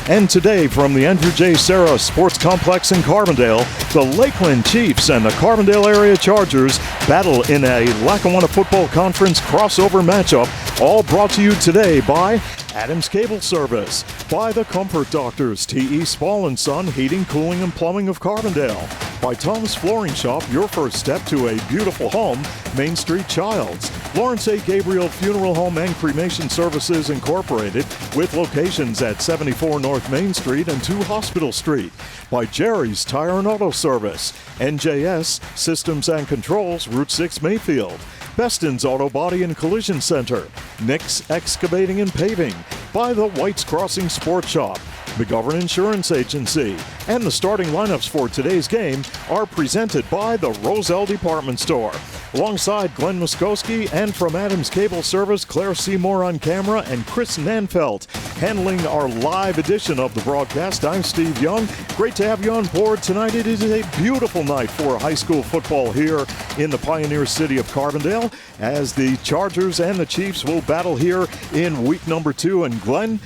And today from the Andrew J. Serra Sports Complex in Carbondale, the Lakeland Chiefs and the Carbondale area Chargers battle in a Lackawanna Football Conference crossover matchup, all brought to you today by Adams Cable Service, by the Comfort Doctors, T.E. Spall & Son, Heating, Cooling, and Plumbing of Carbondale, by Tom's Flooring Shop, your first step to a beautiful home, Main Street Childs, Lawrence A. Gabriel Funeral Home and Cremation Services Incorporated, with locations at 74 North Main Street and 2 Hospital Street, by Jerry's Tire and Auto Service, NJS Systems and Controls, Route 6 Mayfield, Beston's Auto Body and Collision Center, Nick's Excavating and Paving, by the White's Crossing Sports Shop, McGovern Insurance Agency, and the starting lineups for today's game are presented by the Roselle Department Store. Alongside Glenn Muskowski and from Adams Cable Service, Claire Seymour on camera and Chris Nanfelt handling our live edition of the broadcast. I'm Steve Young. Great to have you on board tonight. It is a beautiful night for high school football here in the pioneer city of Carbondale as the Chargers and the Chiefs will battle here in week number 2. And Glenn,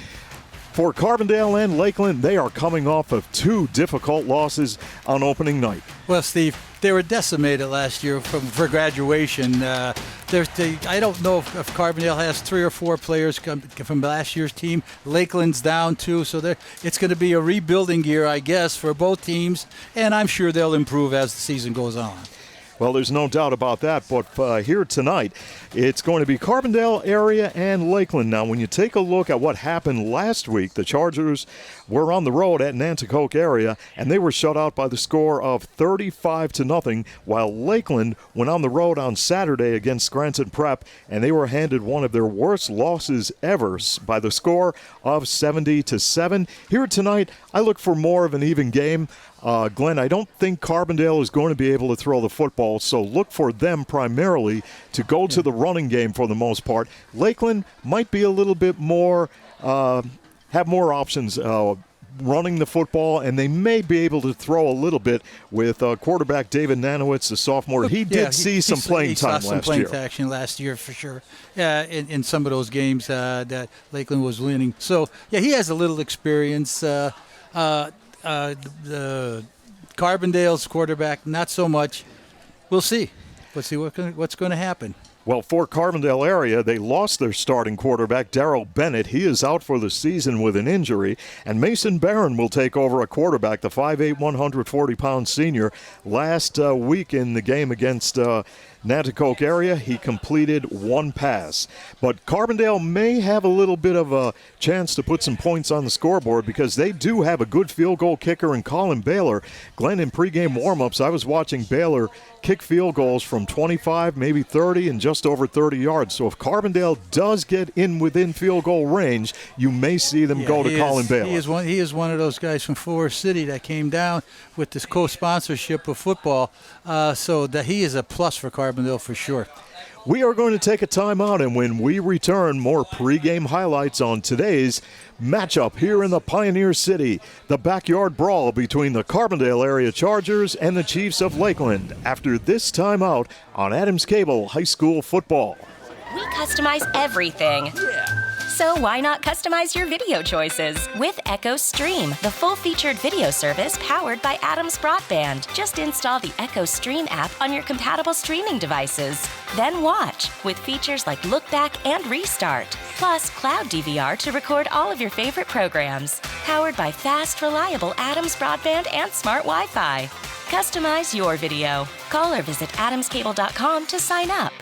for Carbondale and Lakeland, they are coming off of 2 difficult losses on opening night. Well, Steve, they were decimated last year for graduation. I don't know if Carbondale has 3 or 4 players from last year's team. Lakeland's down 2, so it's going to be a rebuilding year, I guess, for both teams, and I'm sure they'll improve as the season goes on. Well, there's no doubt about that, but here tonight, it's going to be Carbondale area and Lakeland. Now, when you take a look at what happened last week, the Chargers were on the road at Nanticoke area, and they were shut out by the score of 35-0, while Lakeland went on the road on Saturday against Scranton Prep, and they were handed one of their worst losses ever by the score of 70-7. Here tonight, I look for more of an even game. Glenn, I don't think Carbondale is going to be able to throw the football, so look for them primarily to go to the running game for the most part. Lakeland might be a little bit more, have more options running the football, and they may be able to throw a little bit with quarterback David Nanowitz, the sophomore. He did see some playing time last year. He saw some playing action last year for sure. In some of those games that Lakeland was winning. So, yeah, he has a little experience. The Carbondale's quarterback, not so much. We'll see. Let's see what's going to happen. Well, for Carbondale area, they lost their starting quarterback, Darrell Bennett. He is out for the season with an injury. And Mason Barron will take over a quarterback, the 5'8", 140-pound senior. Last week in the game against Nanticoke area, he completed 1 pass. But Carbondale may have a little bit of a chance to put some points on the scoreboard because they do have a good field goal kicker in Colin Baylor. Glenn, in pregame warmups, I was watching Baylor kick field goals from 25, maybe 30, and just over 30 yards. So if Carbondale does get in within field goal range, you may see them go to Colin Baylor. He is one of those guys from Forest City that came down with this co-sponsorship of football, so that he is a plus for Carbondale for sure. We are going to take a timeout, and when we return, more pregame highlights on today's matchup here in the Pioneer City, the backyard brawl between the Carbondale area Chargers and the Chiefs of Lakeland after this timeout on Adams Cable High School Football. We customize everything. Yeah. So why not customize your video choices with Echo Stream, the full-featured video service powered by Adams Broadband. Just install the Echo Stream app on your compatible streaming devices. Then watch with features like Look Back and Restart, plus Cloud DVR to record all of your favorite programs. Powered by fast, reliable Adams Broadband and smart Wi-Fi. Customize your video. Call or visit adamscable.com to sign up.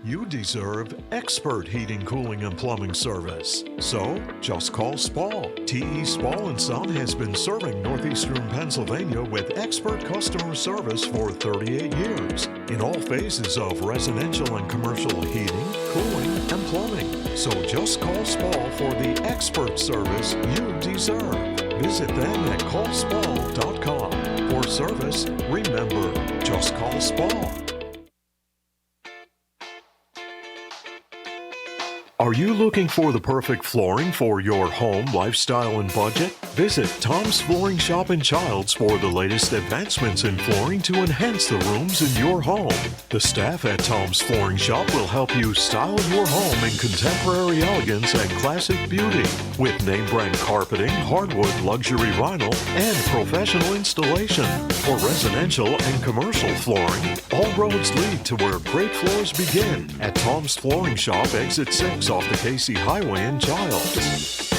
You deserve expert heating, cooling, and plumbing service. So, just call Spall. T.E. Spall & Son has been serving northeastern Pennsylvania with expert customer service for 38 years in all phases of residential and commercial heating, cooling, and plumbing. So just call Spall for the expert service you deserve. Visit them at callspall.com. For service, remember, just call Spall. Are you looking for the perfect flooring for your home, lifestyle, and budget? Visit Tom's Flooring Shop and Childs for the latest advancements in flooring to enhance the rooms in your home. The staff at Tom's Flooring Shop will help you style your home in contemporary elegance and classic beauty with name brand carpeting, hardwood, luxury vinyl, and professional installation. For residential and commercial flooring, all roads lead to where great floors begin at Tom's Flooring Shop, exit 6 off the Casey Highway in Childs.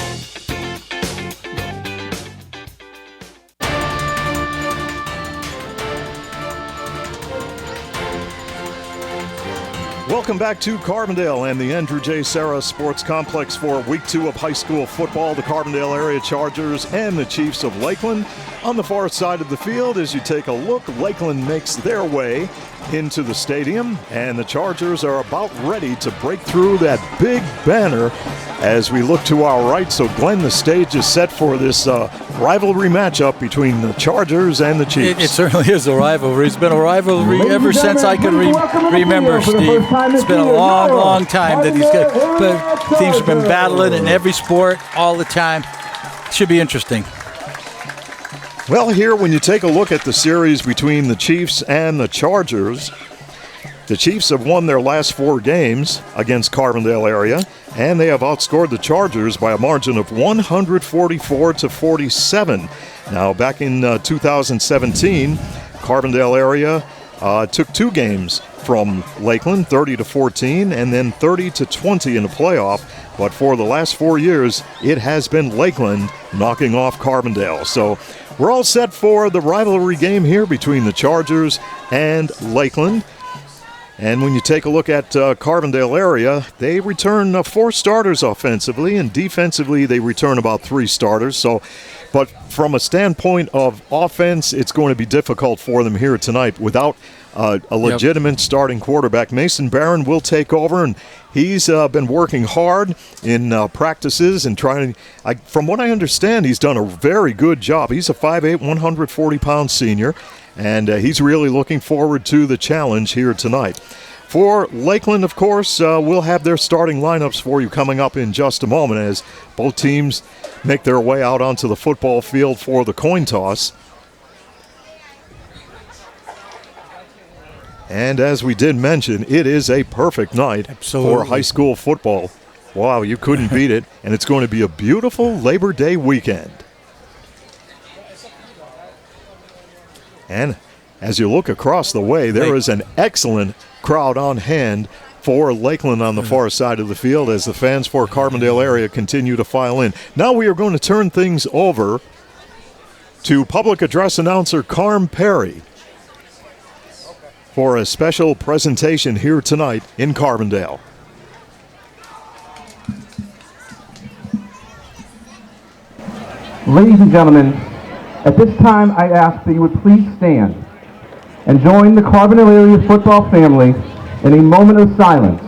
Welcome back to Carbondale and the Andrew J. Serra Sports Complex for Week 2 of high school football. The Carbondale area Chargers and the Chiefs of Lakeland on the far side of the field. As you take a look, Lakeland makes their way into the stadium, and the Chargers are about ready to break through that big banner as we look to our right. So, Glenn, the stage is set for this rivalry matchup between the Chargers and the Chiefs. It certainly is a rivalry. It's been a rivalry ever since I can remember, Steve. It's been a long, long time that these teams have been battling in every sport all the time. Should be interesting. Well, here, when you take a look at the series between the Chiefs and the Chargers, the Chiefs have won their last 4 games against Carbondale area, and they have outscored the Chargers by a margin of 144-47. Now, back in 2017, Carbondale area took 2 games from Lakeland, 30-14, and then 30-20 in the playoff. But for the last 4 years, it has been Lakeland knocking off Carbondale. So we're all set for the rivalry game here between the Chargers and Lakeland. And when you take a look at Carbondale area, they return 4 starters offensively, and defensively they return about 3 starters. So, but from a standpoint of offense, it's going to be difficult for them here tonight without a legitimate starting quarterback. Mason Barron will take over, and he's been working hard in practices and trying to, from what I understand, he's done a very good job. He's a 5'8", 140-pound senior, and he's really looking forward to the challenge here tonight. For Lakeland, of course, we'll have their starting lineups for you coming up in just a moment as both teams make their way out onto the football field for the coin toss. And as we did mention, it is a perfect night for high school football. Wow, you couldn't beat it. And it's going to be a beautiful Labor Day weekend. And as you look across the way, there is an excellent crowd on hand for Lakeland on the far side of the field as the fans for Carbondale area continue to file in. Now we are going to turn things over to public address announcer Carm Perry for a special presentation here tonight in Carbondale. Ladies and gentlemen, at this time I ask that you would please stand and join the Carbondale area football family in a moment of silence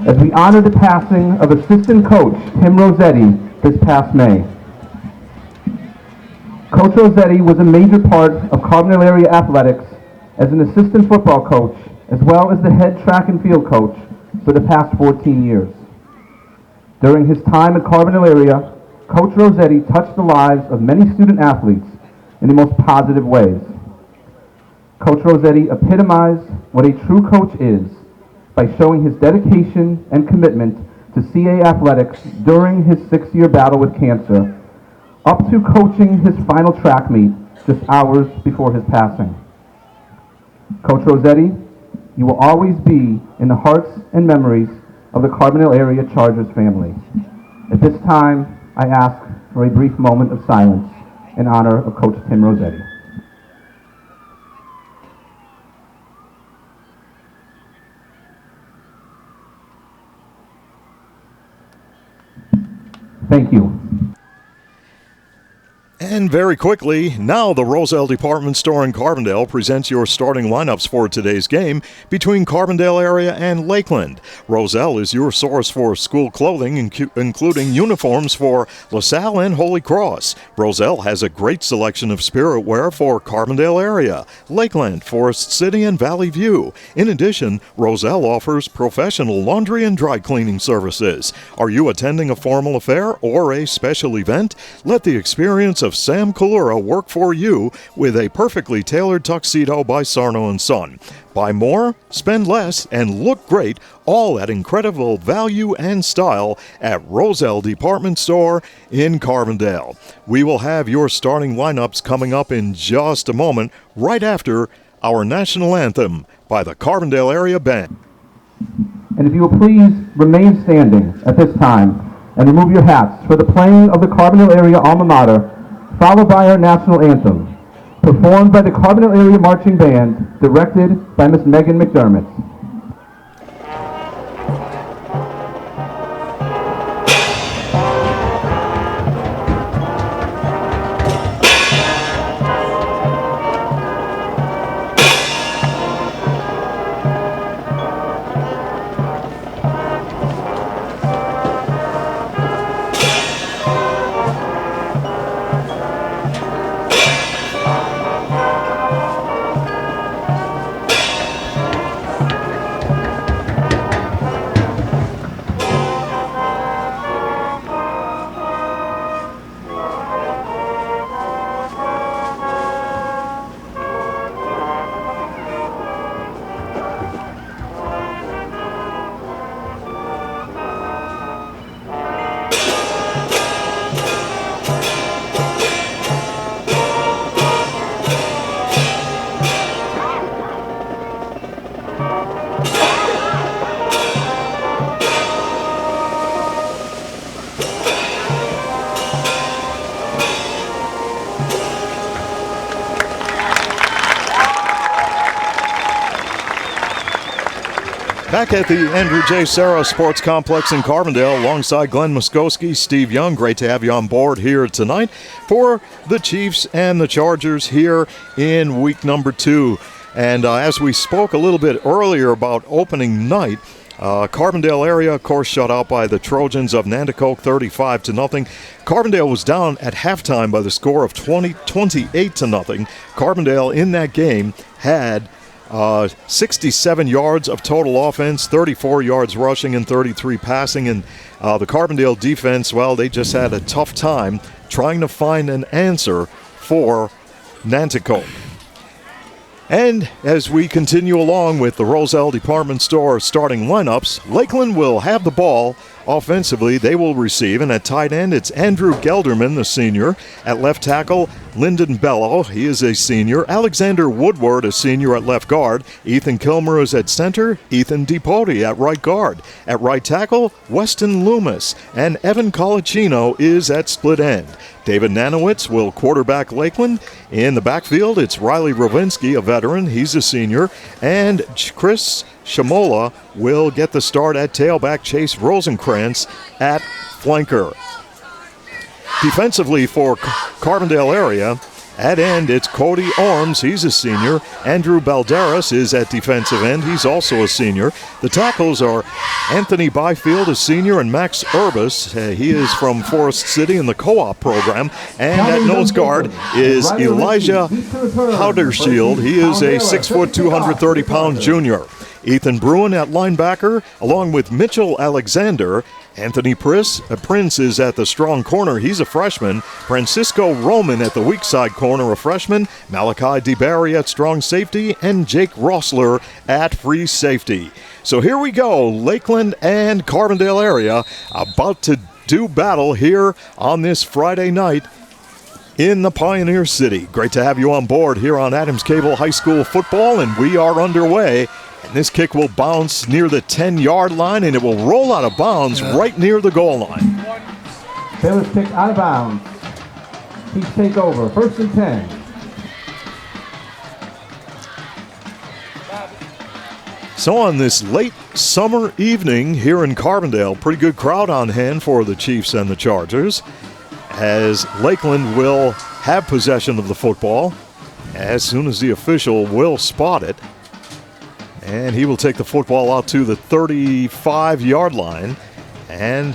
as we honor the passing of assistant coach Tim Rossetti this past May. Coach Rossetti was a major part of Carbondale area athletics as an assistant football coach, as well as the head track and field coach for the past 14 years. During his time at Carbondale area, Coach Rossetti touched the lives of many student athletes in the most positive ways. Coach Rossetti epitomized what a true coach is by showing his dedication and commitment to CA athletics during his 6-year battle with cancer, up to coaching his final track meet just hours before his passing. Coach Rossetti, you will always be in the hearts and memories of the Carbondale area Chargers family. At this time, I ask for a brief moment of silence in honor of Coach Tim Rossetti. Thank you. And very quickly, now the Roselle Department Store in Carbondale presents your starting lineups for today's game between Carbondale area and Lakeland. Roselle is your source for school clothing, including uniforms for LaSalle and Holy Cross. Roselle has a great selection of spirit wear for Carbondale area, Lakeland, Forest City, and Valley View. In addition, Roselle offers professional laundry and dry cleaning services. Are you attending a formal affair or a special event? Let the experience of Sam Kalura work for you with a perfectly tailored tuxedo by Sarno & Son. Buy more, spend less, and look great, all at incredible value and style at Roselle Department Store in Carbondale. We will have your starting lineups coming up in just a moment, right after our national anthem by the Carbondale Area Band. And if you will please remain standing at this time and remove your hats for the playing of the Carbondale Area Alma Mater, followed by our national anthem, performed by the Carbondale Area Marching Band, directed by Miss Megan McDermott. Back at the Andrew J. Serra Sports Complex in Carbondale, alongside Glenn Muskowski, Steve Young. Great to have you on board here tonight for the Chiefs and the Chargers here in week number 2. And as we spoke a little bit earlier about opening night, Carbondale area, of course, shut out by the Trojans of Nanticoke 35-0. Carbondale was down at halftime by the score of 28-0. Carbondale in that game had 67 yards of total offense, 34 yards rushing and 33 passing. And the Carbondale defense, well, they just had a tough time trying to find an answer for Nanticoke. And as we continue along with the Roselle Department Store starting lineups, Lakeland will have the ball. Offensively, they will receive, and at tight end, it's Andrew Gelderman, the senior. At left tackle, Lyndon Bello, he is a senior. Alexander Woodward, a senior at left guard. Ethan Kilmer is at center. Ethan DePoti at right guard. At right tackle, Weston Loomis, and Evan Colicino is at split end. David Nanowitz will quarterback Lakeland. In the backfield, it's Riley Rovinsky, a veteran. He's a senior. And Chris Shamola will get the start at tailback. Chase Rosenkrantz at flanker. Defensively for Carbondale area, at end, it's Cody Orms. He's a senior. Andrew Balderas is at defensive end. He's also a senior. The tackles are Anthony Byfield, a senior, and Max Urbis. He is from Forest City in the co-op program. And at nose guard is Elijah Howdershield. He is a 6', 230-pound junior. Ethan Bruin at linebacker, along with Mitchell Alexander. Anthony Prince is at the strong corner. He's a freshman. Francisco Roman at the weak side corner, a freshman. Malachi DeBarry at strong safety. And Jake Rossler at free safety. So here we go. Lakeland and Carbondale area about to do battle here on this Friday night in the Pioneer City. Great to have you on board here on Adams Cable High School football, and we are underway. And this kick will bounce near the 10-yard line, and it will roll out of bounds right near the goal line. Taylor's kick out of bounds. Chiefs take over. 1st and 10. So on this late summer evening here in Carbondale, pretty good crowd on hand for the Chiefs and the Chargers, as Lakeland will have possession of the football as soon as the official will spot it. And he will take the football out to the 35-yard line. And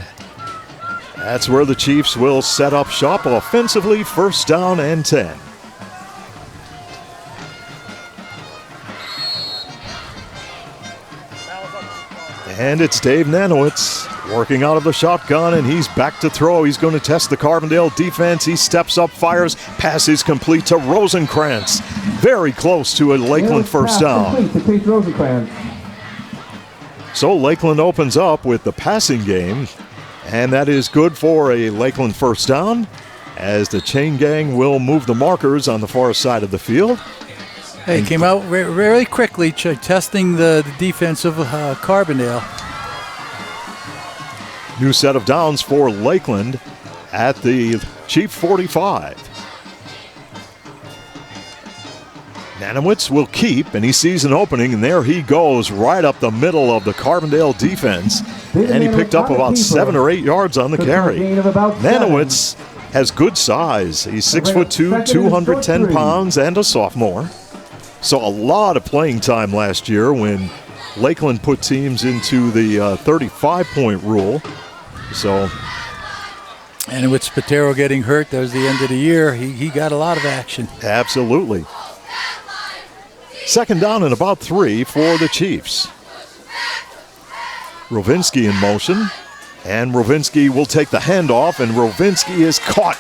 that's where the Chiefs will set up shop offensively, first down and 10. And it's Dave Nanowitz working out of the shotgun, and he's back to throw. He's going to test the Carbondale defense. He steps up, fires, pass is complete to Rosenkrantz. Very close to a Lakeland first down. So Lakeland opens up with the passing game, and that is good for a Lakeland first down, as the chain gang will move the markers on the far side of the field. Hey, came out very quickly, testing the defense of Carbondale. New set of downs for Lakeland at the Chief 45. Nanowitz will keep, and he sees an opening, and there he goes right up the middle of the Carbondale defense. And he picked up about 7 or 8 yards on the carry. Nanowitz has good size. He's 6'2", 210 pounds, and a sophomore. So a lot of playing time last year when Lakeland put teams into the 35-point rule. So, and with Spatero getting hurt, that was the end of the year. He got a lot of action. Absolutely. Second down and about 3 for the Chiefs. Rovinski in motion, and Rovinski will take the handoff, and Rovinski is caught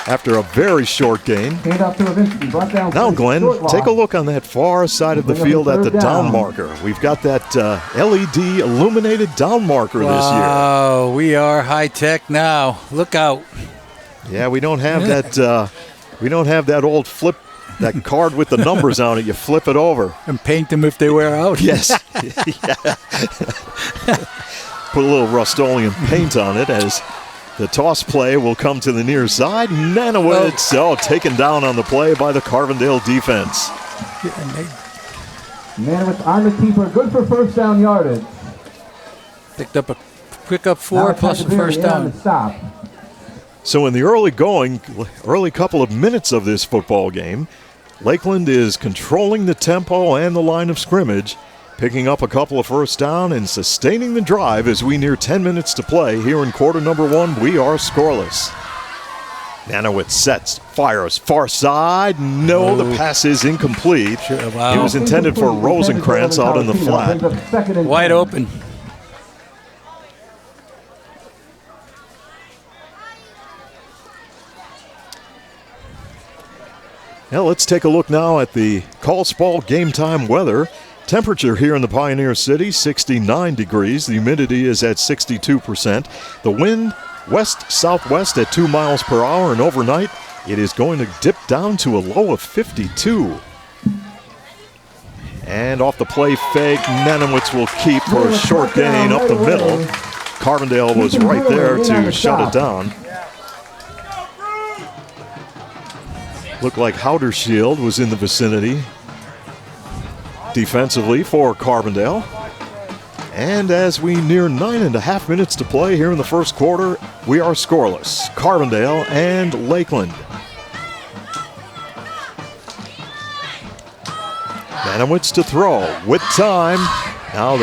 after a very short gain. Now, Glenn, take a look on that far side of the field at the down marker. We've got that LED illuminated down marker this year. Oh, we are high tech now. Look out! Yeah, we don't have that. We don't have that old flip, that card with the numbers on it. You flip it over and paint them if they wear out. Yes. Put a little Rust-Oleum paint on it as the toss play will come to the near side. Nanowitz, taken down on the play by the Carbondale defense. Nanowitz on the keeper, good for first down yardage. Picked up a quick up 4 plus a first down. So in the early couple of minutes of this football game, Lakeland is controlling the tempo and the line of scrimmage, picking up a couple of first down and sustaining the drive as we near 10 minutes to play. Here in quarter number 1, we are scoreless. Nanowitz sets, fires, far side. No, the pass is incomplete. Wow. It was intended for Rosenkrantz out in the flat. Wide open. Now let's take a look now at the Call-Spall game time weather. Temperature here in the Pioneer City, 69 degrees. The humidity is at 62%. The wind, west-southwest at 2 miles per hour, and overnight it is going to dip down to a low of 52. And off the play fake, Nanowitz will keep for a short gain up the middle. Carbondale was right there to shut it down. Looked like Howdershield was in the vicinity defensively for Carbondale. And as we near 9.5 minutes to play here in the first quarter, we are scoreless. Carbondale and Lakeland. Nanowitz to throw with time. Now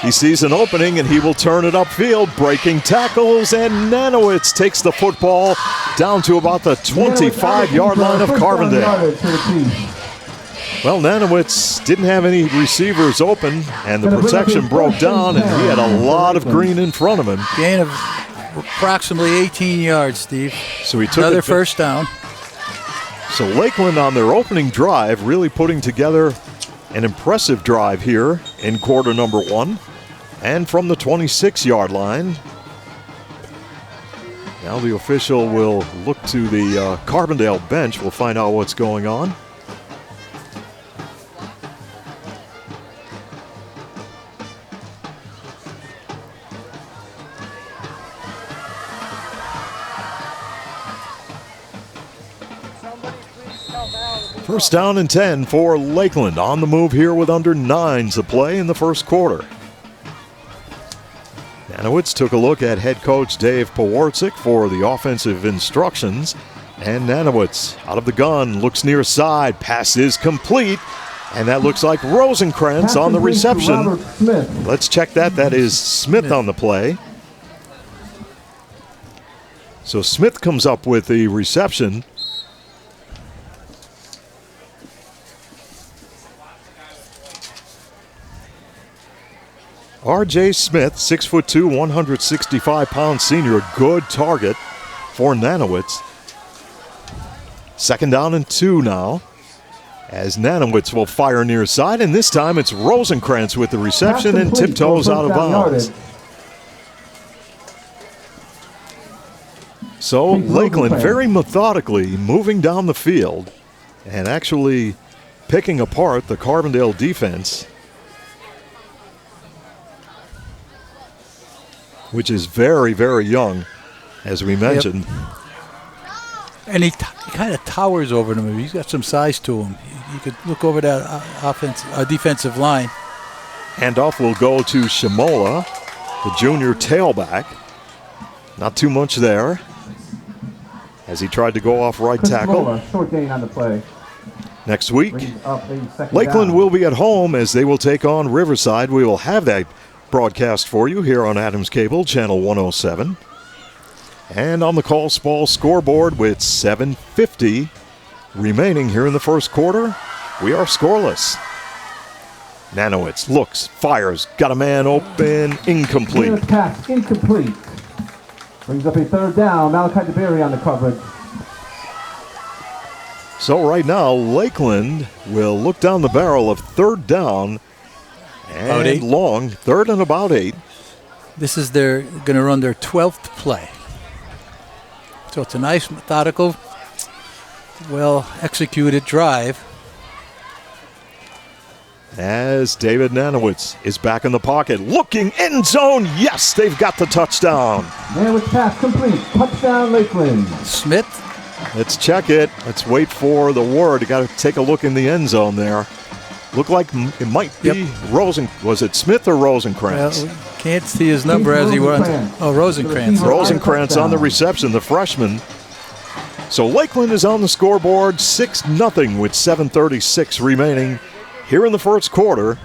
he sees an opening and he will turn it upfield, breaking tackles, and Nanowitz takes the football down to about the 25-yard line of Carbondale. Well, Nanowitz didn't have any receivers open, and the protection broke down, and he had a lot of green in front of him. Gain of approximately 18 yards, Steve. So he took another first down. So Lakeland on their opening drive really putting together an impressive drive here in quarter number 1. And from the 26-yard line, now the official will look to the Carbondale bench. We'll find out what's going on. First down and 10 for Lakeland. On the move here with under 9 to play in the first quarter. Nanowitz took a look at head coach Dave Pawarczyk for the offensive instructions. And Nanowitz out of the gun, looks near side, pass is complete. And that looks like Rosenkrantz on the reception. Let's check that. That is Smith on the play. So Smith comes up with the reception. R.J. Smith, 6'2", 165-pound senior, good target for Nanowitz. 2nd down and 2 now, as Nanowitz will fire near side, and this time it's Rosenkrantz with the reception and tiptoes out of bounds. So Lakeland very methodically moving down the field and actually picking apart the Carbondale defense, which is very, very young, as we mentioned. Yep. And he kind of towers over them. He's got some size to him. You could look over that defensive line. Handoff will go to Shimola, the junior tailback. Not too much there, as he tried to go off right tackle. Shimola, short gain on the play. Next week, Lakeland will be at home as they will take on Riverside. We will have that broadcast for you here on Adams Cable, Channel 107. And on the Call Ball scoreboard with 7:50 remaining here in the first quarter, we are scoreless. Nanowitz looks, fires, got a man open, incomplete. Pass, incomplete. Brings up a 3rd down. Malachi DeBerry on the coverage. So right now, Lakeland will look down the barrel of 3rd down and long, 3rd and about 8. This is going to run their 12th play. So it's a nice, methodical, well-executed drive. As David Nanowitz is back in the pocket, looking end zone. Yes, they've got the touchdown. Nanowitz pass complete. Touchdown, Lakeland. Smith. Let's check it. Let's wait for the word. You got to take a look in the end zone there. Looked like it might be Was it Smith or Rosenkrantz? Well, can't see his number as he runs. Oh, Rosenkrantz. Rosenkrantz on the reception, the freshman. So Lakeland is on the scoreboard, 6-0 with 7:36 remaining here in the first quarter.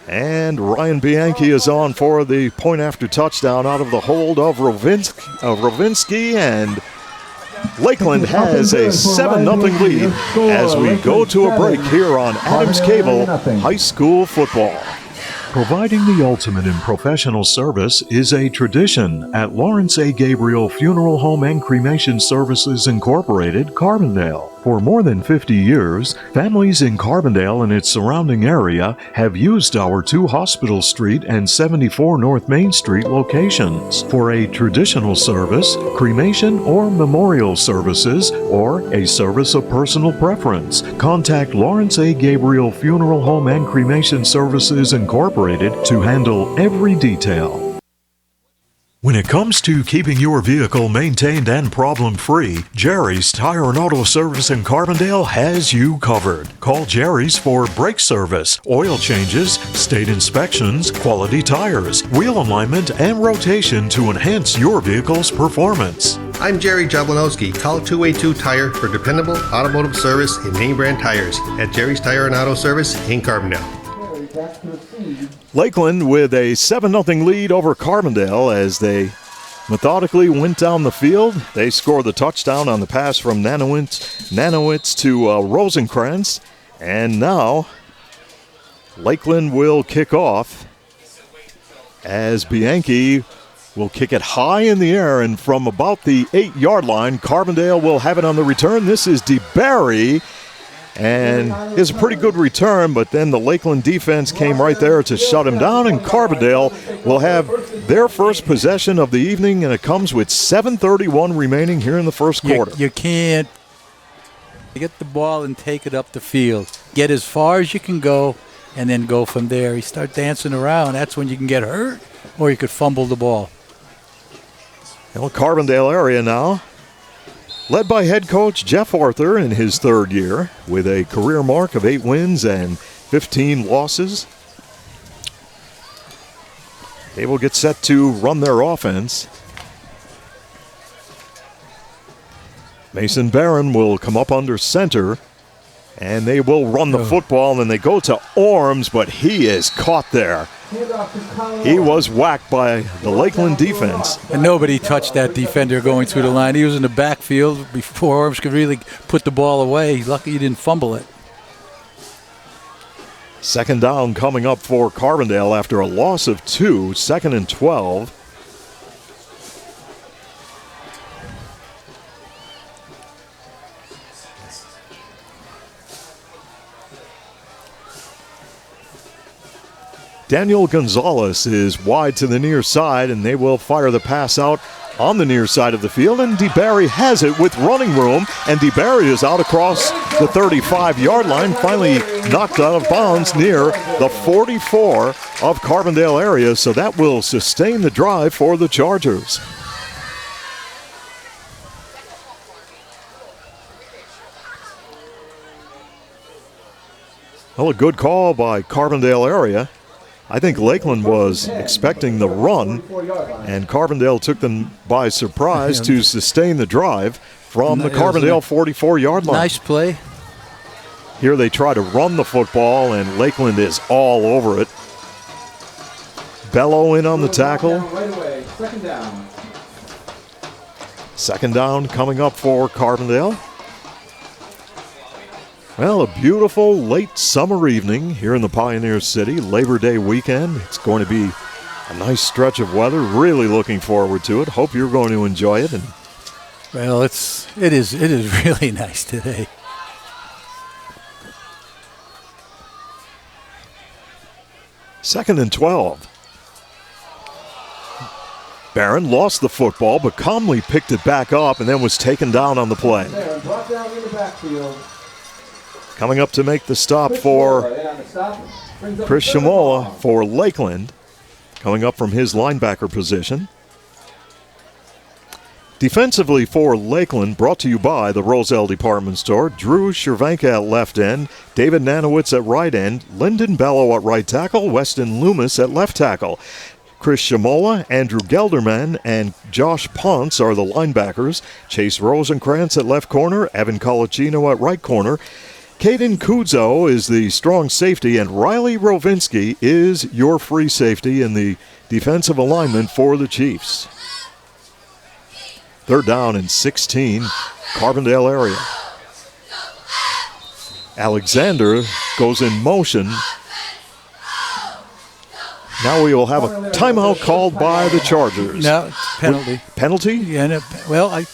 And Ryan Bianchi is on for the point after touchdown out of the hold of Rovinsky, and Lakeland has a 7-0 lead as we go to a break here on Adams Cable High School Football. Providing the ultimate in professional service is a tradition at Lawrence A. Gabriel Funeral Home and Cremation Services Incorporated, Carbondale. For more than 50 years, families in Carbondale and its surrounding area have used our 2 Hospital Street and 74 North Main Street locations for a traditional service, cremation or memorial services, or a service of personal preference. Contact Lawrence A. Gabriel Funeral Home and Cremation Services Incorporated to handle every detail. When it comes to keeping your vehicle maintained and problem-free, Jerry's Tire and Auto Service in Carbondale has you covered. Call Jerry's for brake service, oil changes, state inspections, quality tires, wheel alignment, and rotation to enhance your vehicle's performance. I'm Jerry Jablonowski. Call 282 Tire for dependable automotive service and name brand tires at Jerry's Tire and Auto Service in Carbondale. Lakeland with a 7-0 lead over Carbondale as they methodically went down the field. They scored the touchdown on the pass from Nanowitz to Rosenkrantz. And now Lakeland will kick off as Bianchi will kick it high in the air, and from about the 8-yard line, Carbondale will have it on the return. This is DeBerry. And it's a pretty good return, but then the Lakeland defense came right there to shut him down, and Carbondale will have their first possession of the evening, and it comes with 7:31 remaining here in the first quarter. You can't get the ball and take it up the field. Get as far as you can go, and then go from there. You start dancing around, that's when you can get hurt, or you could fumble the ball. Well, Carbondale area now, led by head coach Jeff Arthur in his 3rd year with a career mark of 8 wins and 15 losses. They will get set to run their offense. Mason Barron will come up under center, and they will run the football, and they go to Orms, but he is caught there. He was whacked by the Lakeland defense. And nobody touched that defender going through the line. He was in the backfield before Orms could really put the ball away. He's lucky he didn't fumble it. Second down coming up for Carbondale after a loss of 2, 2nd and 12. Daniel Gonzalez is wide to the near side, and they will fire the pass out on the near side of the field, and DeBarry has it with running room, and DeBarry is out across the 35-yard line, finally knocked out of bounds near the 44 of Carbondale area, so that will sustain the drive for the Chargers. Well, a good call by Carbondale area. I think Lakeland was expecting the run, and Carbondale took them by surprise to sustain the drive from the Carbondale 44-yard line. Nice play. Here they try to run the football, and Lakeland is all over it. Bello in on the tackle. Second down coming up for Carbondale. Well, a beautiful late summer evening here in the Pioneer City, Labor Day weekend. It's going to be a nice stretch of weather. Really looking forward to it. Hope you're going to enjoy it. Well, it is really nice today. Second and 12. Barron lost the football, but calmly picked it back up and then was taken down on the play. Brought down in the backfield. Coming up to make the stop for Chris Shamola for Lakeland, coming up from his linebacker position. Defensively for Lakeland, brought to you by the Roselle Department Store, Drew Cervenka at left end, David Nanowitz at right end, Lyndon Bello at right tackle, Weston Loomis at left tackle. Chris Shamola, Andrew Gelderman, and Josh Ponce are the linebackers. Chase Rosenkrantz at left corner, Evan Colicino at right corner. Caden Kudzo is the strong safety, and Riley Rovinsky is your free safety in the defensive alignment for the Chiefs. Third down and 16, Carbondale area. Alexander goes in motion. Now we will have a timeout called by the Chargers. No, penalty. Penalty? Yeah, no.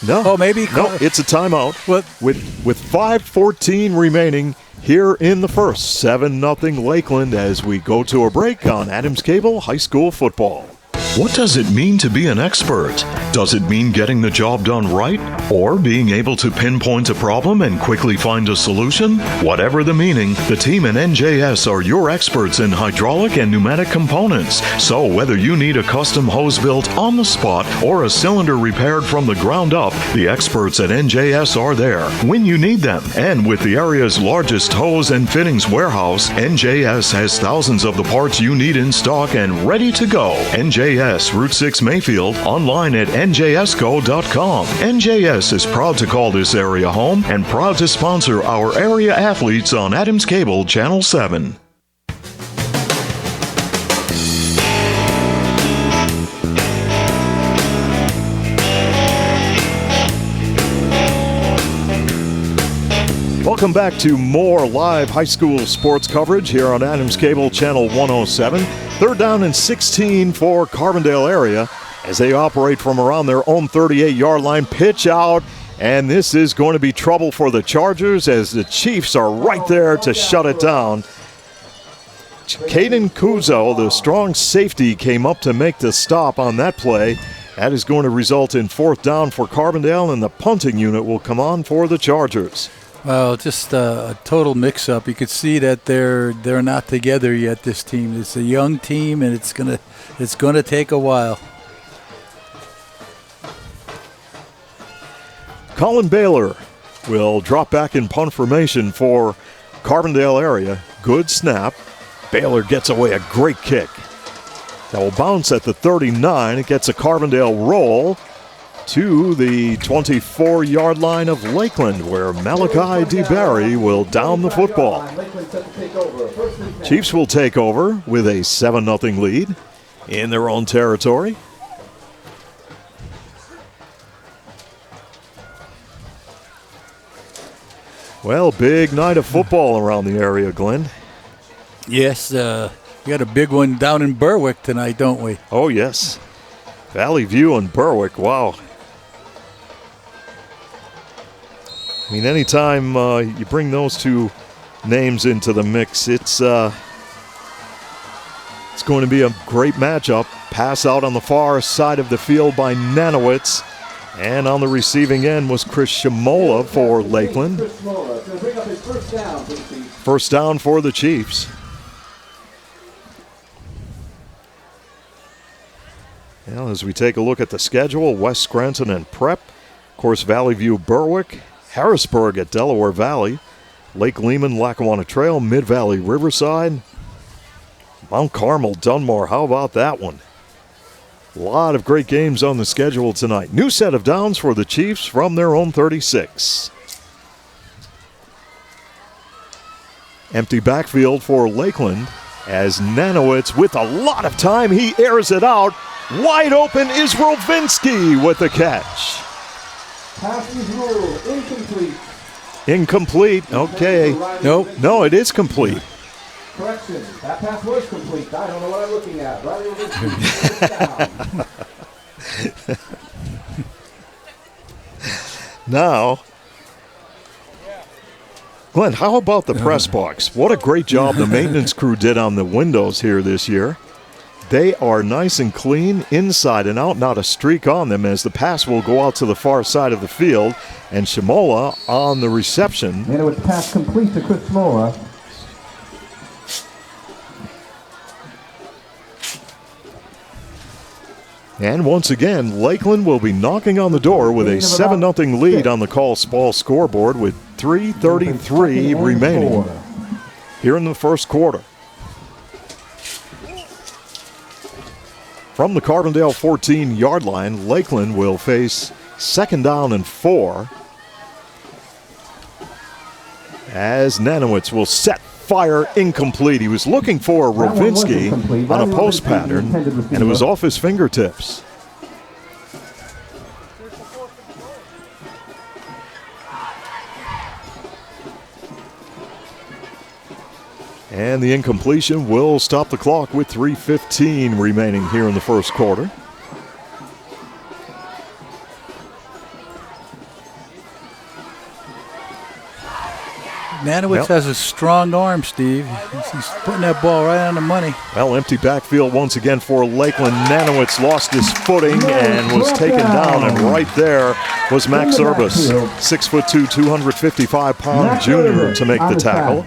No. Maybe. No, it's a timeout. What? With 5:14 remaining here in the first. 7-0 Lakeland as we go to a break on Adams Cable High School Football. What does it mean to be an expert? Does it mean getting the job done right? Or being able to pinpoint a problem and quickly find a solution? Whatever the meaning, the team at NJS are your experts in hydraulic and pneumatic components. So whether you need a custom hose built on the spot or a cylinder repaired from the ground up, the experts at NJS are there when you need them. And with the area's largest hose and fittings warehouse, NJS has thousands of the parts you need in stock and ready to go. NJS Route 6 Mayfield, online at njsco.com. NJS is proud to call this area home and proud to sponsor our area athletes on Adams Cable Channel 7. Welcome back to more live high school sports coverage here on Adams Cable Channel 107. Third down and 16 for Carbondale area as they operate from around their own 38-yard line. Pitch out, and this is going to be trouble for the Chargers as the Chiefs are right there to shut it down. Caden Kuzo, the strong safety, came up to make the stop on that play. That is going to result in fourth down for Carbondale, and the punting unit will come on for the Chargers. Well, just a total mix-up. You could see that they're not together yet. This team. It's a young team, and it's gonna take a while. Colin Baylor will drop back in punt formation for Carbondale area. Good snap. Baylor gets away a great kick. That will bounce at the 39. It gets a Carbondale roll to the 24-yard line of Lakeland, where Malachi DeBerry will down the football. Chiefs will take over with a 7-0 lead in their own territory. Well, big night of football around the area, Glenn. Yes, we got a big one down in Berwick tonight, don't we? Oh, yes. Valley View and Berwick, wow. I mean, anytime you bring those two names into the mix, it's going to be a great matchup. Pass out on the far side of the field by Nanowitz. And on the receiving end was Chris Shimola for Lakeland. First down for the Chiefs. Well, as we take a look at the schedule, West Scranton and Prep. Of course, Valley View, Berwick. Harrisburg at Delaware Valley. Lake Lehman, Lackawanna Trail. Mid-Valley, Riverside. Mount Carmel, Dunmore. How about that one? A lot of great games on the schedule tonight. New set of downs for the Chiefs from their own 36. Empty backfield for Lakeland as Nanowitz with a lot of time. He airs it out. Wide open is Rovinski with the catch. Pass is ruled incomplete. Incomplete. Okay. Nope. No, it is complete. Correction, that pass was complete. I don't know what I'm looking at. Riley Rovinski, down. Now, Glenn, how about the press box? What a great job the maintenance crew did on the windows here this year. They are nice and clean inside and out, not a streak on them, as the pass will go out to the far side of the field. And Shimola on the reception. And it was pass complete to Chris Shimola. And once again, Lakeland will be knocking on the door with a 7-0 lead on the Call Spall scoreboard with 3:33 remaining here in the first quarter. From the Carbondale 14-yard line, Lakeland will face 2nd down and 4 as Nanowitz will set fire incomplete. He was looking for Rovinski on a post pattern, and it was off his fingertips. And the incompletion will stop the clock with 3:15 remaining here in the first quarter. Nanowitz has a strong arm, Steve. He's putting that ball right on the money. Well, empty backfield once again for Lakeland. Nanowitz lost his footing and was taken down, and right there was Max Urbis, 6'2", 255-pound junior to make the tackle.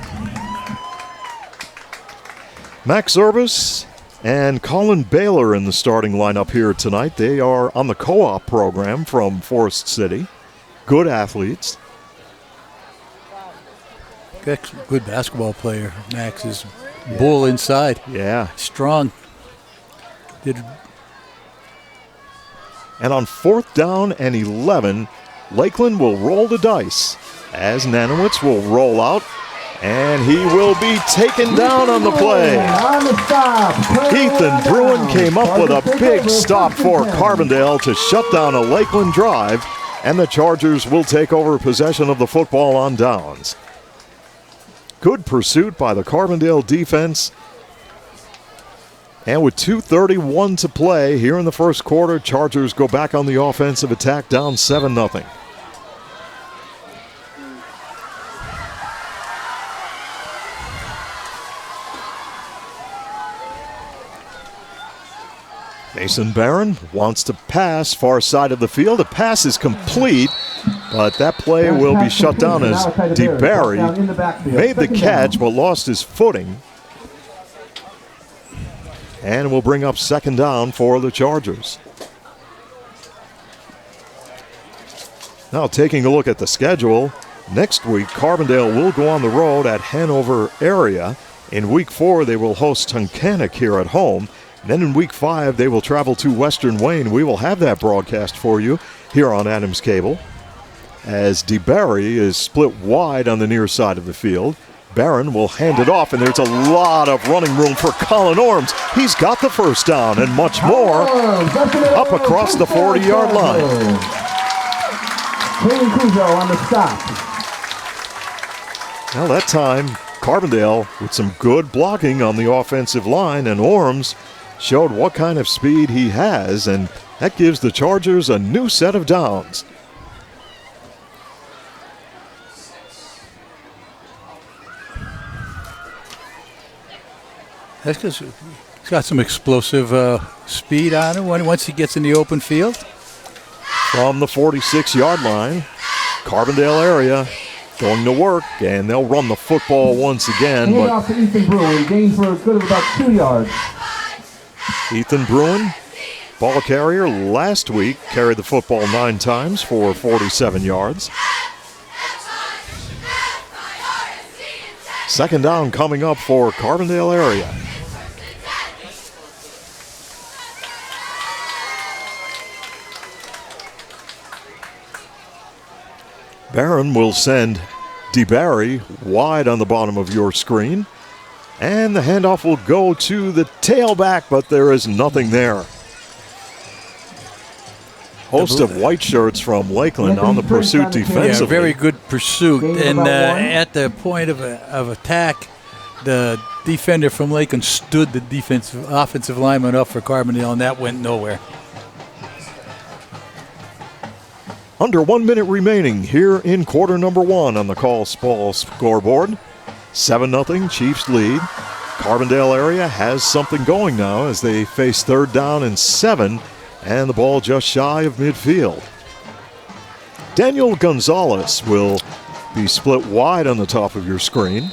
Max Urbis and Colin Baylor in the starting lineup here tonight. They are on the co-op program from Forest City. Good athletes. Good basketball player. Max is bull inside. Yeah. Strong. And on 4th down and 11, Lakeland will roll the dice as Nanowitz will roll out, and he will be taken down on the play. Ethan Bruin came up with a big stop for Carbondale to shut down a Lakeland drive, and the Chargers will take over possession of the football on downs. Good pursuit by the Carbondale defense. And with 2:31 to play here in the first quarter, Chargers go back on the offensive attack, down 7-0. Mason Barron wants to pass far side of the field. The pass is complete, but that play will be shut down as DeBerry made the catch but lost his footing. And will bring up 2nd down for the Chargers. Now taking a look at the schedule, next week Carbondale will go on the road at Hanover area. In week 4 they will host Tunkhannock here at home. And then in week 5, they will travel to Western Wayne. We will have that broadcast for you here on Adams Cable, as DeBerry is split wide on the near side of the field. Barron will hand it off, and there's a lot of running room for Colin Orms. He's got the first down and much more up across the 40-yard line. On the stop. Now that time, Carbondale with some good blocking on the offensive line, and Orms showed what kind of speed he has, and that gives the Chargers a new set of downs. That's because he's got some explosive speed on him once he gets in the open field. From the 46-yard line, Carbondale area going to work, and they'll run the football once again. Hand off to Ethan Bruin, gain for a good of about 2 yards. Ethan Bruin, ball carrier last week, carried the football 9 times for 47 yards. Second down coming up for Carbondale area. Barron will send DeBerry wide on the bottom of your screen. And the handoff will go to the tailback, but there is nothing there. Host of white shirts from Lakeland on the pursuit defensively. Yeah, very good pursuit. And at the point of attack, the defender from Lakeland stood the offensive lineman up for Carbondale, and that went nowhere. Under 1 minute remaining here in quarter number 1 on the Call Spall scoreboard. 7-0 Chiefs lead. Carbondale area has something going now as they face 3rd down and 7, and the ball just shy of midfield. Daniel Gonzalez will be split wide on the top of your screen.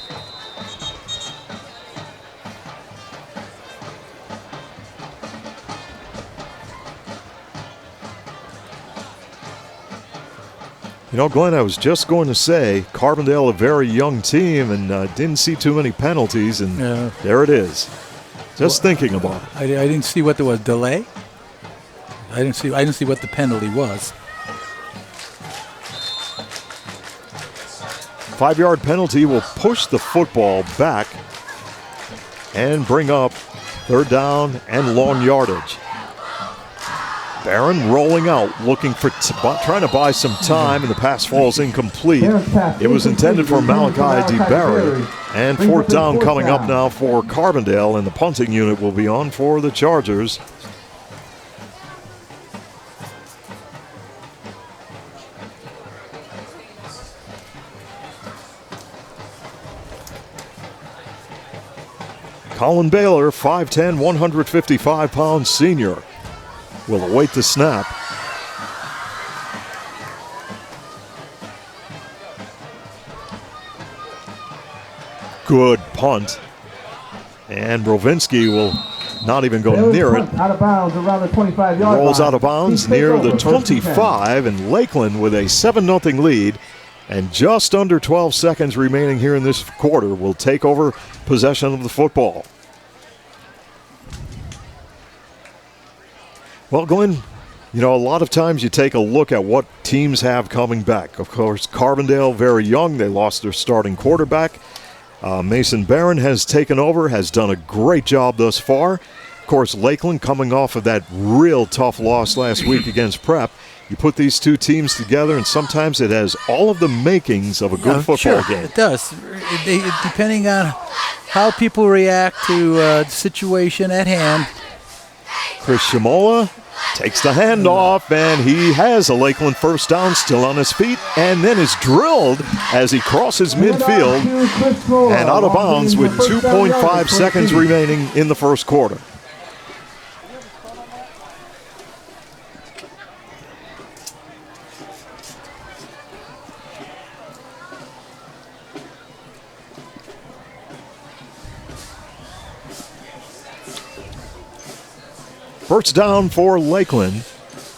You know, Glenn, I was just going to say, Carbondale, a very young team, and didn't see too many penalties, and there it is. Just thinking about it. I didn't see what there was. Delay? I didn't see what the penalty was. 5-yard penalty will push the football back and bring up 3rd down and long yardage. Barron rolling out, looking for trying to buy some time, and the pass falls incomplete. It was intended for Malachi DeBerry, and 4th down coming up now for Carbondale, and the punting unit will be on for the Chargers. Colin Baylor, 5'10", 155-pound senior, will await the snap. Good punt. And Brovinski will not even go near it. Out of bounds around the 25-yard line. Rolls out of bounds near the 25, and Lakeland with a 7-0 lead. And just under 12 seconds remaining here in this quarter will take over possession of the football. Well, Glenn, you know, a lot of times you take a look at what teams have coming back. Of course, Carbondale, very young. They lost their starting quarterback. Mason Barron has taken over, has done a great job thus far. Of course, Lakeland coming off of that real tough loss last week against Prep. You put these two teams together, and sometimes it has all of the makings of a good football game. It does. Depending on how people react to the situation at hand. Chris Shimola takes the handoff, and he has a Lakeland first down, still on his feet, and then is drilled as he crosses midfield and out of bounds with 2.5 seconds remaining in the first quarter. First down for Lakeland.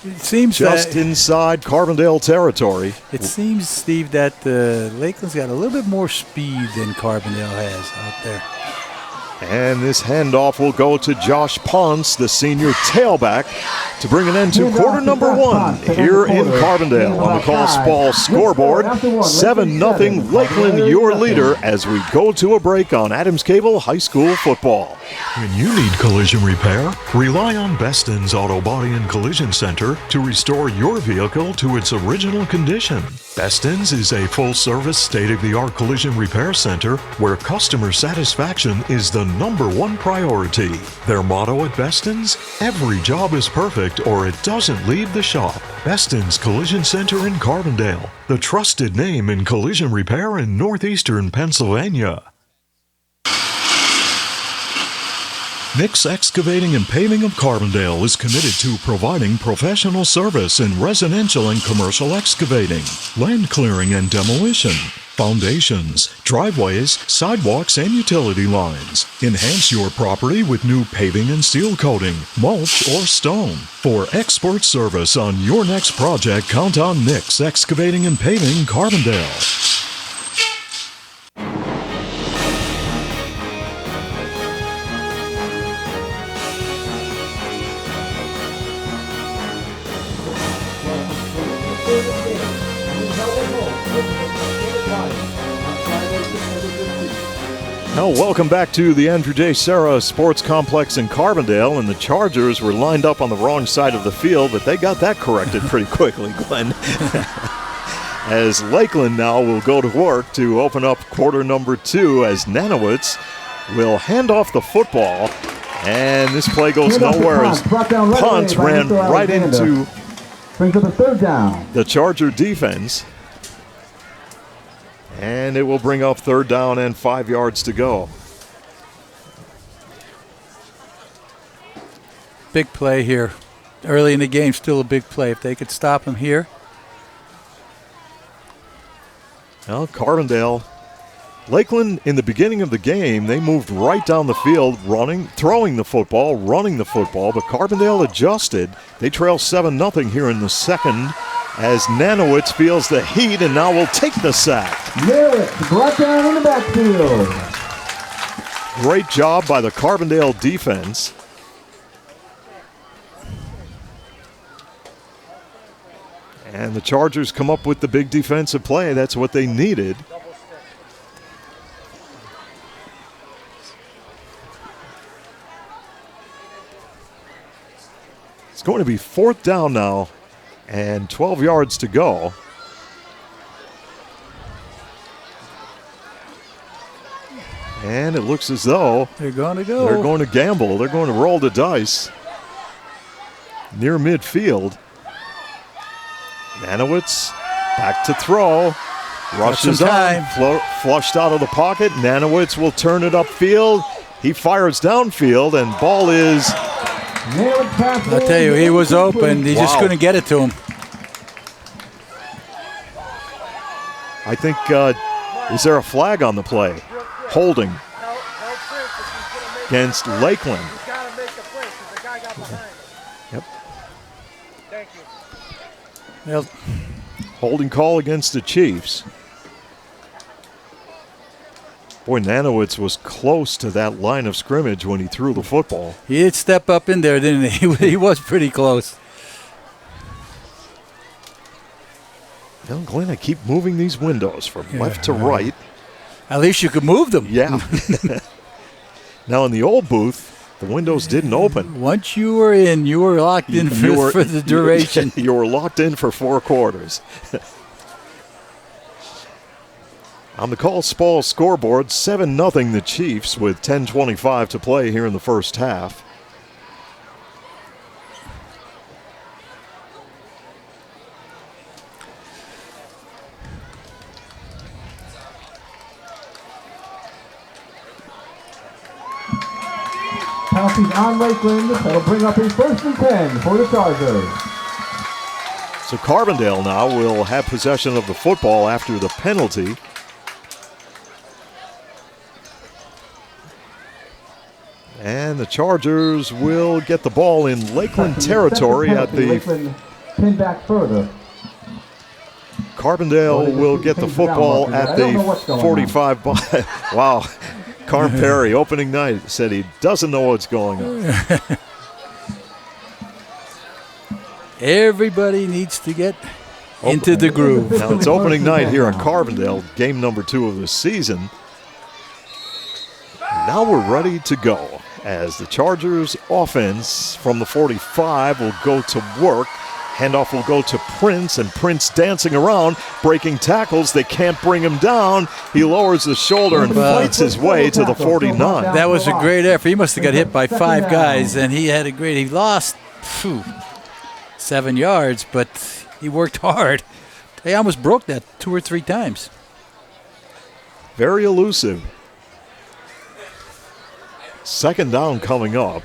It seems just inside Carbondale territory. It seems, Steve, that Lakeland's got a little bit more speed than Carbondale has out there. And this handoff will go to Josh Ponce, the senior tailback, to bring an end to quarter number 1 here in Carbondale. On the Colts Ball scoreboard, 7-0 Lakeland, your leader, as we go to a break on Adams Cable High School football. When you need collision repair, rely on Beston's Auto Body and Collision Center to restore your vehicle to its original condition. Beston's is a full-service, state-of-the-art collision repair center where customer satisfaction is the #1 priority. Their motto at Beston's: every job is perfect or it doesn't leave the shop. Beston's Collision Center in Carbondale, the trusted name in collision repair in northeastern Pennsylvania. Nick's Excavating and Paving of Carbondale is committed to providing professional service in residential and commercial excavating, land clearing and demolition, foundations, driveways, sidewalks, and utility lines. Enhance your property with new paving and seal coating, mulch, or stone. For expert service on your next project, count on Nick's Excavating and Paving Carbondale. Now, welcome back to the Andrew J. Serra Sports Complex in Carbondale, and the Chargers were lined up on the wrong side of the field, but they got that corrected pretty quickly, Glenn. As Lakeland now will go to work to open up quarter number 2, as Nanowitz will hand off the football, and this play goes nowhere as Ponce ran right into brings up a third down. the Charger defense. And it will bring up third down and 5 yards to go. Big play here. Early in the game, still a big play. If they could stop him here. Well, Carbondale, Lakeland, in the beginning of the game, they moved right down the field, throwing the football, running the football, but Carbondale adjusted. They trail 7-0 here in the second, as Nanowitz feels the heat and now will take the sack. Nanowitz brought down in the backfield. Great job by the Carbondale defense. And the Chargers come up with the big defensive play. That's what they needed. It's going to be fourth down now and 12 yards to go. And it looks as though they're going to go. They're going to gamble. They're going to roll the dice near midfield. Nanowitz back to throw. Rushes on. Flushed out of the pocket. Nanowitz will turn it upfield. He fires downfield, and ball is... I'll tell you, he was open. He just couldn't get it to him. I think, is there a flag on the play? Holding against Lakeland. Yep. Well, holding call against the Chiefs. Boy, Nanowitz was close to that line of scrimmage when he threw the football. He did step up in there, didn't he? He was pretty close. Well, Glenn, I keep moving these windows from left to right. At least you could move them. Yeah. Now, in the old booth, the windows didn't open. Once you were in, you were locked in for the duration. You were locked in for 4 quarters. On the Call Spall scoreboard, 7-0 the Chiefs with 10:25 to play here in the first half. Penalties on Lakeland. That'll bring up a 1st and 10 for the Chargers. So Carbondale now will have possession of the football after the penalty. And the Chargers will get the ball in Lakeland territory at the... Lakeland pinned back further. Carbondale will get the football at the 45. Wow. Carm Perry, opening night, said he doesn't know what's going on. Everybody needs to get into the groove. Now it's opening night here at Carbondale, game number 2 of the season. Now we're ready to go as the Chargers offense from the 45 will go to work. Handoff will go to Prince, and Prince dancing around, breaking tackles. They can't bring him down. He lowers the shoulder and fights his way to the 49. That was a great effort. He must have got hit by 5 guys, and he lost 7 yards, but he worked hard. They almost broke that 2 or 3 times. Very elusive. Second down coming up.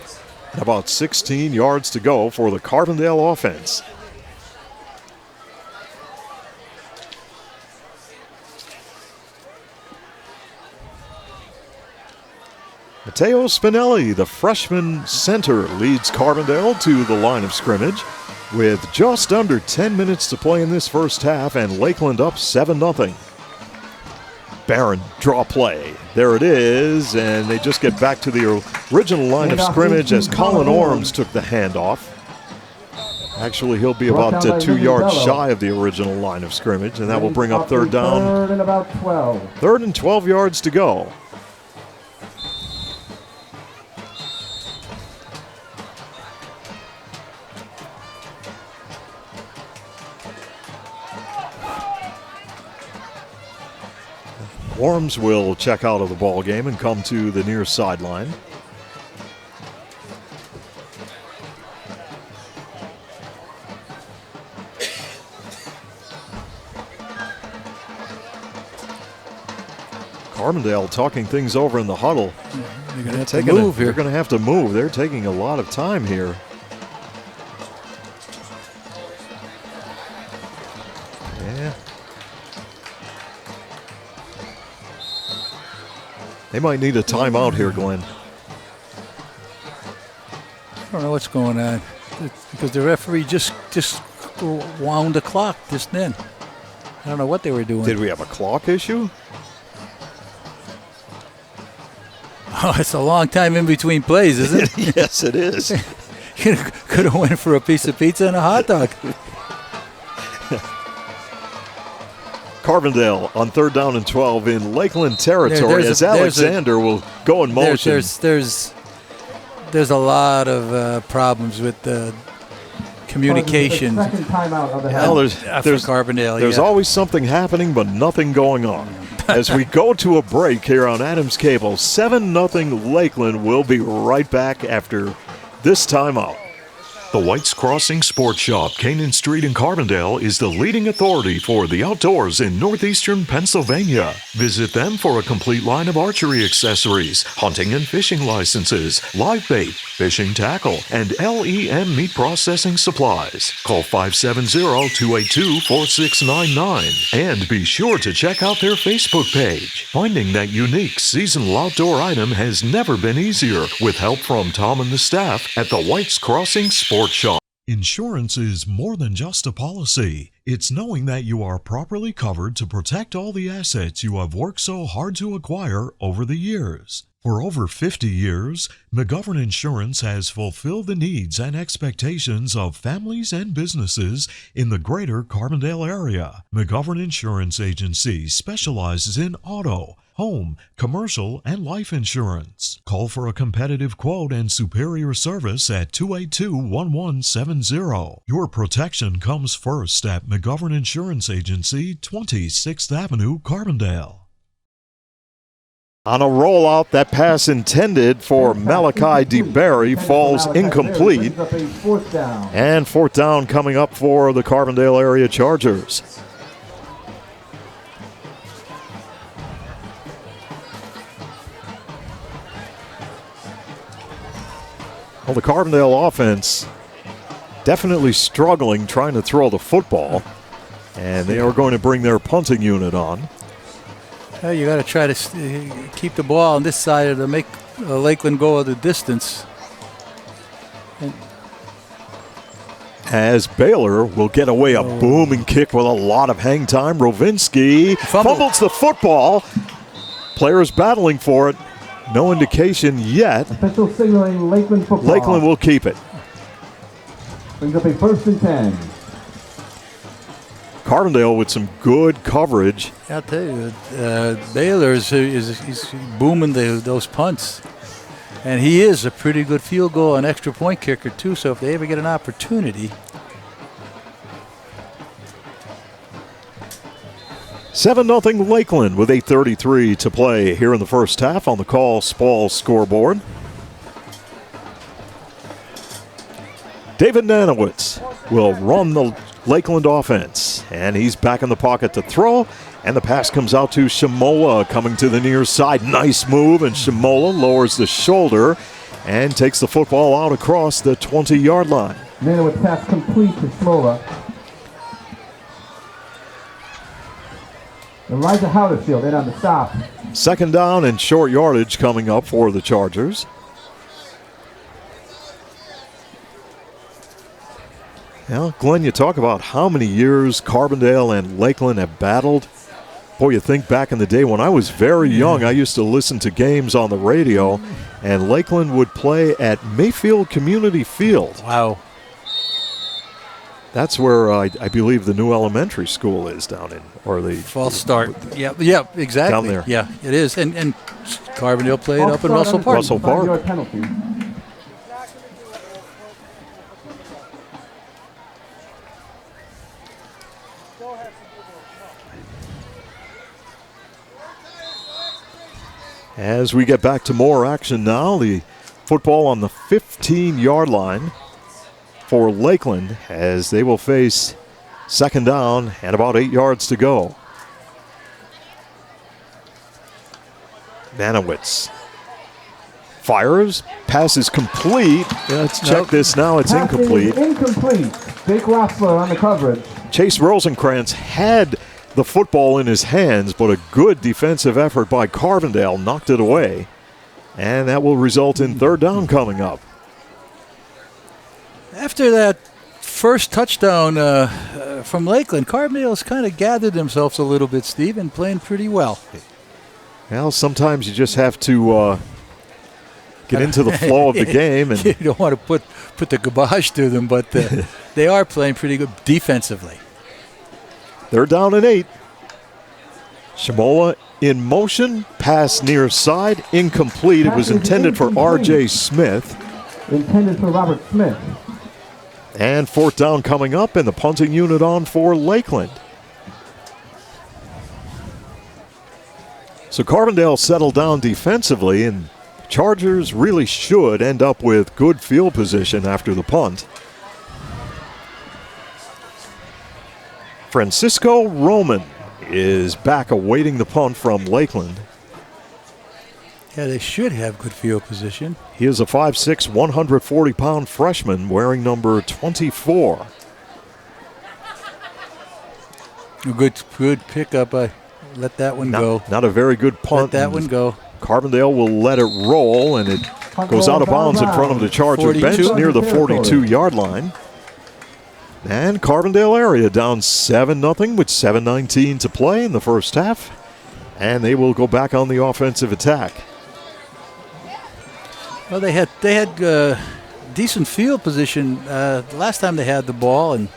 About 16 yards to go for the Carbondale offense. Matteo Spinelli, the freshman center, leads Carbondale to the line of scrimmage with just under 10 minutes to play in this first half, and Lakeland up 7-0. Barron draw play. There it is, and they just get back to the original line of scrimmage as Colin Orms took the handoff. Actually, he'll be about 2 yards shy of the original line of scrimmage, and that will bring up third down. Third and about 12. Third and 12 yards to go. Orms will check out of the ball game and come to the near sideline. Carbondale talking things over in the huddle. They're going to have to move here. They're going to have to move. They're taking a lot of time here. Yeah. They might need a timeout here, Glenn. I don't know what's going on. It's because the referee just wound the clock just then. I don't know what they were doing. Did we have a clock issue? Oh, it's a long time in between plays, isn't it? Yes, it is. You could have went for a piece of pizza and a hot dog. Carbondale on third down and 12 in Lakeland territory as Alexander will go in motion. There's a lot of problems with the communication. Second timeout of the Well, half. there's Carbondale. There's always something happening, but nothing going on. As we go to a break here on Adams Cable, 7-0 Lakeland. Will be right back after this timeout. The White's Crossing Sports Shop, Canaan Street in Carbondale, is the leading authority for the outdoors in northeastern Pennsylvania. Visit them for a complete line of archery accessories, hunting and fishing licenses, live bait, fishing tackle, and LEM meat processing supplies. Call 570-282-4699 and be sure to check out their Facebook page. Finding that unique seasonal outdoor item has never been easier with help from Tom and the staff at the White's Crossing Sports Shop. Insurance is more than just a policy. It's knowing that you are properly covered to protect all the assets you have worked so hard to acquire over the years. For over 50 years, McGovern Insurance has fulfilled the needs and expectations of families and businesses in the greater Carbondale area. McGovern Insurance Agency specializes in auto, home, commercial, and life insurance. Call for a competitive quote and superior service at 282-1170. Your protection comes first at McGovern Insurance Agency, 26th Avenue, Carbondale. On a rollout, that pass intended for Malachi DeBerry falls incomplete. And fourth down coming up for the Carbondale area Chargers. Well, the Carbondale offense definitely struggling trying to throw the football, and they are going to bring their punting unit on. Well, you got to try to keep the ball on this side to make Lakeland go the distance. As Baylor will get away a booming kick with a lot of hang time. Rovinski fumbles the football. Players battling for it. No indication yet. Official signaling Lakeland football. Lakeland will keep it. Brings up a 1st and 10. Carbondale with some good coverage. I'll tell you, Baylor is booming those punts. And he is a pretty good field goal and extra point kicker, too, so if they ever get an opportunity. 7-0 Lakeland with 8:33 to play here in the first half on the Call Spall scoreboard. David Nanowitz will run the Lakeland offense, and he's back in the pocket to throw, and the pass comes out to Shimola coming to the near side. Nice move, and Shimola lowers the shoulder and takes the football out across the 20-yard line. Nanowitz pass complete to Shimola. Elijah Howderfield in on the stop. 2nd down and short yardage coming up for the Chargers. Well, Glenn, you talk about how many years Carbondale and Lakeland have battled. Boy, you think back in the day when I was very young, I used to listen to games on the radio, and Lakeland would play at Mayfield Community Field. Wow. That's where I believe the new elementary school is down in, or the False start. Yeah, exactly. Down there. Yeah, it is. And Carbondale played up in Russell Park. Russell Park. 5-yard penalty. As we get back to more action now, the football on the 15-yard line for Lakeland as they will face 2nd down and about 8 yards to go. Nanowitz fires, pass is complete. Let's check this now, it's Pass incomplete. Incomplete. Jake Rossler on the coverage. Chase Rosenkrantz had the football in his hands, but a good defensive effort by Carbondale knocked it away. And that will result in 3rd down coming up. After that first touchdown from Lakeland, Carbondale's kind of gathered themselves a little bit, Steve, and playing pretty well. Well, sometimes you just have to get into the flow of the game. And you don't want to put the garbage to them, but they are playing pretty good defensively. They're down and 8. Shimola in motion, pass near side, incomplete. It was intended for R.J. Smith. Intended for Robert Smith. And 4th down coming up, and the punting unit on for Lakeland. So Carbondale settled down defensively, and Chargers really should end up with good field position after the punt. Francisco Roman is back awaiting the punt from Lakeland. Yeah, they should have good field position. He is a 5'6", 140-pound freshman wearing number 24. A good pickup. I let that one go. Not a very good punt. Let that one go. Carbondale will let it roll, and it goes out of bounds in front of the Charger 42. bench near the 42-yard line. And Carbondale area down 7-0 with 7:19 to play in the first half. And they will go back on the offensive attack. Well, they had decent field position last time they had the ball, and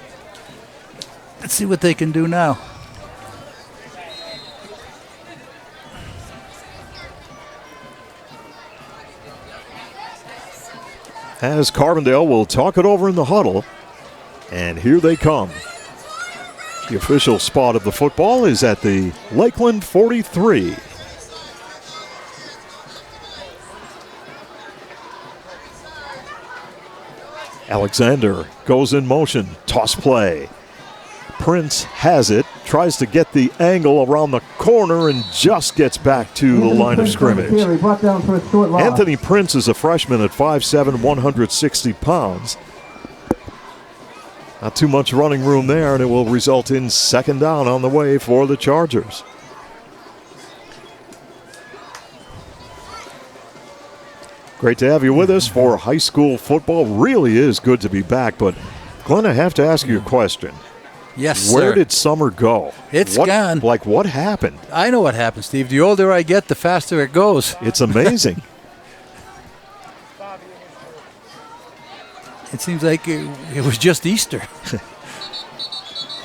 let's see what they can do now. As Carbondale will talk it over in the huddle. And here they come. The official spot of the football is at the Lakeland 43. Alexander goes in motion. Toss play. Prince has it. Tries to get the angle around the corner and just gets back to the line of scrimmage. Anthony Prince is a freshman at 5'7", 160 pounds. Not too much running room there, and it will result in 2nd down on the way for the Chargers. Great to have you with us for high school football. Really is good to be back, but Glenn, I have to ask you a question. Yes, Where sir. did summer go? It's gone. Like, what happened? I know what happens, Steve. The older I get, the faster it goes. It's amazing. It seems like it was just Easter.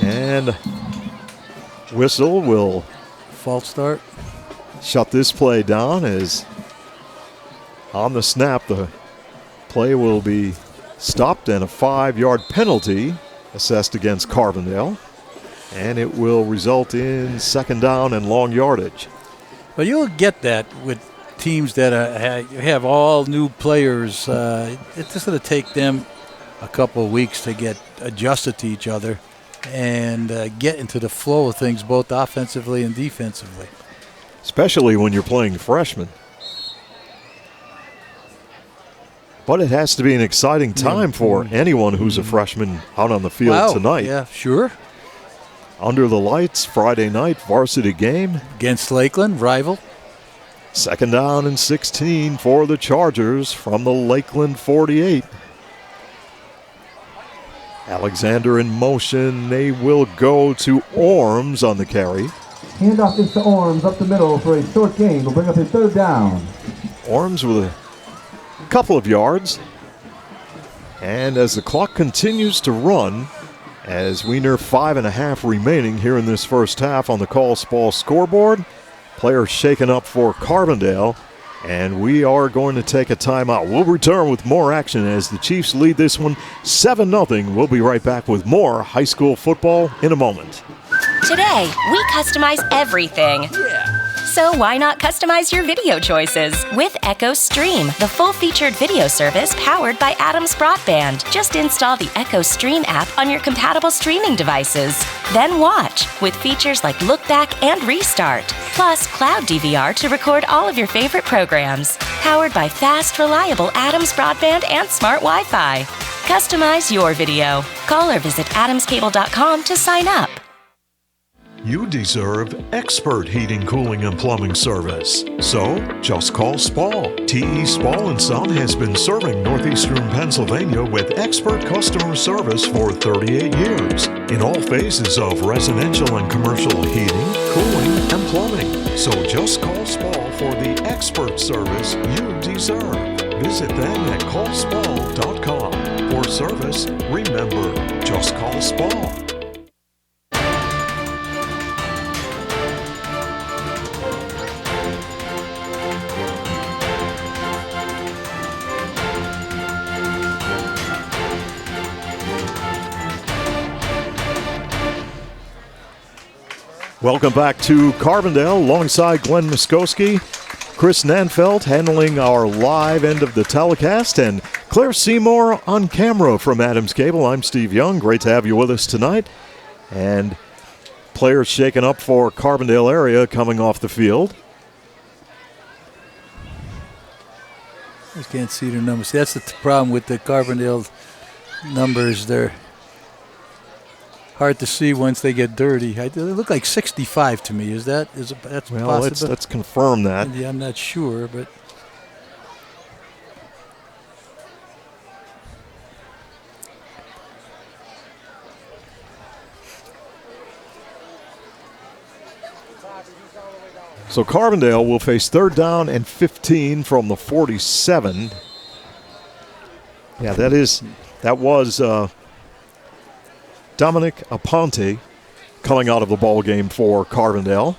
And whistle will False start. shut this play down as on the snap the play will be stopped and a 5-yard penalty assessed against Carbondale. And it will result in second down and long yardage. Well, you'll get that with teams that have all new players. It's just going to take them a couple of weeks to get adjusted to each other and get into the flow of things both offensively and defensively. Especially when you're playing freshmen. But it has to be an exciting time for anyone who's a freshman out on the field tonight. Yeah, sure. Under the lights, Friday night varsity game. Against Lakeland, rival. Second down and 16 for the Chargers from the Lakeland 48. Alexander in motion. They will go to Orms on the carry. Handoff is to Orms up the middle for a short gain. Will bring up a third down. Orms with a couple of yards. And as the clock continues to run, as we near 5.5 remaining here in this first half on the Colts Ball scoreboard, players shaken up for Carbondale, and we are going to take a timeout. We'll return with more action as the Chiefs lead this one 7-0. We'll be right back with more high school football in a moment. Today, we customize everything. So why not customize your video choices with Echo Stream, the full-featured video service powered by Adams Broadband. Just install the Echo Stream app on your compatible streaming devices. Then watch with features like Look Back and Restart, plus Cloud DVR to record all of your favorite programs. Powered by fast, reliable Adams Broadband and smart Wi-Fi. Customize your video. Call or visit adamscable.com to sign up. You deserve expert heating, cooling, and plumbing service. So, just call Spall. T.E. Spall & Son has been serving northeastern Pennsylvania with expert customer service for 38 years in all phases of residential and commercial heating, cooling, and plumbing. So just call Spall for the expert service you deserve. Visit them at callspall.com. For service, remember, just call Spall. Welcome back to Carbondale alongside Glenn Muskowski, Chris Nanfeld handling our live end of the telecast, and Claire Seymour on camera from Adams Cable. I'm Steve Young. Great to have you with us tonight. And players shaken up for Carbondale area coming off the field. I just can't see their numbers. That's the problem with the Carbondale numbers. They're hard to see once they get dirty. They look like 65 to me. That's Well, possible? let's confirm that. Yeah, I'm not sure, but So Carbondale will face third down and 15 from the 47. Yeah, that was Dominic Aponte coming out of the ball game for Carbondale.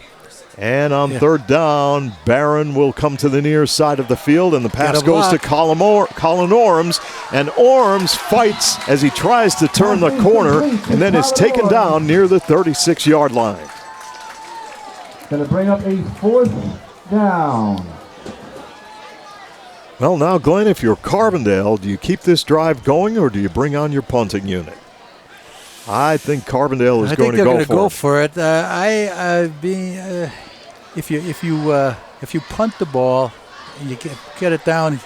And on third down, Barron will come to the near side of the field, and the pass goes to Colin Orms. And Orms fights as he tries to turn the corner and then is taken down near the 36-yard line. Going to bring up a fourth down. Well, now, Glenn, if you're Carbondale, do you keep this drive going or do you bring on your punting unit? I think Carbondale is going to go for it. If you punt the ball and you get it down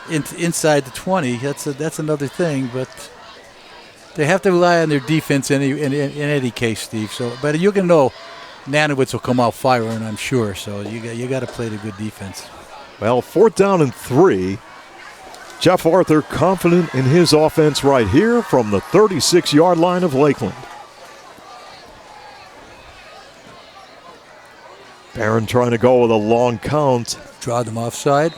inside the 20, that's another thing. But they have to rely on their defense in any case, Steve. So, but you can know Nanowitz will come out firing, I'm sure. So you got to play the good defense. Well, fourth down and 3. Jeff Arthur confident in his offense right here from the 36-yard line of Lakeland. Barron trying to go with a long count. Draw them offside.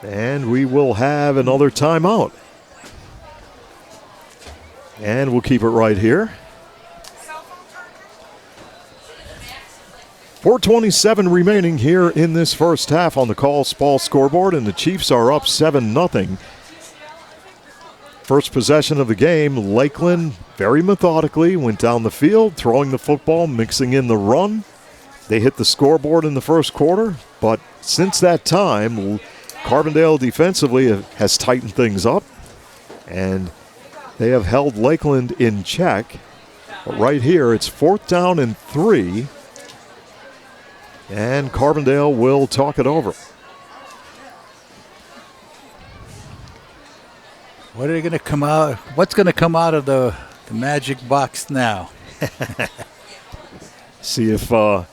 And we will have another timeout. And we'll keep it right here. 4:27 remaining here in this first half on the Call Ball scoreboard, and the Chiefs are up 7-0. First possession of the game, Lakeland very methodically went down the field, throwing the football, mixing in the run. They hit the scoreboard in the first quarter, but since that time, Carbondale defensively has tightened things up, and they have held Lakeland in check. But right here, it's 4th down and 3, and Carbondale will talk it over. What are they going to come out? What's going to come out of the magic box now? See if the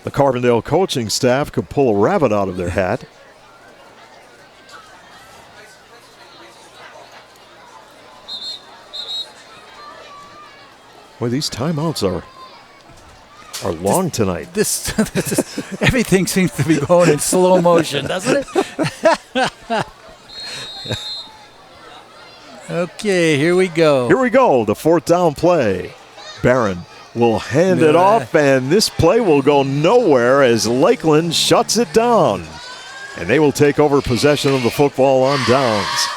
Carbondale coaching staff could pull a rabbit out of their hat. Boy, these timeouts are long tonight. This everything seems to be going in slow motion, doesn't it? Okay, here we go. Here we go, the 4th down play. Barron will hand it off, and this play will go nowhere as Lakeland shuts it down. And they will take over possession of the football on downs.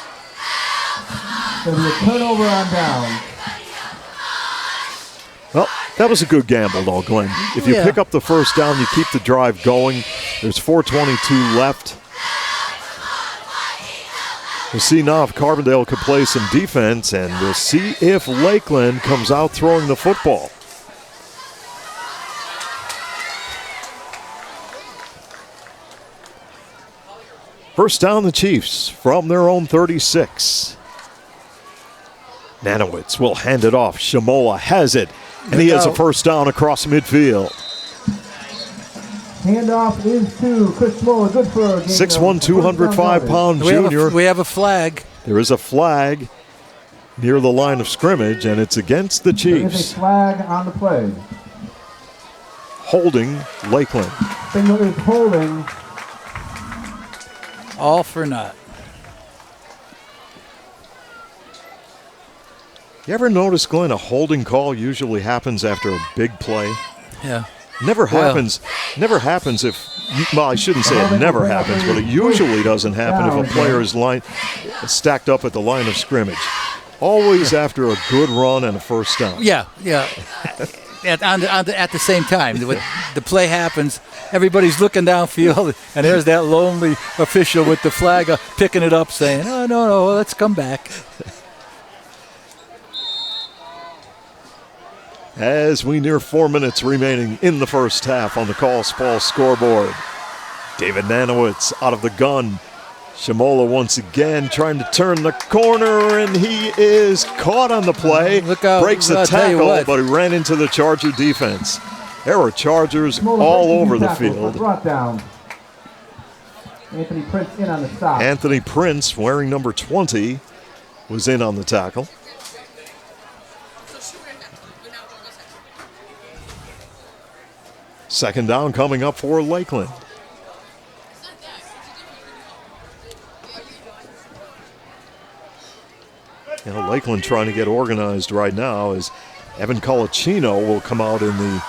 So the turnover on downs. Well, that was a good gamble, though, Glenn. If you pick up the first down, you keep the drive going. There's 4:22 left. We'll see now if Carbondale could play some defense, and we'll see if Lakeland comes out throwing the football. First down, the Chiefs from their own 36. Nanowitz will hand it off. Shamola has it, and he has a first down across midfield. Handoff is to Chris Moore. Good for a gain 6'1", 205-pound junior. We have a flag. There is a flag near the line of scrimmage, and it's against the There is Chiefs. a flag on the play. Holding Lakeland. Signal is holding. All for naught. You ever notice, Glenn, a holding call usually happens after a big play? Yeah. Never happens if, well, I shouldn't say it never happens, but it usually doesn't happen if a player is stacked up at the line of scrimmage. Always after a good run and a first down. Yeah. At the same time, the play happens, everybody's looking downfield, and there's that lonely official with the flag picking it up saying, oh, no, let's come back. As we near 4 minutes remaining in the first half on the Call Ball scoreboard. David Nanowitz out of the gun. Shamola once again trying to turn the corner, and he is caught on the play. Look out, breaks the tackle, but he ran into the Charger defense. There were Chargers all over the field. Brought down. Anthony Prince in on the stop. Anthony Prince, wearing number 20, was in on the tackle. Second down coming up for Lakeland. Lakeland trying to get organized right now as Evan Colicino will come out in the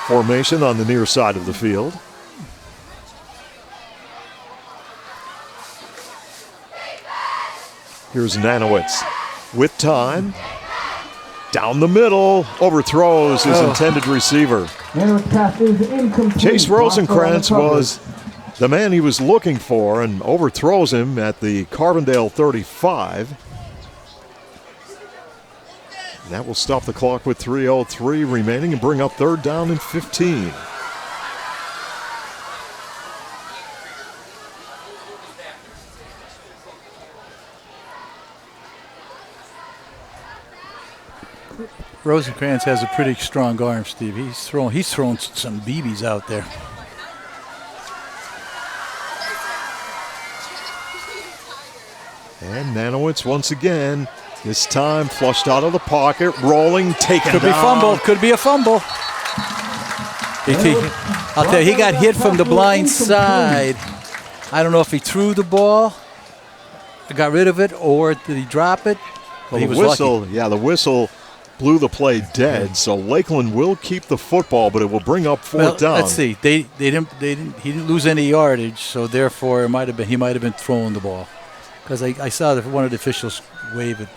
formation on the near side of the field. Here's Nanowitz with time. Down the middle, overthrows his intended receiver. Chase Rosenkrantz was the man he was looking for and overthrows him at the Carbondale 35. And that will stop the clock with 3:03 remaining and bring up third down and 15. Rosenkrantz has a pretty strong arm, Steve. He's thrown some BBs out there. And Nanowitz once again This time flushed out of the pocket, rolling, taken Could be down. fumble. Could be a fumble. I'll tell you, he got hit from the blind side. I don't know if he threw the ball, got rid of it, or did he drop it? But he was whistle, lucky. yeah, the whistle blew the play dead. So Lakeland will keep the football, but it will bring up fourth down. Let's see. He didn't lose any yardage, so therefore he might have been throwing the ball, because I saw one of the officials wave it.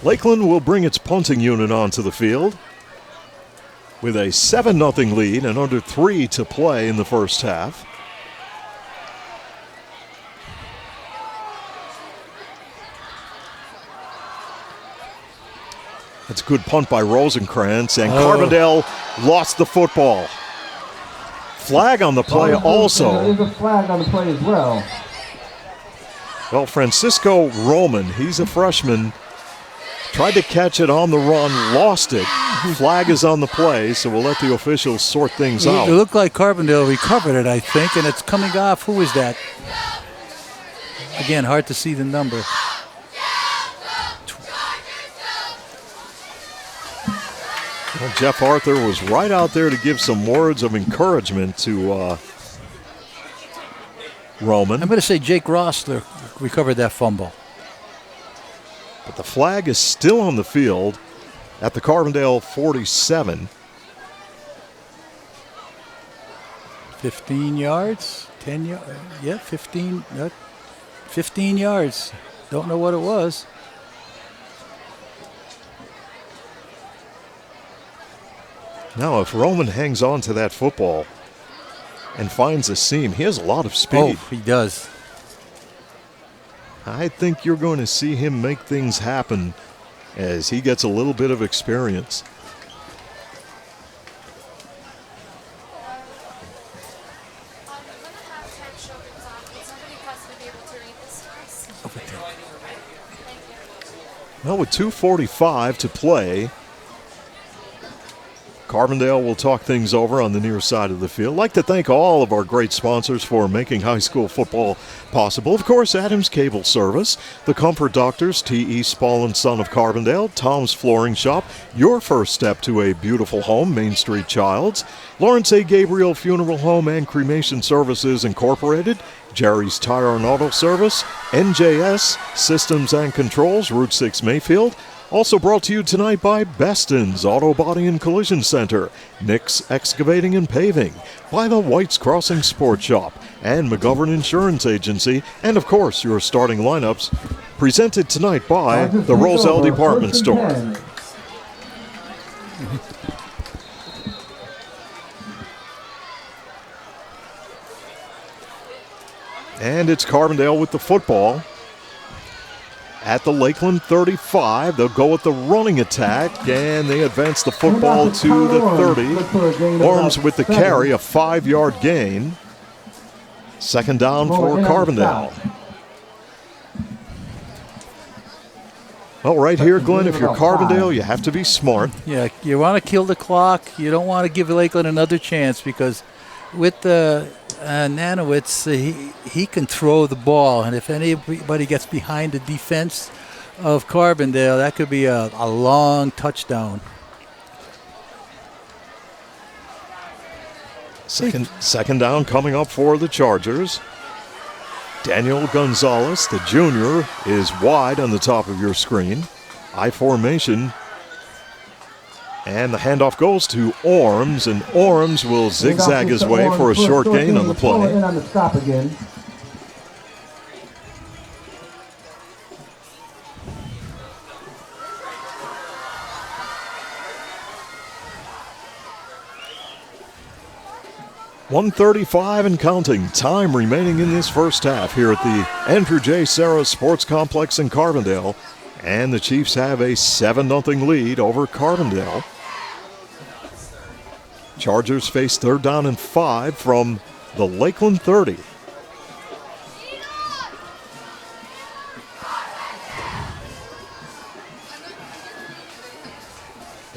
Lakeland will bring its punting unit onto the field with a 7-0 lead and under 3 to play in the first half. That's a good punt by Rosenkrantz, and Carbondale lost the football. Flag on the play also. There is a flag on the play as well. Well, Francisco Roman, he's a freshman, tried to catch it on the run, lost it. Flag is on the play, so we'll let the officials sort things out. It looked like Carbondale recovered it, I think, and it's coming off. Who is that? Again, hard to see the number. Well, Jeff Arthur was right out there to give some words of encouragement to Roman. I'm going to say Jake Rossler recovered that fumble. But the flag is still on the field at the Carbondale 47. 15 yards? 10 yards? Yeah, 15. 15 yards. Don't know what it was. Now, if Roman hangs on to that football and finds a seam, he has a lot of speed. Oh, he does. I think you're going to see him make things happen as he gets a little bit of experience. Well, with 2:45 to play, Carbondale will talk things over on the near side of the field. I'd like to thank all of our great sponsors for making high school football possible. Of course, Adams Cable Service, the Comfort Doctors, T.E. Spall & Son of Carbondale, Tom's Flooring Shop, your first step to a beautiful home, Main Street Childs, Lawrence A. Gabriel Funeral Home and Cremation Services Incorporated, Jerry's Tire and Auto Service, NJS Systems and Controls, Route 6 Mayfield. Also brought to you tonight by Beston's Auto Body and Collision Center, Nick's Excavating and Paving, by the White's Crossing Sports Shop, and McGovern Insurance Agency, and of course your starting lineups, presented tonight by the Roselle Department Store. And it's Carbondale with the football. At the Lakeland 35, they'll go with the running attack, and they advance the football to the 30. Orms with the carry, a 5-yard gain. Second down for Carbondale. Well, right here, Glenn, if you're Carbondale, you have to be smart. Yeah, you want to kill the clock. You don't want to give Lakeland another chance, because with the Nanowitz, he can throw the ball, and if anybody gets behind the defense of Carbondale, that could be a long touchdown. Second down coming up for the Chargers. Daniel Gonzalez, the junior, is wide on the top of your screen. I formation. And the handoff goes to Orms, and Orms will zigzag his way for a short gain on the play. In on the stop again. .135 and counting. Time remaining in this first half here at the Andrew J. Sarah Sports Complex in Carbondale. And the Chiefs have a 7-0 lead over Carbondale. Chargers face 3rd down and 5 from the Lakeland 30.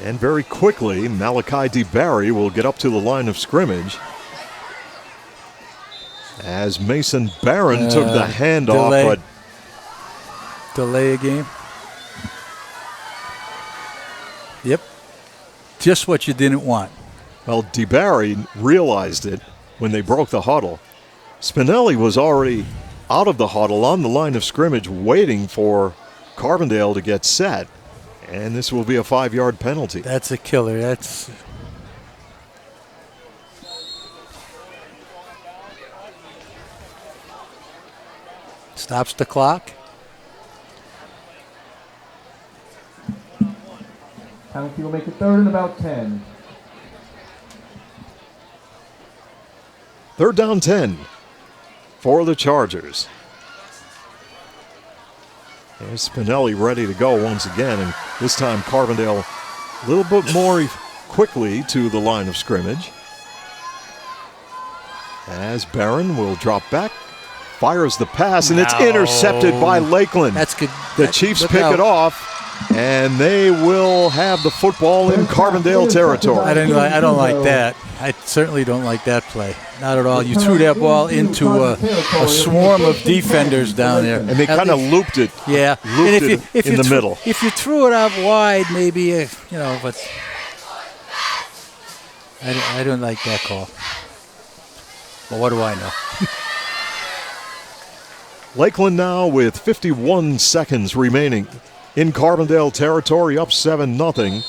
And very quickly, Malachi DeBarry will get up to the line of scrimmage as Mason Barron took the delay. handoff, but delay a game. Yep. Just what you didn't want. well, DeBarry realized it when they broke the huddle. Spinelli was already out of the huddle on the line of scrimmage waiting for Carbondale to get set, and this will be a 5-yard penalty. That's a killer. That's stops the clock. Penalty will make it 3rd and about 10. 3rd down 10 for the Chargers. There's Spinelli ready to go once again, and this time Carbondale a little bit more quickly to the line of scrimmage. As Barron will drop back, fires the pass, and it's intercepted by Lakeland. That's good. The Chiefs pick it off, and they will have the football in Carbondale territory. I don't like that. I certainly don't like that play. Not at all. You threw that ball into a swarm of defenders down there. And they kind of looped it. Yeah. Looped it in the middle. If you threw it out wide, maybe, but I don't like that call. Well, what do I know? Lakeland now with 51 seconds remaining in Carbondale territory, up 7-0.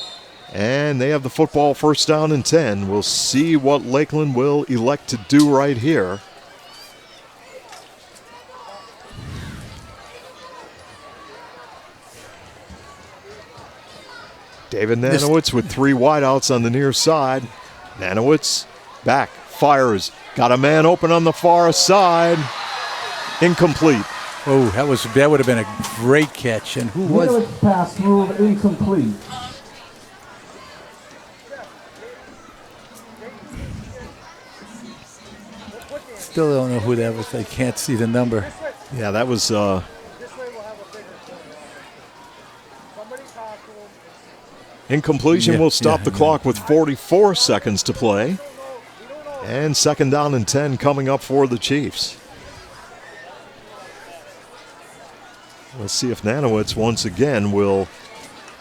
And they have the football, 1st down and 10. We'll see what Lakeland will elect to do right here. David Nanowitz with 3 wideouts on the near side. Nanowitz back, fires, got a man open on the far side. Incomplete. Oh, that would have been a great catch. And who was? Nanowitz pass ruled incomplete. Still don't know who that was. I can't see the number. Yeah, that was incompletion. Will stop the clock with 44 seconds to play. And 2nd down and 10 coming up for the Chiefs. Let's see if Nanowitz once again will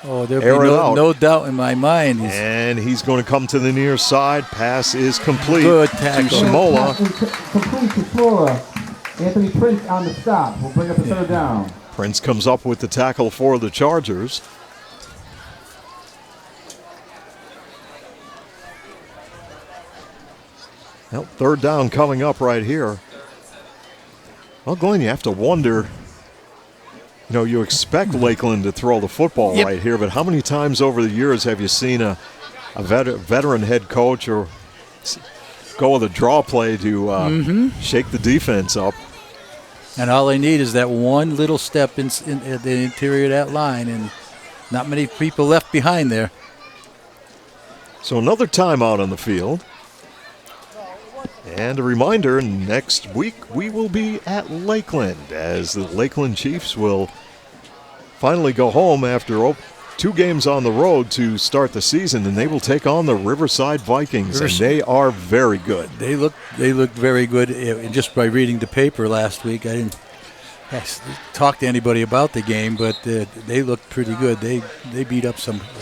there'll be no doubt in my mind. And he's going to come to the near side. Pass is complete. Good tackle. To Smola. Complete to Flora. Anthony Prince on the stop. We'll bring up a 3rd down. Prince comes up with the tackle for the Chargers. Well, 3rd down coming up right here. Well, Glenn, you have to wonder. You expect Lakeland to throw the football right here, but how many times over the years have you seen a veteran head coach or go with a draw play to shake the defense up? And all they need is that one little step in the interior of that line, and not many people left behind there. So another timeout on the field. And a reminder, next week we will be at Lakeland as the Lakeland Chiefs will finally go home after 2 games on the road to start the season, and they will take on the Riverside Vikings, and they are very good. They look very good. Just by reading the paper last week, I didn't talk to anybody about the game, but they looked pretty good. They beat up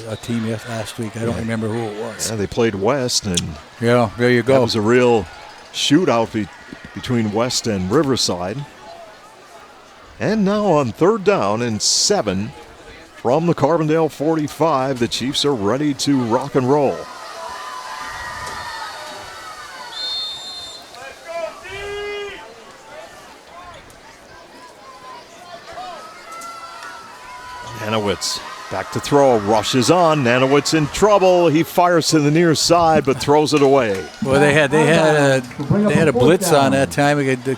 a team last week. I don't remember who it was. Yeah, they played West, and there you go. That was a real shootout between West and Riverside. And now on 3rd down and 7 from the Carbondale 45, the Chiefs are ready to rock and roll. Nanowitz back to throw, rushes on. Nanowitz in trouble. He fires to the near side, but throws it away. Well, they had a blitz on that time. The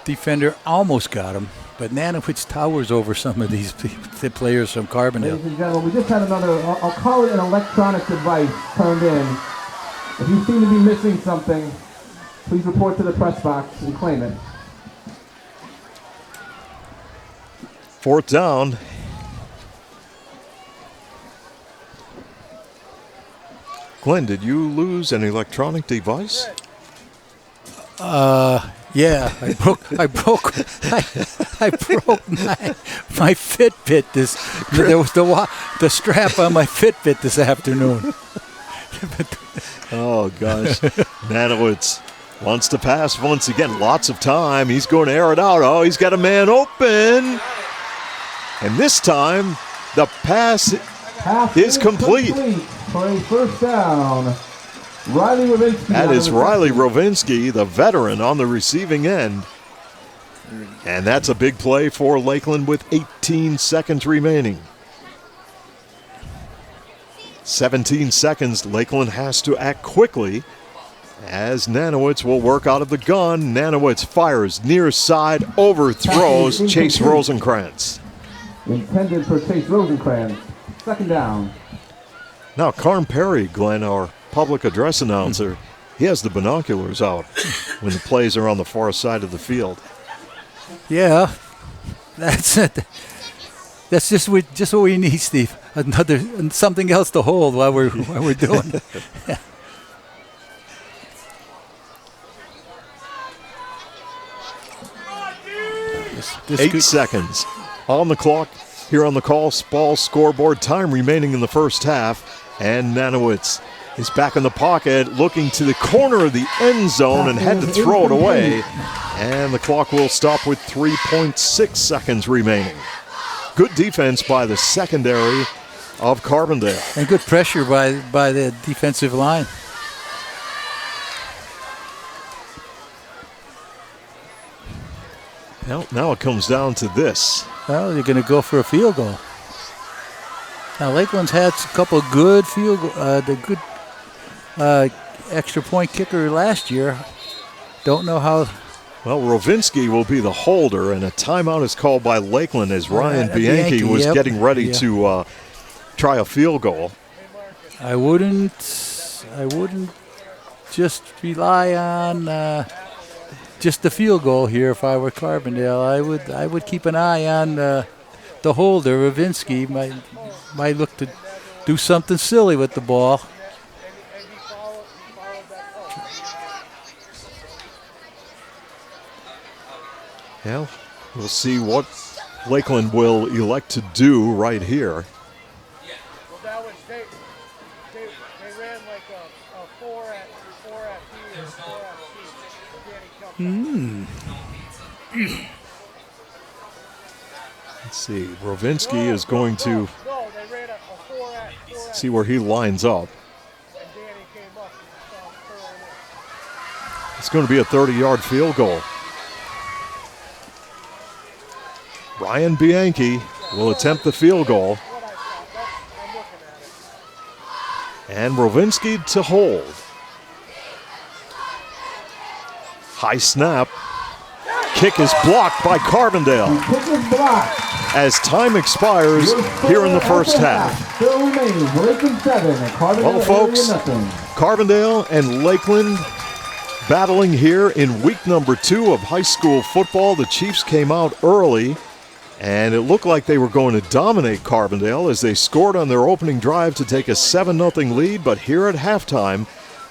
defender almost got him, but Nanowitz towers over some of these players from Carbondale. Ladies and gentlemen, we just had another, I'll call it an electronic device turned in. If you seem to be missing something, please report to the press box and claim it. 4th down. Glenn, did you lose an electronic device? Yeah, I broke my Fitbit. There was the strap on my Fitbit this afternoon. Oh, gosh. Nanowitz wants to pass once again. Lots of time. He's going to air it out. Oh, he's got a man open. And this time, the pass is complete. For a first down. Riley Rovinsky. That is Riley Rovinsky, the veteran, on the receiving end. And that's a big play for Lakeland with 18 seconds remaining. 17 seconds. Lakeland has to act quickly as Nanowitz will work out of the gun. Nanowitz fires near side, overthrows Chase Rosenkrantz. Intended for Chase Rosenkrantz. Second down. Now, Carm Perry, Glenn, our public address announcer, he has the binoculars out when the plays are on the far side of the field. Yeah, that's it. That's just what we need, Steve. Something else to hold while we're doing it. Yeah. This 8 seconds on the clock here on the call. Ball scoreboard. Time remaining in the first half. And Nanowitz is back in the pocket, looking to the corner of the end zone and had to throw it away. And the clock will stop with 3.6 seconds remaining. Good defense by the secondary of Carbondale. And good pressure by the defensive line. Now it comes down to this. Well, you're going to go for a field goal. Now, Lakeland's had a couple of good field the good extra point kicker last year. Don't know how. Well, Rovinsky will be the holder, and a timeout is called by Lakeland as Ryan Bianchi was getting ready to try a field goal. I wouldn't just rely on just the field goal here if I were Carbondale. I would keep an eye on the holder. Rovinsky might look to do something silly with the ball. Well, we'll see what Lakeland will elect to do right here. Well, that was they ran like a 4 at B or 4 at C. Let's see. Rovinsky is going to No, they ran a 4 at see where he lines up. and Danny came up and saw him curling in. It's going to be a 30-yard field goal. Ryan Bianchi will attempt the field goal. What I thought, I'm looking at it. And Rovinsky to hold. High snap. Kick is blocked by Carbondale Kick is blocked. as time expires here in the first half. Still remaining. Lakeland 7. Carbondale Well, folks, nothing. Carbondale and Lakeland battling here in week number 2 of high school football. The Chiefs came out early, and it looked like they were going to dominate Carbondale as they scored on their opening drive to take a 7-0 lead. But here at halftime,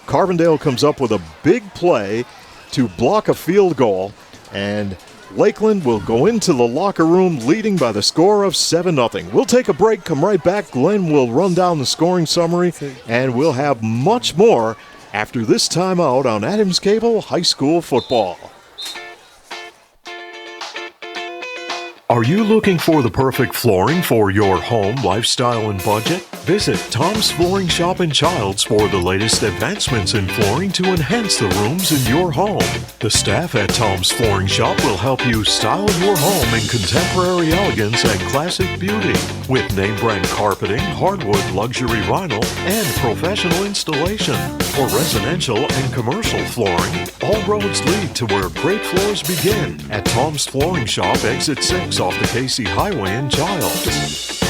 Carbondale comes up with a big play to block a field goal, and Lakeland will go into the locker room leading by the score of 7-0. We'll take a break, come right back. Glenn will run down the scoring summary, and we'll have much more after this timeout on Adams Cable High School Football. Are you looking for the perfect flooring for your home, lifestyle, and budget? Visit Tom's Flooring Shop and Childs for the latest advancements in flooring to enhance the rooms in your home. The staff at Tom's Flooring Shop will help you style your home in contemporary elegance and classic beauty. With name brand carpeting, hardwood, luxury vinyl, and professional installation. For residential and commercial flooring, all roads lead to where great floors begin at Tom's Flooring Shop, exit 6 off the Casey Highway in Childs.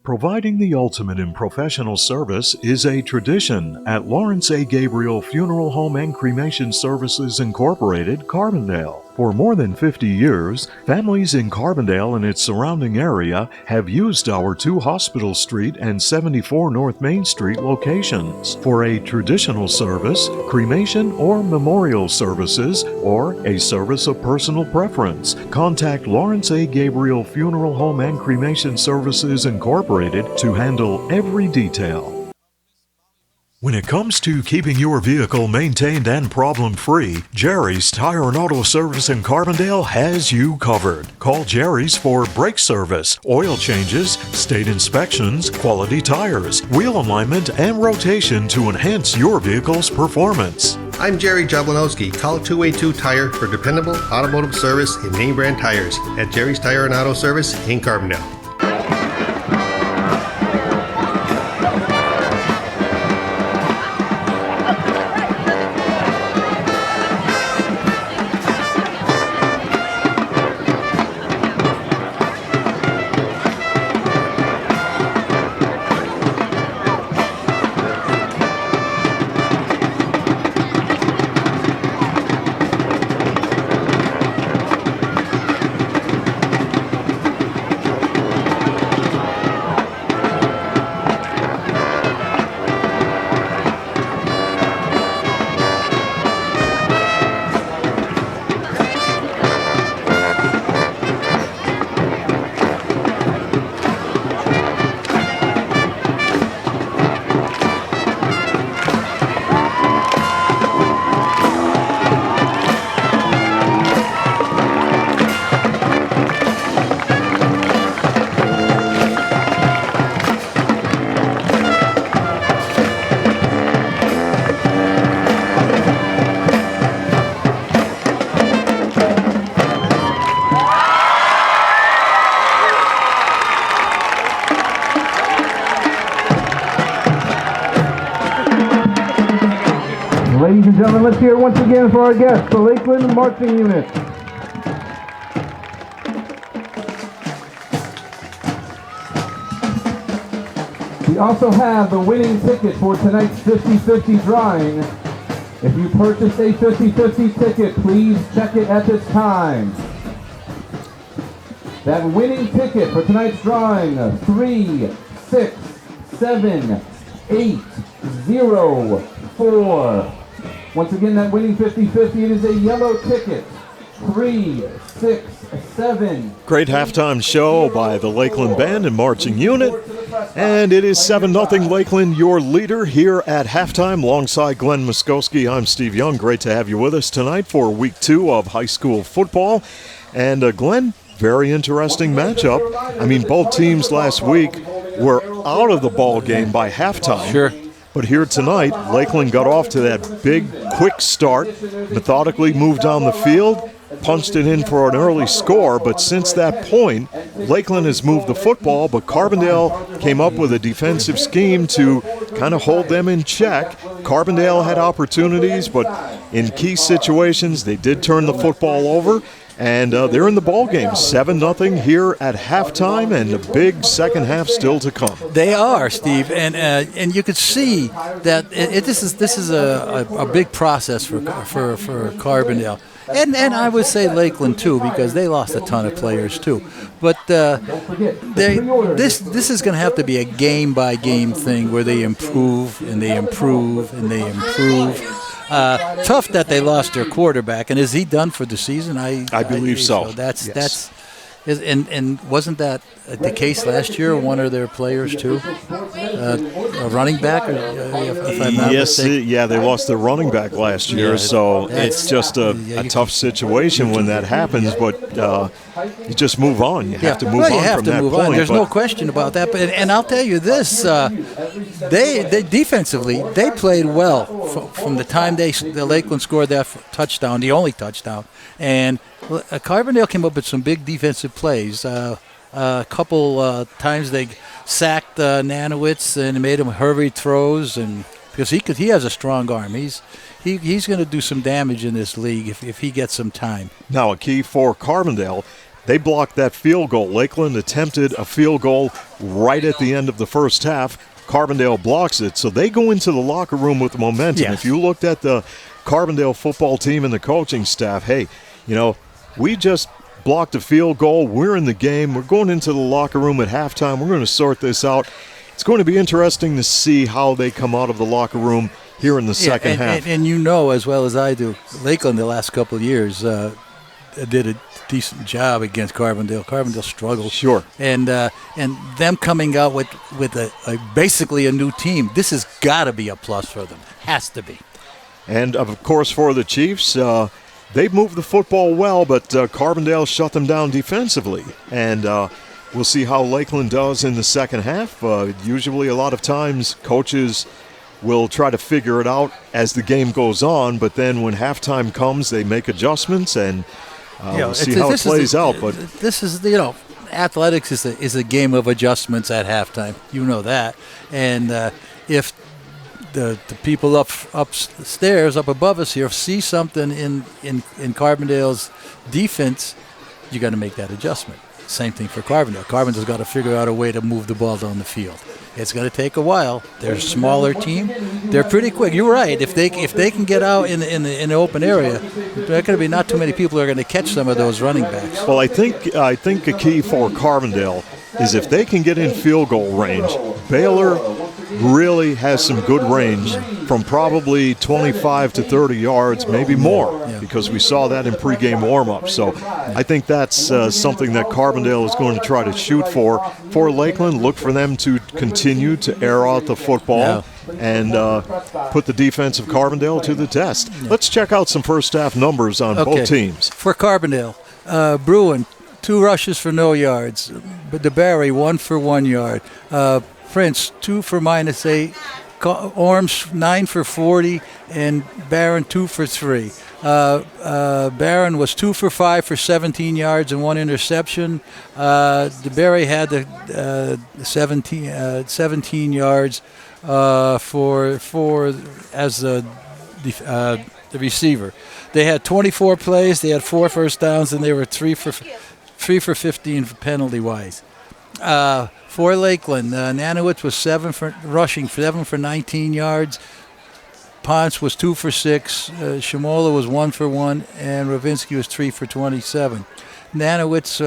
Providing the ultimate in professional service is a tradition at Lawrence A. Gabriel Funeral Home and Cremation Services Incorporated, Carbondale. For more than 50 years, families in Carbondale and its surrounding area have used our 2 Hospital Street and 74 North Main Street locations for a traditional service, cremation or memorial services, or a service of personal preference. Contact Lawrence A. Gabriel Funeral Home and Cremation Services Incorporated to handle every detail. When it comes to keeping your vehicle maintained and problem-free, Jerry's Tire and Auto Service in Carbondale has you covered. Call Jerry's for brake service, oil changes, state inspections, quality tires, wheel alignment, and rotation to enhance your vehicle's performance. I'm Jerry Jablanowski. Call 282 Tire for dependable automotive service in name brand tires at Jerry's Tire and Auto Service in Carbondale. Ladies and gentlemen, let's hear it once again for our guests, the Lakeland Marching Unit. We also have the winning ticket for tonight's 50-50 drawing. If you purchased a 50-50 ticket, please check it at this time. That winning ticket for tonight's drawing, 367804. Once again, that winning 50-50, it is a yellow ticket, 367. Great halftime show by the Lakeland Band and Marching Unit. And it is 7-0 Lakeland, your leader here at halftime. Alongside Glenn Muskowski, I'm Steve Young. Great to have you with us tonight for week 2 of high school football. And Glenn, very interesting matchup. I mean, both teams last week were out of the ball game by halftime. Sure. But here tonight, Lakeland got off to that big, quick start, methodically moved down the field, punched it in for an early score. But since that point, Lakeland has moved the football, but Carbondale came up with a defensive scheme to kind of hold them in check. Carbondale had opportunities, but in key situations, they did turn the football over. And they're in the ball game, 7-0 here at halftime, and a big second half still to come. They are, Steve, and you could see that this is a big process for Carbondale, and I would say Lakeland too, because they lost a ton of players too. But this is going to have to be a game by game thing where they improve and they improve and they improve. Tough that they lost their quarterback, and is he done for the season? I believe so. That's and wasn't that the case last year? One of their players too, a running back. If I'm not mistaken. They lost their running back last year, so it's just a tough situation when that happens. But you just move on. You have to move on from that point. There's no question about that. But and I'll tell you this: they defensively they played well from the time the Lakeland scored that touchdown, the only touchdown, and Carbondale came up with some big defensive plays. A couple times they sacked Nanowitz and made him hurry throws, and because he has a strong arm, he's going to do some damage in this league if he gets some time. Now a key for Carbondale, they blocked that field goal. Lakeland attempted a field goal right at the end of the first half. Carbondale blocks it, so they go into the locker room with momentum. Yes. If you looked at the Carbondale football team and the coaching staff, hey, we just blocked a field goal. We're in the game. We're going into the locker room at halftime. We're going to sort this out. It's going to be interesting to see how they come out of the locker room here in the second half. And you know as well as I do, Lakeland the last couple of years did a decent job against Carbondale. Carbondale struggled. Sure. And them coming out with basically a new team, this has got to be a plus for them. Has to be. And, of course, for the Chiefs, they've moved the football well, but Carbondale shut them down defensively. And we'll see how Lakeland does in the second half. Usually a lot of times coaches will try to figure it out as the game goes on, but then when halftime comes, they make adjustments, and we'll see how it plays out. But this is, athletics is a game of adjustments at halftime. You know that. And if the people upstairs, up above us here, see something in Carbondale's defense, you got to make that adjustment. Same thing for Carbondale. Carbondale's got to figure out a way to move the ball down the field. It's going to take a while. They're a smaller team. They're pretty quick. You're right. If they can get out in the open area, there are going to be not too many people who are going to catch some of those running backs. Well, I think a key for Carbondale is if they can get in field goal range. Baylor really has some good range from probably 25 to 30 yards, maybe more, because we saw that in pregame warm-up. So I think that's something that Carbondale is going to try to shoot for. For Lakeland, look for them to continue to air out the football and put the defense of Carbondale to the test. Let's check out some first-half numbers on both teams. For Carbondale, Bruin, 2 rushes for no yards. But DeBarry, 1 for 1 yard. Prince, 2 for -8. Orms, 9 for 40. And Barron, 2 for 3. Barron was 2 for 5 for 17 yards and 1 interception. DeBarry had the 17 yards for as the receiver. They had 24 plays. They had 4 first downs, and they were 3 for 15 penalty-wise. For Lakeland, Nanowitz was 7 for rushing, 7 for 19 yards. Ponce was 2 for 6. Shimola was 1 for 1, and Ravinsky was 3 for 27. Nanowitz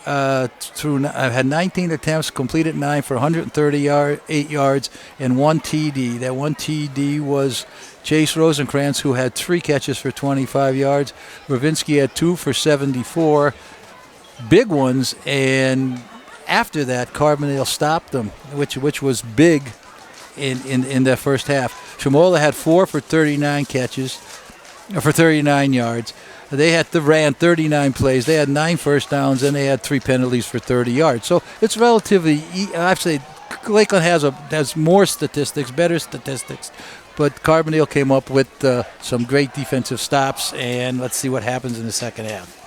had 19 attempts, completed 9 for 138 yards and 1 TD. That 1 TD was Chase Rosenkrantz, who had 3 catches for 25 yards. Ravinsky had 2 for 74. Big ones, and after that, Carbondale stopped them, which was big in their first half. Shimola had 4 for 39 catches, for 39 yards. They ran 39 plays. They had 9 first downs, and they had 3 penalties for 30 yards. So it's relatively, I'd say, Lakeland has more statistics, better statistics. But Carbondale came up with some great defensive stops, and let's see what happens in the second half.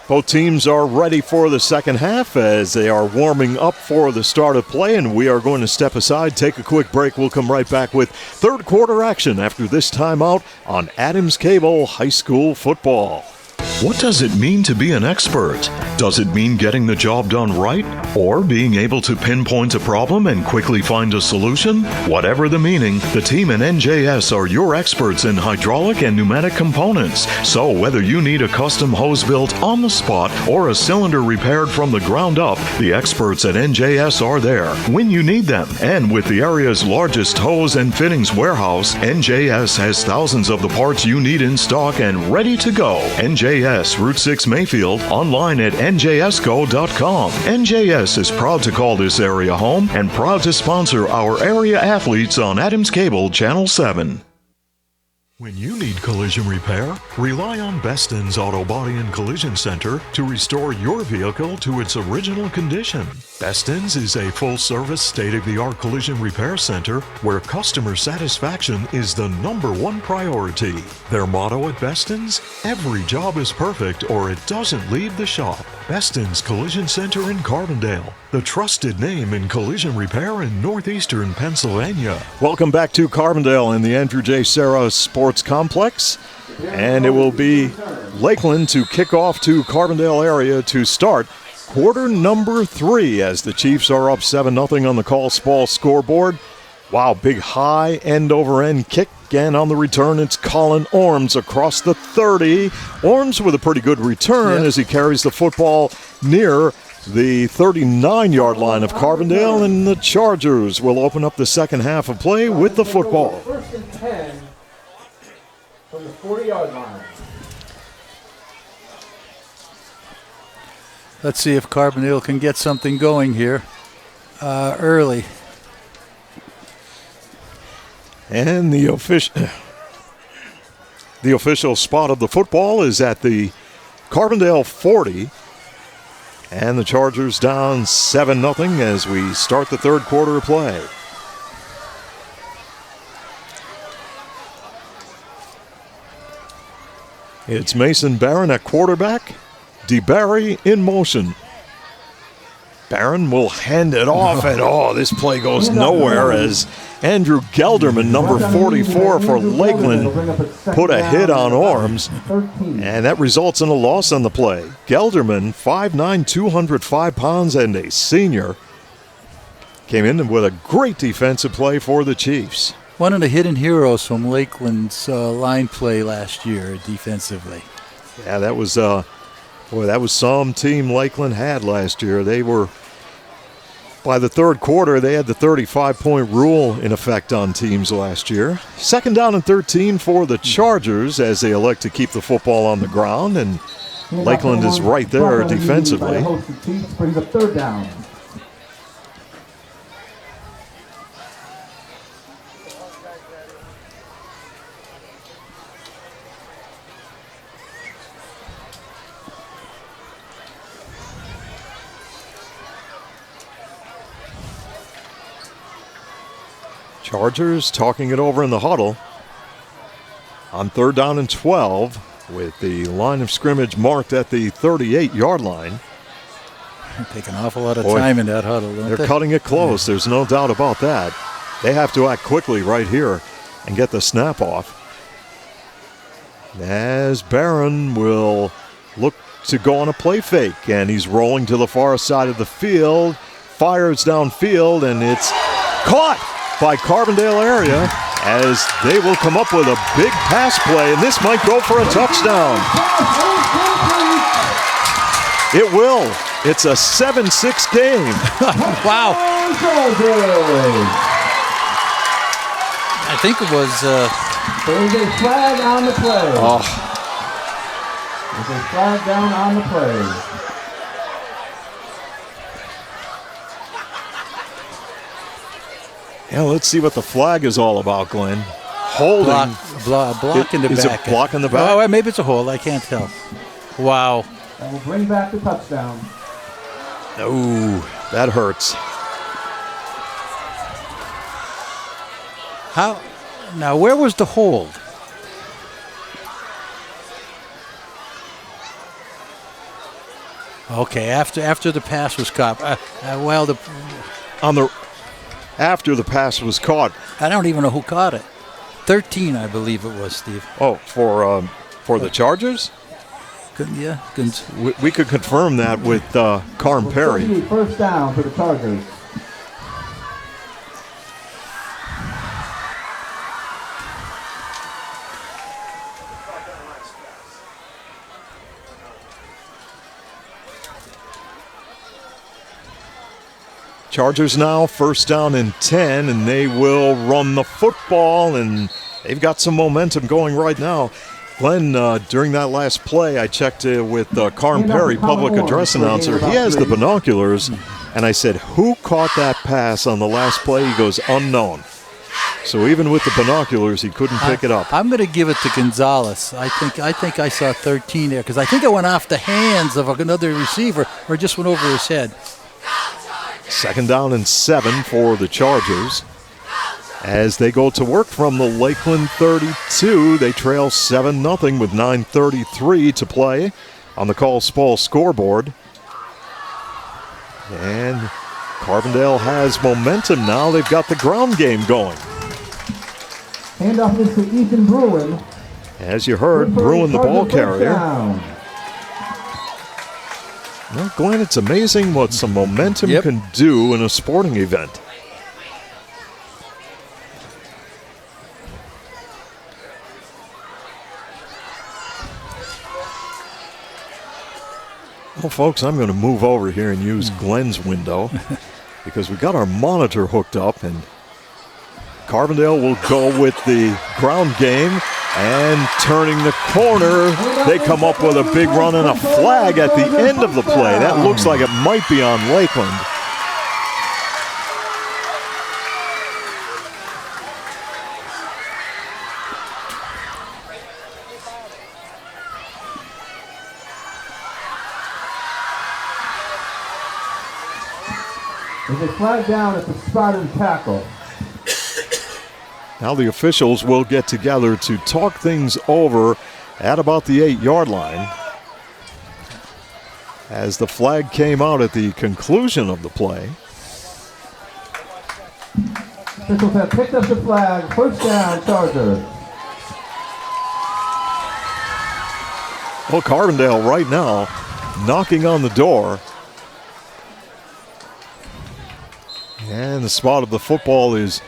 Both teams are ready for the second half as they are warming up for the start of play, and we are going to step aside, take a quick break. We'll come right back with third quarter action after this timeout on Adams Cable High School Football. What does it mean to be an expert? Does it mean getting the job done right? Or being able to pinpoint a problem and quickly find a solution? Whatever the meaning, the team in NJS are your experts in hydraulic and pneumatic components. So whether you need a custom hose built on the spot or a cylinder repaired from the ground up, the experts at NJS are there when you need them. And with the area's largest hose and fittings warehouse, NJS has thousands of the parts you need in stock and ready to go. NJS Route 6 Mayfield, online at njsco.com. NJS is proud to call this area home and proud to sponsor our area athletes on Adams Cable Channel 7. When you need collision repair, rely on Beston's Auto Body and Collision Center to restore your vehicle to its original condition. Beston's is a full-service, state-of-the-art collision repair center where customer satisfaction is the #1 priority. Their motto at Beston's, every job is perfect or it doesn't leave the shop. Beston's Collision Center in Carbondale, the trusted name in collision repair in northeastern Pennsylvania. Welcome back to Carbondale in the Andrew J. Serra Sports Complex. And it will be Lakeland to kick off to Carbondale area to start quarter number 3 as the Chiefs are up 7-0 on the Call Spall scoreboard. Wow, big high end-over-end kick. And on the return, it's Colin Orms across the 30. Orms with a pretty good return as he carries the football near the 39-yard line of Carbondale, and the Chargers will open up the second half of play with the football. First and 10 from the 40-yard line. Let's see if Carbondale can get something going here early. And the official spot of the football is at the Carbondale 40. And the Chargers down 7-0 as we start the third quarter of play. It's Mason Barron at quarterback. DeBarry in motion. Barron will hand it off, and this play goes nowhere as Andrew Gelderman, number 44 for Lakeland, put a hit on Orms, and that results in a loss on the play. Gelderman, 5'9", 205 pounds, and a senior, came in with a great defensive play for the Chiefs. One of the hidden heroes from Lakeland's line play last year defensively. Yeah, that was that was some team Lakeland had last year. They were, by the third quarter, they had the 35-point rule in effect on teams last year. Second down and 13 for the Chargers as they elect to keep the football on the ground, and Lakeland is right there defensively. Brings up third down. Chargers talking it over in the huddle on third down and 12 with the line of scrimmage marked at the 38-yard line. They take an awful lot of time in that huddle, don't they? They're cutting it close. There's no doubt about that. They have to act quickly right here and get the snap off. As Barron will look to go on a play fake, and he's rolling to the far side of the field, fires downfield, and it's caught by Carbondale area as they will come up with a big pass play, and this might go for a touchdown. It will. It's a 7-6 game. Wow. I think it was... There's a flag on the play. There's a flag down on the play. Yeah, let's see what the flag is all about, Glenn. Holding. Block in the is back. Is it block in the back? Oh, maybe it's a hold. I can't tell. Wow. And we'll bring back the touchdown. Ooh, that hurts. How? Now, where was the hold? Okay, after the pass was caught. After the pass was caught. I don't even know who caught it. 13, I believe it was, Steve. Oh, for the Chargers? Yeah. We could confirm that with Carm Perry. First down for the Chargers. Chargers now first down and 10, and they will run the football, and they've got some momentum going right now. Glenn, during that last play, I checked with Carm Perry, public address announcer. He has the binoculars, and I said, who caught that pass on the last play? He goes, unknown. So even with the binoculars, he couldn't pick it up. I'm going to give it to Gonzalez. I think I saw 13 there, because I think it went off the hands of another receiver, or it just went over his head. Second down and 7 for the Chargers. As they go to work from the Lakeland 32, they trail 7-0 with 9:33 to play on the Call Spall scoreboard. And Carbondale has momentum now. They've got the ground game going. Handoff is to Ethan Bruin. As you heard, Bruin the ball carrier. Well, Glenn, it's amazing what some momentum can do in a sporting event. Well, folks, I'm going to move over here and use Glenn's window because we got our monitor hooked up, and Carbondale will go with the ground game and turning the corner. They come up with a big run and a flag at the end of the play. That looks like it might be on Lakeland. There's a flag down at the spot of the tackle. Now the officials will get together to talk things over at about the 8-yard line. As the flag came out at the conclusion of the play. Officials have picked up the flag. First down, Chargers. Well, Carbondale right now knocking on the door. And the spot of the football is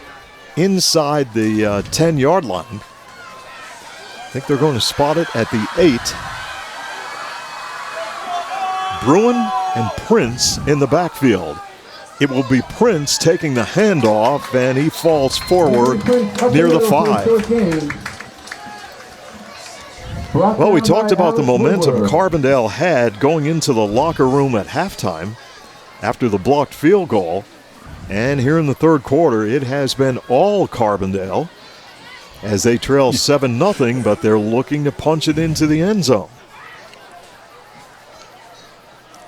inside the 10-yard line. I think they're going to spot it at the 8. Bruin and Prince in the backfield. It will be Prince taking the handoff, and he falls forward near the 5. Well, we talked about the momentum Carbondale had going into the locker room at halftime after the blocked field goal. And here in the third quarter, it has been all Carbondale as they trail 7-0, but they're looking to punch it into the end zone.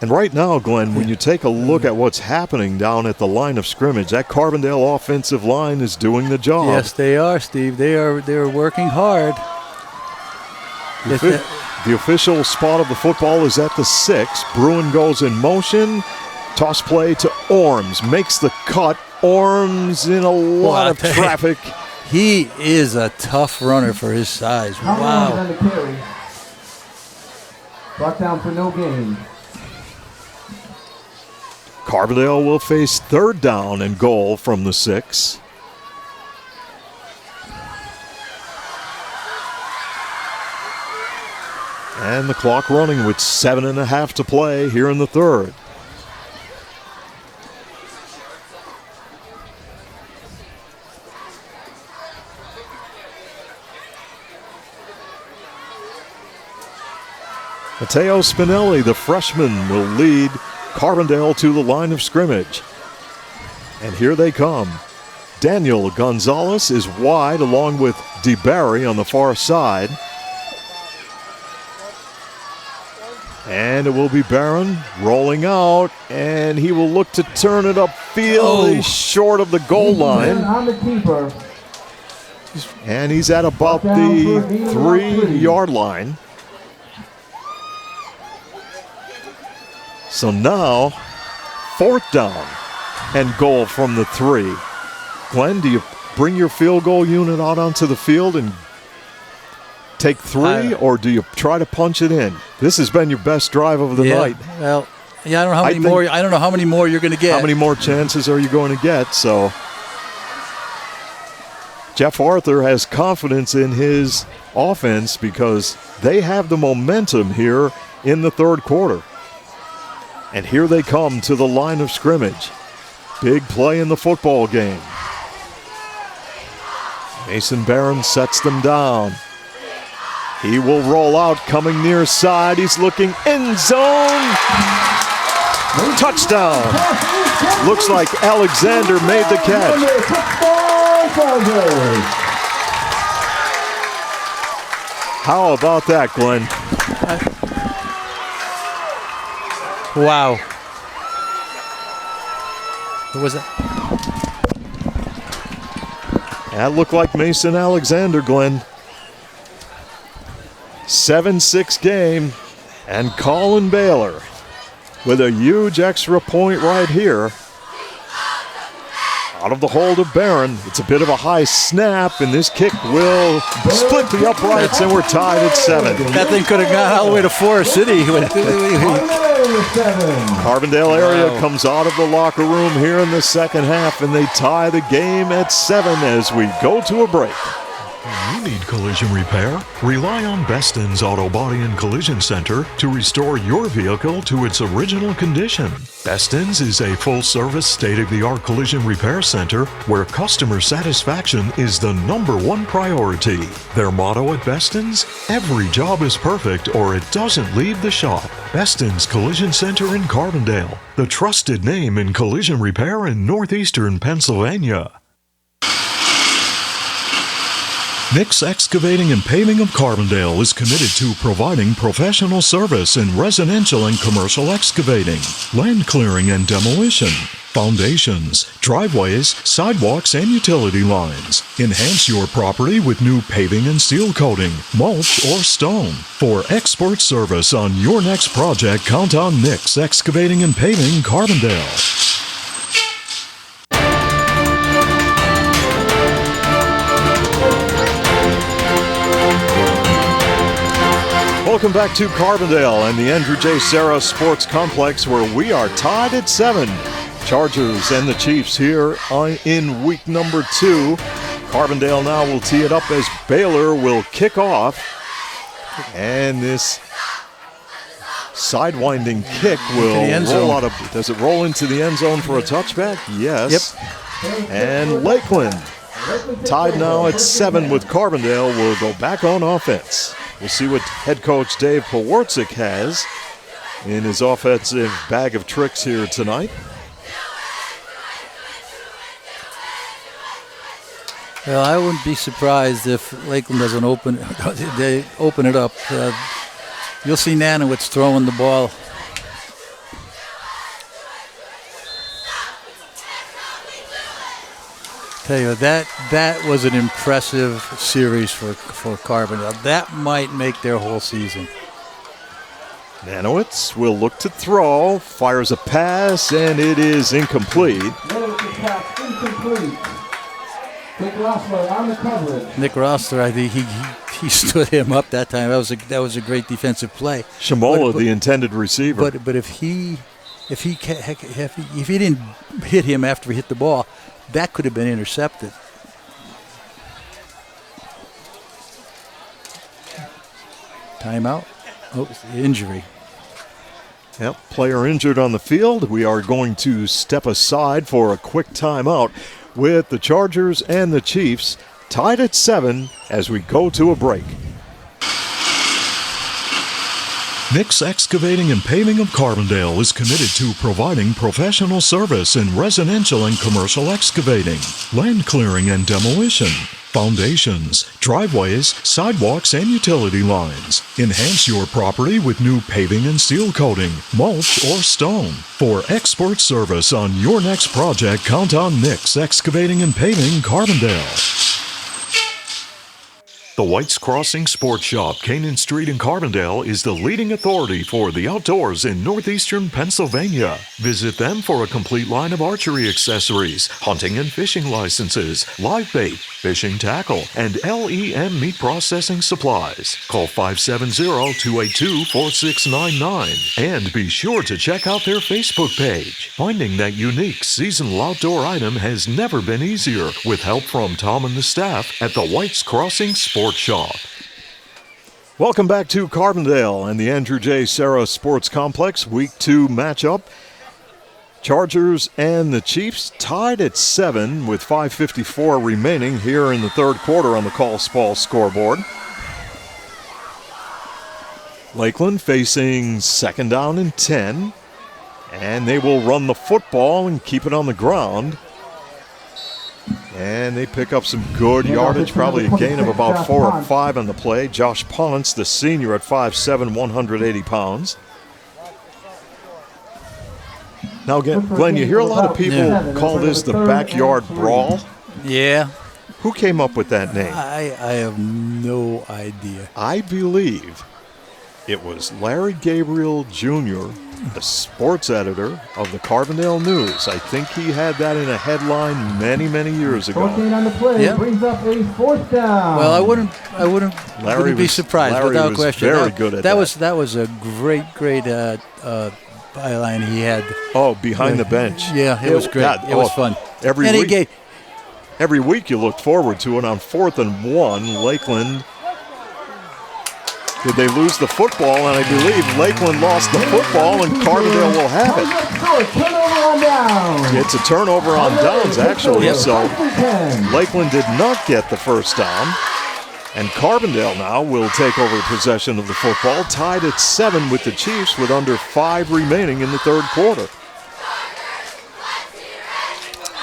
And right now, Glenn, when you take a look at what's happening down at the line of scrimmage, that Carbondale offensive line is doing the job. Yes, they are, Steve. They're working hard. The official spot of the football is at the 6. Bruin goes in motion. Toss play to Orms. Makes the cut. Orms in a lot of traffic. He is a tough runner for his size. Wow. On the carry. Brought down for no gain. Carbondale will face third down and goal from the 6. And the clock running with 7.5 to play here in the third. Matteo Spinelli, the freshman, will lead Carbondale to the line of scrimmage. And here they come. Daniel Gonzalez is wide along with DeBarry on the far side. And it will be Barron rolling out, and he will look to turn it upfield. He's short of the goal line. On the keeper. And he's at about the 3-yard line. So now, fourth down and goal from the 3. Glenn, do you bring your field goal unit out onto the field and take 3, or do you try to punch it in? This has been your best drive of the night. Well, I don't know how many more. I don't know how many more you're going to get. How many more chances are you going to get? So Jeff Arthur has confidence in his offense because they have the momentum here in the third quarter. And here they come to the line of scrimmage. Big play in the football game. Mason Barron sets them down. He will roll out, coming near side. He's looking end zone. Touchdown. Looks like Alexander made the catch. How about that, Glenn? Wow. Who was it? That looked like Mason Alexander, Glenn. 7-6 game, and Colin Baylor with a huge extra point right here. Out of the hold of Barron. It's a bit of a high snap, and this kick will split the uprights, and we're tied at 7. That thing could have gone all the way to Forest City. Carbondale area comes out of the locker room here in the second half, and they tie the game at 7 as we go to a break. You need collision repair? Rely on Beston's Auto Body and Collision Center to restore your vehicle to its original condition. Beston's is a full-service, state-of-the-art collision repair center where customer satisfaction is the #1 priority. Their motto at Beston's? Every job is perfect or it doesn't leave the shop. Beston's Collision Center in Carbondale, the trusted name in collision repair in northeastern Pennsylvania. Nick's Excavating and Paving of Carbondale is committed to providing professional service in residential and commercial excavating, land clearing and demolition, foundations, driveways, sidewalks, and utility lines. Enhance your property with new paving and seal coating, mulch, or stone. For expert service on your next project, count on Nick's Excavating and Paving Carbondale. Welcome back to Carbondale and the Andrew J. Serra Sports Complex, where we are tied at 7. Chargers and the Chiefs here in week number 2. Carbondale now will tee it up as Baylor will kick off. And this sidewinding kick will roll out of... Does it roll into the end zone for a touchback? Yes. Yep. And Lakeland, tied now at 7 with Carbondale, will go back on offense. We'll see what head coach Dave Pawarczyk has in his offensive bag of tricks here tonight. Well, I wouldn't be surprised if Lakeland doesn't they open it up. You'll see Nanowitz throwing the ball. Tell you, that was an impressive series for Carbondale. That might make their whole season. Nanowitz will look to throw, fires a pass, and it is incomplete. Incomplete. Nick Rossler on the coverage. Nick Rossler, I think he stood him up that time. That was a great defensive play. Shamola, the intended receiver. But if he didn't hit him after he hit the ball, that could have been intercepted. Timeout. Oh, injury. Yep, player injured on the field. We are going to step aside for a quick timeout with the Chargers and the Chiefs tied at 7 as we go to a break. Nick's Excavating and Paving of Carbondale is committed to providing professional service in residential and commercial excavating, land clearing and demolition, foundations, driveways, sidewalks, and utility lines. Enhance your property with new paving and seal coating, mulch, or stone. For expert service on your next project, count on Nick's Excavating and Paving Carbondale. The White's Crossing Sports Shop, Canaan Street in Carbondale, is the leading authority for the outdoors in northeastern Pennsylvania. Visit them for a complete line of archery accessories, hunting and fishing licenses, live bait, fishing tackle, and LEM meat processing supplies. Call 570-282-4699 and be sure to check out their Facebook page. Finding that unique seasonal outdoor item has never been easier with help from Tom and the staff at the White's Crossing Sports Shop. Welcome back to Carbondale and the Andrew J. Serra Sports Complex Week 2 matchup. Chargers and the Chiefs tied at 7 with 5:54 remaining here in the third quarter on the Call Spall scoreboard. Lakeland facing 2nd down and 10, and they will run the football and keep it on the ground. And they pick up some good yardage, probably a gain of about 4 or 5 on the play. Josh Pullins, the senior at 5'7", 180 pounds. Now, Glenn, you hear a lot of people call this the backyard brawl. Yeah. Who came up with that name? I have no idea. I believe it was Larry Gabriel Jr., the sports editor of the Carbondale News. I think he had that in a headline many, many years ago. 14 on the play, Yeah. brings up a 4th down. Well, I wouldn't be surprised Larry without was question. very good at that. That was a great byline he had. Oh, behind the bench. Yeah, it was great. Yeah, it was fun. Every and week. every week you look forward to it. On 4th and 1, Lakeland. Did they lose the football? And I believe Lakeland lost the football, and Carbondale will have it. Turnover on downs. It's a turnover on downs, actually. Yep. So Lakeland did not get the first down. And Carbondale now will take over possession of the football, tied at 7 with the Chiefs with under 5 remaining in the third quarter.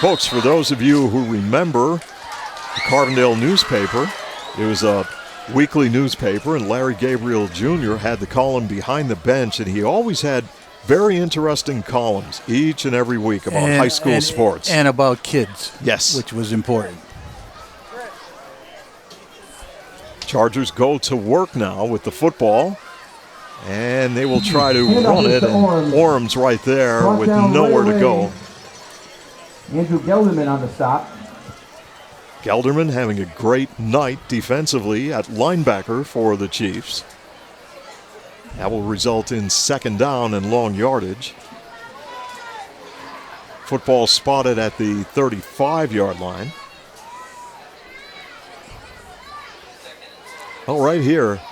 Folks, for those of you who remember the Carbondale newspaper, it was a weekly newspaper, and Larry Gabriel Jr. had the column Behind the Bench, and he always had very interesting columns each and every week about high school sports. And about kids. Yes. Which was important. Chargers go to work now with the football, and they will try to run it, and Orm's right there with nowhere to go. Andrew Gelderman on the stop. Gelderman having a great night defensively at linebacker for the Chiefs. That will result in second down and long yardage. Football spotted at the 35-yard line. Well, right here,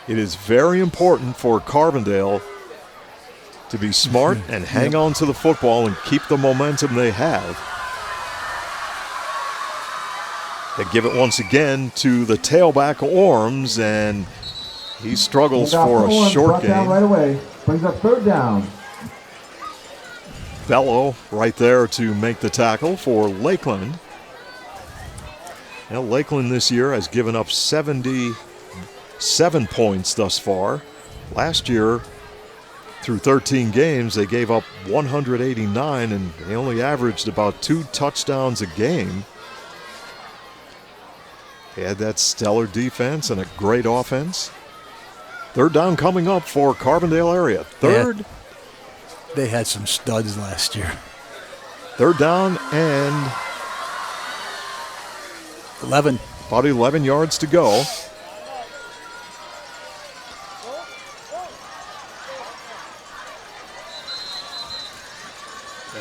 it is very important for Carbondale to be smart and hang on to the football and keep the momentum they have. They give it once again to the tailback Orms, and he struggles for a short gain. Right away. Brings up third down. Bello right there to make the tackle for Lakeland. Now, Lakeland this year has given up 77 points thus far. Last year, through 13 games, they gave up 189, and they only averaged about 2 touchdowns a game. They had that stellar defense and a great offense. Third down coming up for Carbondale area. They had some studs last year. Third down and 11. About 11 yards to go.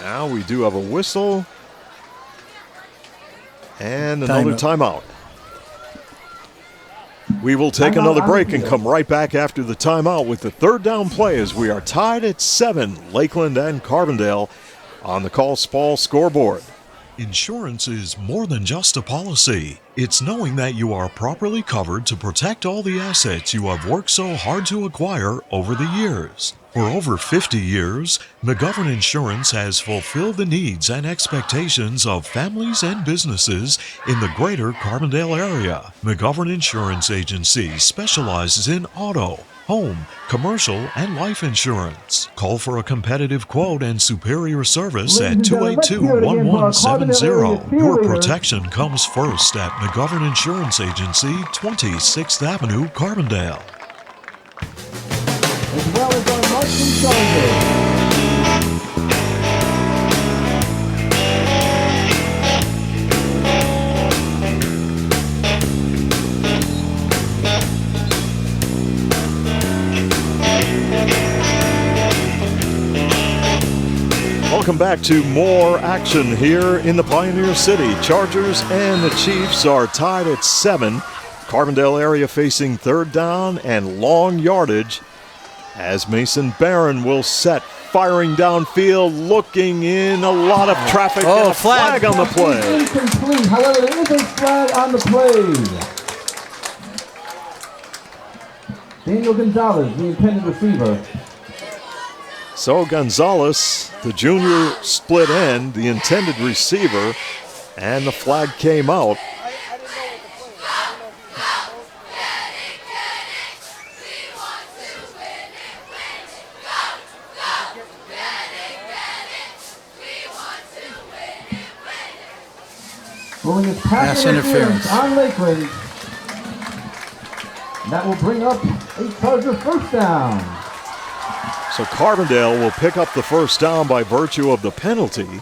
Now we do have a whistle and another timeout. We will take another break and come right back after the timeout with the third down play as we are tied at 7, Lakeland and Carbondale on the Call Spall scoreboard. Insurance is more than just a policy. It's knowing that you are properly covered to protect all the assets you have worked so hard to acquire over the years. For over 50 years, McGovern Insurance has fulfilled the needs and expectations of families and businesses in the greater Carbondale area. McGovern Insurance Agency specializes in auto, home, commercial, and life insurance. Call for a competitive quote and superior service at 282-1170. Your protection comes first at McGovern Insurance Agency, 26th Avenue, Carbondale. As well as our marching soldiers. Welcome back to more action here in the Pioneer City. Chargers and the Chiefs are tied at 7. Carbondale area facing third down and long yardage as Mason Barron will set, firing downfield, looking in, a lot of traffic, and a flag on the play. Incomplete. However, there is a flag on the play. Daniel Gonzalez, the intended receiver. So Gonzalez, the junior split end, the intended receiver, and the flag came out. Rolling his pass interference on Lakeland. That will bring up a Charger first down. So Carbondale will pick up the first down by virtue of the penalty,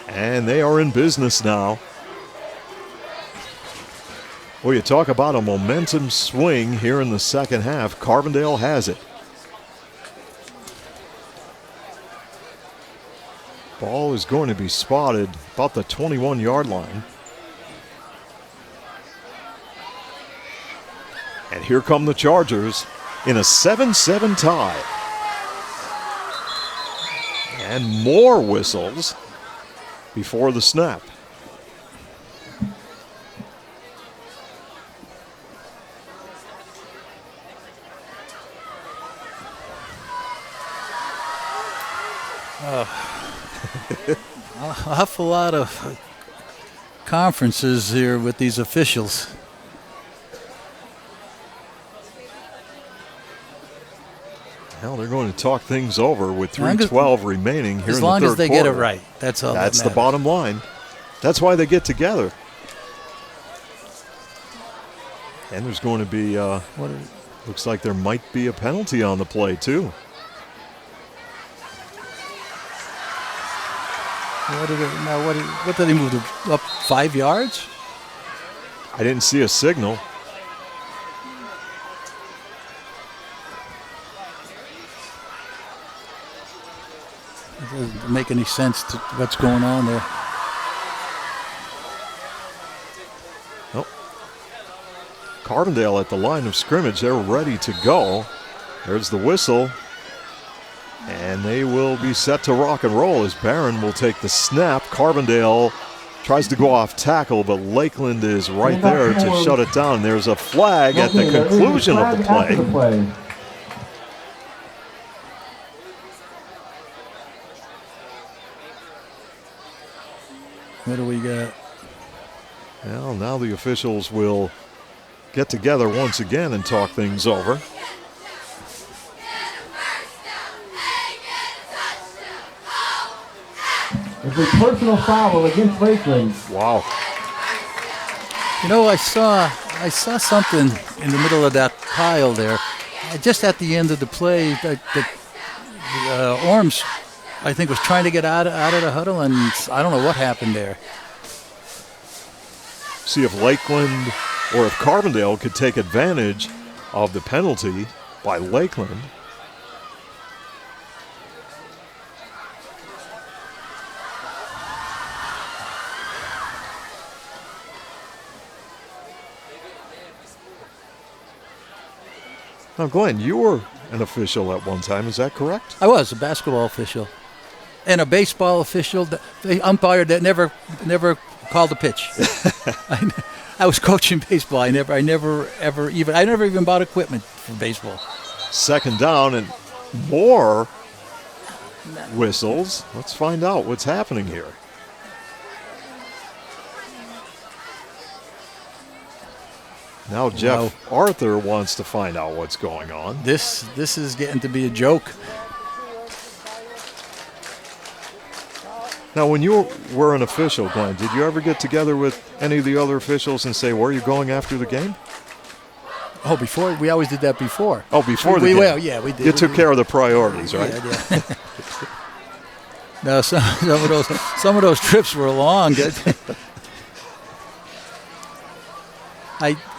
and they are in business now. Well, you talk about a momentum swing here in the second half. Carbondale has it. Ball is going to be spotted about the 21-yard line. And here come the Chargers in a 7-7 tie. And more whistles before the snap. Awful lot of conferences here with these officials. Well, they're going to talk things over with 3:12 remaining here in the third quarter. As long as they get it right, that's all. That's the bottom line. That's why they get together. And there's going to be, looks like there might be a penalty on the play too. What did he move up 5 yards? I didn't see a signal. It doesn't make any sense to what's going on there. Oh. Carbondale at the line of scrimmage. They're ready to go. There's the whistle. And they will be set to rock and roll as Barron will take the snap. Carbondale tries to go off tackle, but Lakeland is right there to shut it down. There's a flag at the conclusion of the play. What do we got? Well, now the officials will get together once again and talk things over. It's a personal foul against Lakeland. Wow. You know, I saw something in the middle of that pile there. Just at the end of the play, the Orms, I think, was trying to get out of the huddle, and I don't know what happened there. See if Lakeland or if Carbondale could take advantage of the penalty by Lakeland. Now, Glenn, you were an official at one time, is that correct? I was a basketball official and a baseball official, the umpire that never called a pitch. I was coaching baseball. I never even bought equipment for baseball. Second down and more whistles. Let's find out what's happening here. Now Jeff Arthur wants to find out what's going on. This is getting to be a joke. Now, when you were an official, Glenn, did you ever get together with any of the other officials and say, where are you going after the game? Oh, before? We always did that before. Oh, before the game? Well, yeah, we did. You took care of the priorities, right? Yeah. No, some of those trips were long.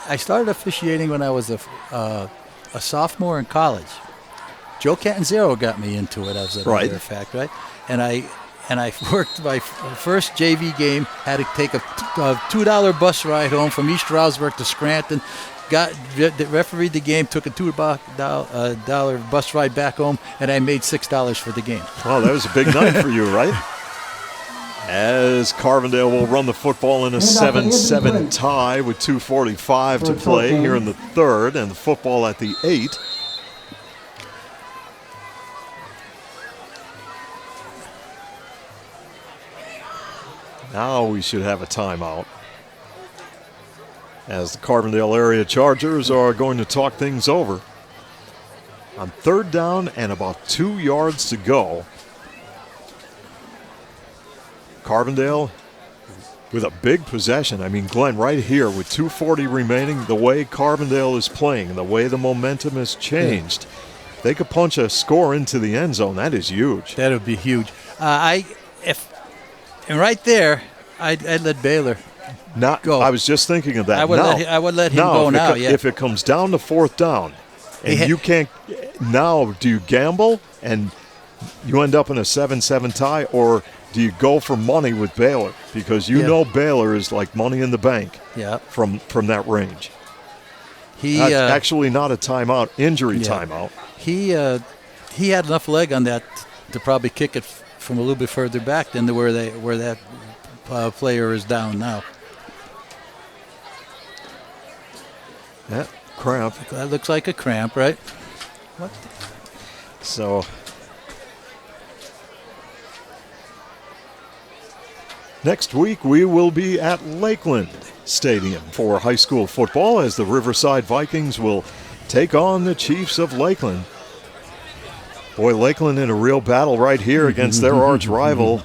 I started officiating when I was a sophomore in college. Joe Catanzaro got me into it, as a matter of fact, right? And I worked my first JV game, had to take a $2 bus ride home from East Stroudsburg to Scranton, refereed the game, took a $2 bus ride back home, and I made $6 for the game. Wow, that was a big night for you, right? As Carbondale will run the football in a 7-7 tie with 2:45 to play here in the third, and the football at the 8. Now we should have a timeout, as the Carbondale area Chargers are going to talk things over. On third down and about 2 yards to go. Carbondale with a big possession. I mean, Glenn, right here with 2:40 remaining, the way Carbondale is playing, the way the momentum has changed, they could punch a score into the end zone. That is huge. That would be huge. And right there, I'd let Baylor go. I was just thinking of that. I would let him go now. If it comes down to fourth down, and you can't now, do you gamble and you end up in a 7-7 tie, or do you go for money with Baylor? Because you know Baylor is like money in the bank from that range. Actually not a timeout, injury timeout. He had enough leg on that to probably kick it from a little bit further back than where that player is down now. Yeah, cramp. That looks like a cramp, right? What? So next week we will be at Lakeland Stadium for high school football as the Riverside Vikings will take on the Chiefs of Lakeland. Boy, Lakeland in a real battle right here against their arch rival,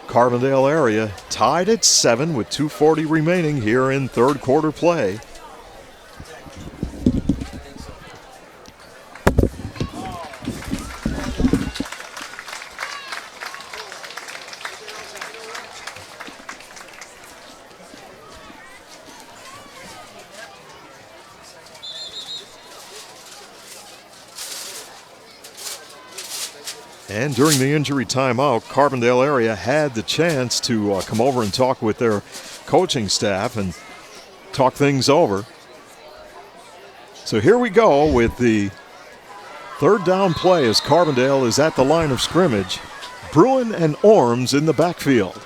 Carbondale area, tied at 7 with 2:40 remaining here in third quarter play. And during the injury timeout, Carbondale area had the chance to come over and talk with their coaching staff and talk things over. So here we go with the third down play as Carbondale is at the line of scrimmage. Bruin and Orms in the backfield.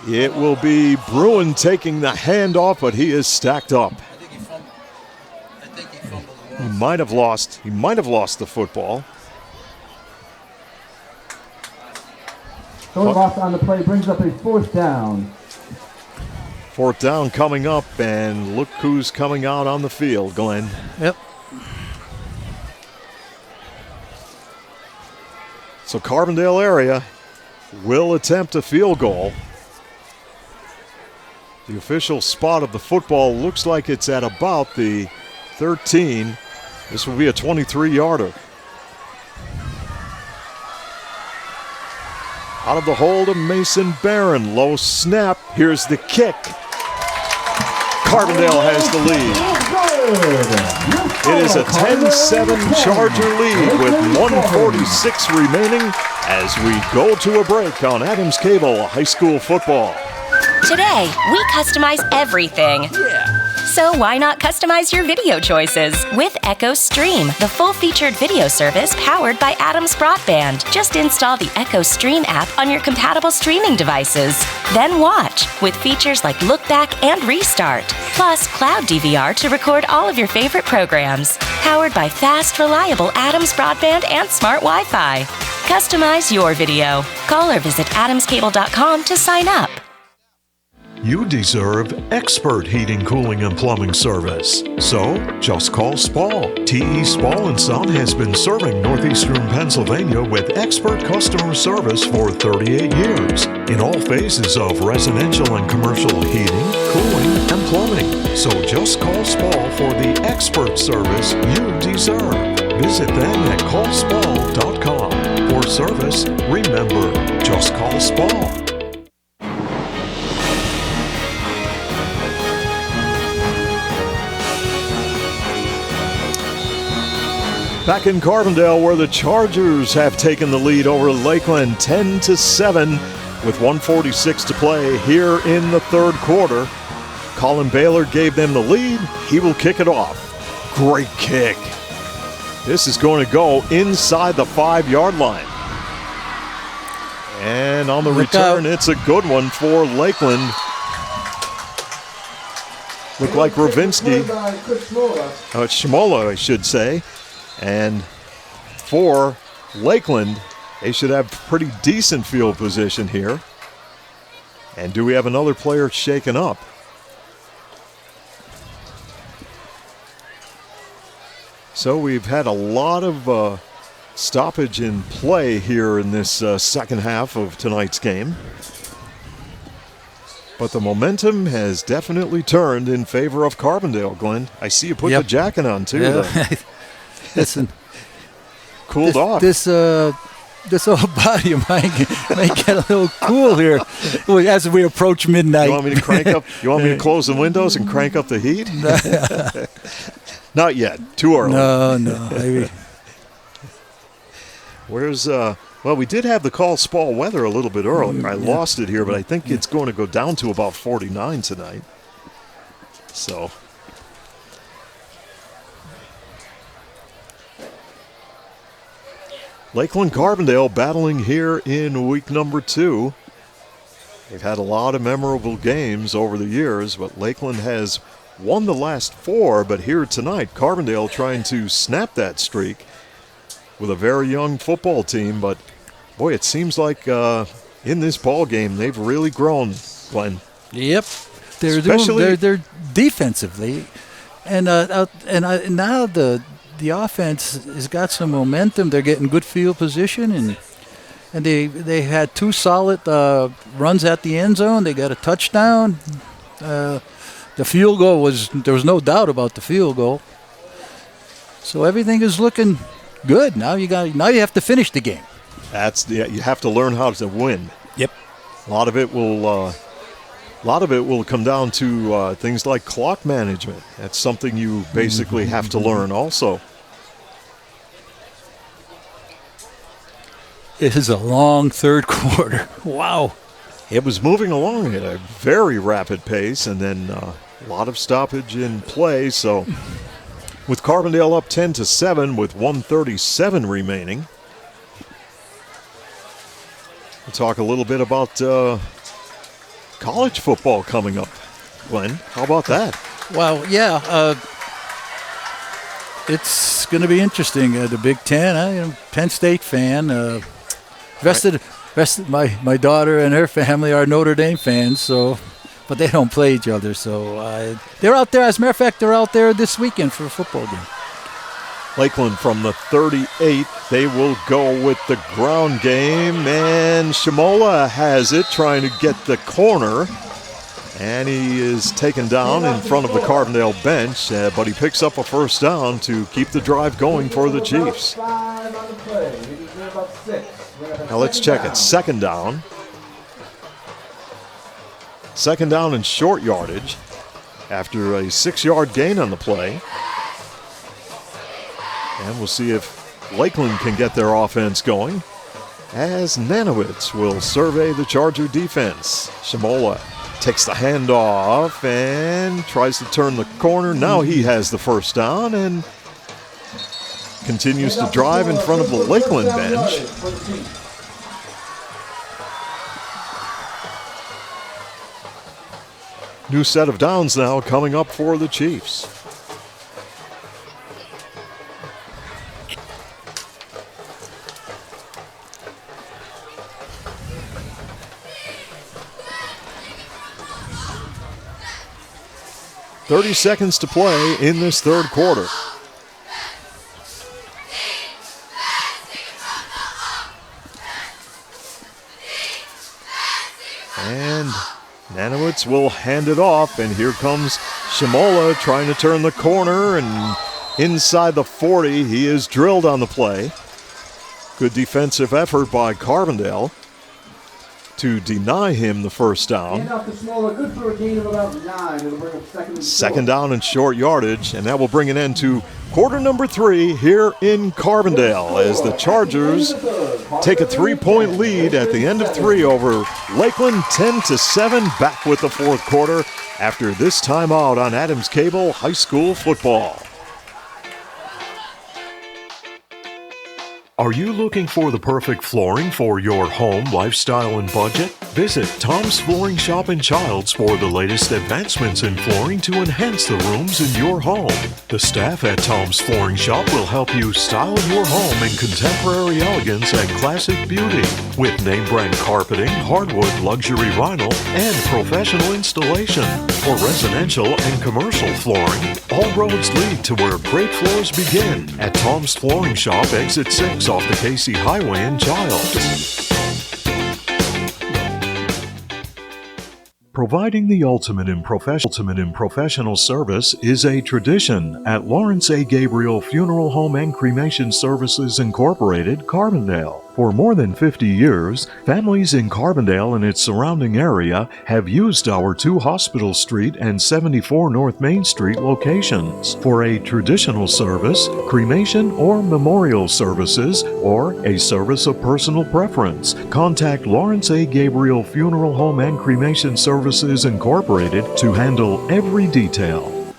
It will be Bruin taking the handoff, but he is stacked up. He might have lost the football. Short loss on the play brings up a fourth down. Fourth down coming up, and look who's coming out on the field, Glenn. Yep. So Carbondale area will attempt a field goal. The official spot of the football looks like it's at about the 13. This will be a 23-yarder. Out of the hold of Mason Barron. Low snap. Here's the kick. Carbondale has the lead. It is a 10-7 Charger lead with 1:46 remaining as we go to a break on Adams Cable High School Football. Today, we customize everything. So why not customize your video choices with Echo Stream, the full-featured video service powered by Adams Broadband. Just install the Echo Stream app on your compatible streaming devices. Then watch with features like Look Back and Restart, plus Cloud DVR to record all of your favorite programs. Powered by fast, reliable Adams Broadband and smart Wi-Fi. Customize your video. Call or visit adamscable.com to sign up. You deserve expert heating, cooling, and plumbing service. So, just call Spall. T.E. Spall & Son has been serving northeastern Pennsylvania with expert customer service for 38 years in all phases of residential and commercial heating, cooling, and plumbing. So just call Spall for the expert service you deserve. Visit them at callspall.com. For service, remember, just call Spall. Back in Carbondale, where the Chargers have taken the lead over Lakeland 10-7 with 1:46 to play here in the third quarter. Colin Baylor gave them the lead. He will kick it off. Great kick. This is going to go inside the 5-yard line. And on the return, it's a good one for Lakeland. Looked like Ravinsky. Shmola, I should say. And for Lakeland, they should have pretty decent field position here. And do we have another player shaken up? So we've had a lot of stoppage in play here in this second half of tonight's game. But the momentum has definitely turned in favor of Carbondale, Glenn. I see you put the jacket on, too. Yeah. Listen, cooled off. This whole body of mine might get a little cool here as we approach midnight. You want me to crank up? You want me to close the windows and crank up the heat? Not yet. Too early. No. Where's, well, we did have the call spall weather a little bit earlier. I lost it here, but I think it's going to go down to about 49 tonight. So. Lakeland Carbondale battling here in week number 2. They've had a lot of memorable games over the years, but Lakeland has won the last 4. But here tonight, Carbondale trying to snap that streak with a very young football team. But, boy, it seems like in this ball game they've really grown, Glenn. Yep. They're defensively. And now the offense has got some momentum. They're getting good field position, and they had 2 solid runs at the end zone. They got a touchdown. The field goal there was no doubt about the field goal. So everything is looking good. Now you have to finish the game. You have to learn how to win. Yep. A lot of it will come down to things like clock management. That's something you basically have to learn also. It is a long third quarter. Wow. It was moving along at a very rapid pace, and then a lot of stoppage in play. So with Carbondale up 10-7 with 1:37 remaining. We'll talk a little bit about college football coming up. Glenn, how about that? Well, yeah. It's going to be interesting. The Big Ten, I'm a Penn State fan. My daughter and her family are Notre Dame fans, but they don't play each other. So they're out there. As a matter of fact, they're out there this weekend for a football game. Lakeland from the 38. They will go with the ground game, and Shimola has it, trying to get the corner. And he is taken down in front of the Carbondale bench, but he picks up a first down to keep the drive going for the Chiefs. Now let's check it. Second down. Second down in short yardage after a 6-yard gain on the play. And we'll see if Lakeland can get their offense going as Nanowitz will survey the Charger defense. Shimola takes the handoff and tries to turn the corner. Now he has the first down and continues to drive in front of the Lakeland bench. New set of downs now coming up for the Chiefs. .30 seconds to play in this third quarter. And Nanowitz will hand it off, and here comes Shimola trying to turn the corner, and inside the 40, he is drilled on the play. Good defensive effort by Carbondale to deny him the first down. Second down and short yardage, and that will bring an end to quarter number 3 here in Carbondale as the Chargers take a 3-point lead at the end of 3 over Lakeland, 10-7, back with the fourth quarter after this timeout on Adams Cable High School Football. Are you looking for the perfect flooring for your home, lifestyle, and budget? Visit Tom's Flooring Shop and Childs for the latest advancements in flooring to enhance the rooms in your home. The staff at Tom's Flooring Shop will help you style your home in contemporary elegance and classic beauty with name brand carpeting, hardwood, luxury vinyl, and professional installation. For residential and commercial flooring, all roads lead to where great floors begin at Tom's Flooring Shop, exit 6 off the Casey Highway in Childs. Providing the ultimate in professional service is a tradition at Lawrence A. Gabriel Funeral Home and Cremation Services Incorporated, Carbondale. For more than 50 years, families in Carbondale and its surrounding area have used our 2 Hospital Street and 74 North Main Street locations for a traditional service, cremation or memorial services, or a service of personal preference. Contact Lawrence A. Gabriel Funeral Home and Cremation Services Incorporated to handle every detail.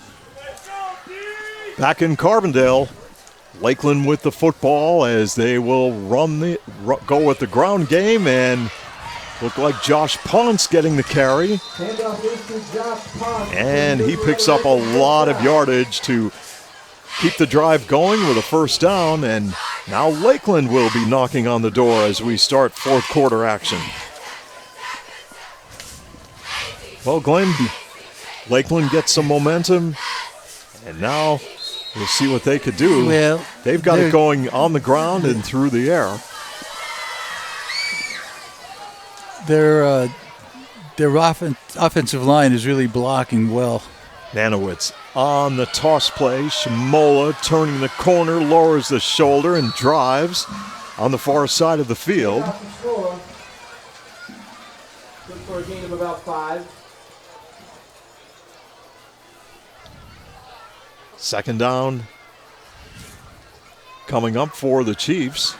Back in Carbondale, Lakeland with the football as they will go with the ground game, and look like Josh Ponce getting the carry. And he picks up a lot of yardage to keep the drive going with a first down, and now Lakeland will be knocking on the door as we start fourth quarter action. Well, Glenn, Lakeland gets some momentum, and now we'll see what they could do. Well, they've got it going on the ground and through the air. Their offensive line is really blocking well. Nanowitz on the toss play. Shimola turning the corner, lowers the shoulder, and drives on the far side of the field. Good for a gain of about 5. Second down coming up for the Chiefs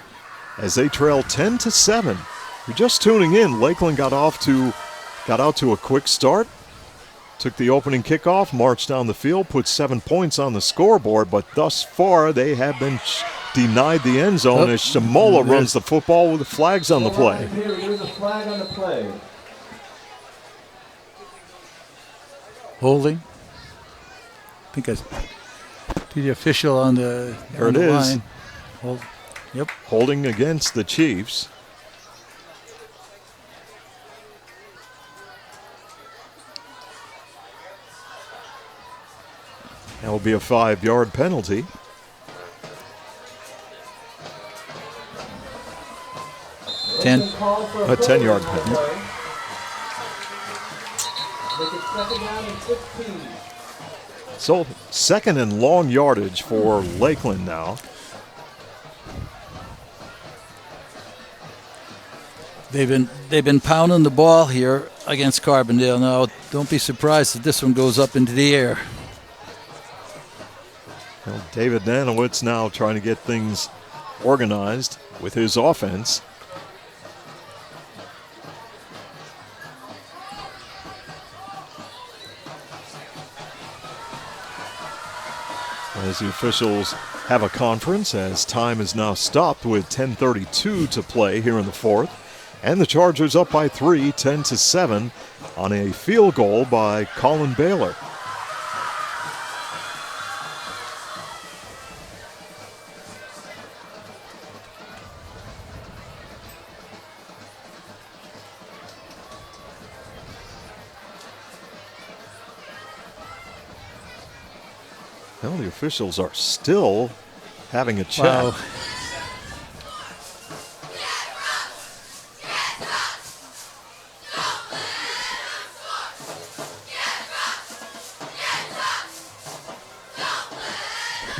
as they trail 10-7. If you're just tuning in, Lakeland got out to a quick start, took the opening kickoff, marched down the field, put 7 points on the scoreboard, but thus far they have been denied the end zone as Shimola runs the football with the flags on the play. There's a flag on the play. Holding. I think I see the official on the There it is. Line. Yep. Holding against the Chiefs. That will be a 5-yard penalty. A 10-yard penalty. So second and long yardage for Lakeland now. They've been pounding the ball here against Carbondale. Now, don't be surprised if this one goes up into the air. Well, David Nanowitz now trying to get things organized with his offense. As the officials have a conference, as time is now stopped with 10:32 to play here in the fourth. And the Chargers up by 3, 10-7 on a field goal by Colin Baylor. Well, the officials are still having a chat. Wow.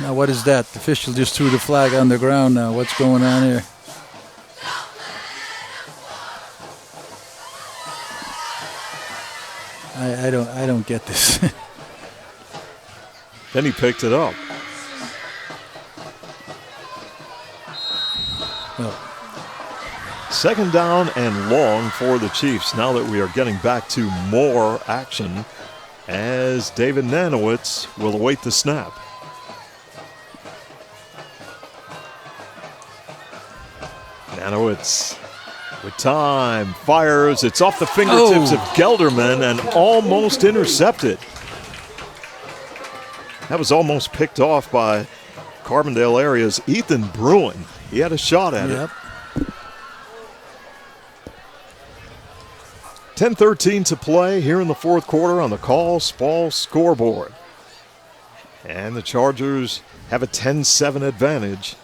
Now, what is that? The official just threw the flag on the ground now. What's going on here? I don't get this. Then he picked it up. Well, second down and long for the Chiefs now that we are getting back to more action as David Nanowitz will await the snap. Nanowitz with time, fires, it's off the fingertips of Gelderman and almost intercepted. That was almost picked off by Carbondale area's Ethan Bruin. He had a shot at it. 10:13 to play here in the fourth quarter on the Call Spall scoreboard. And the Chargers have a 10-7 advantage.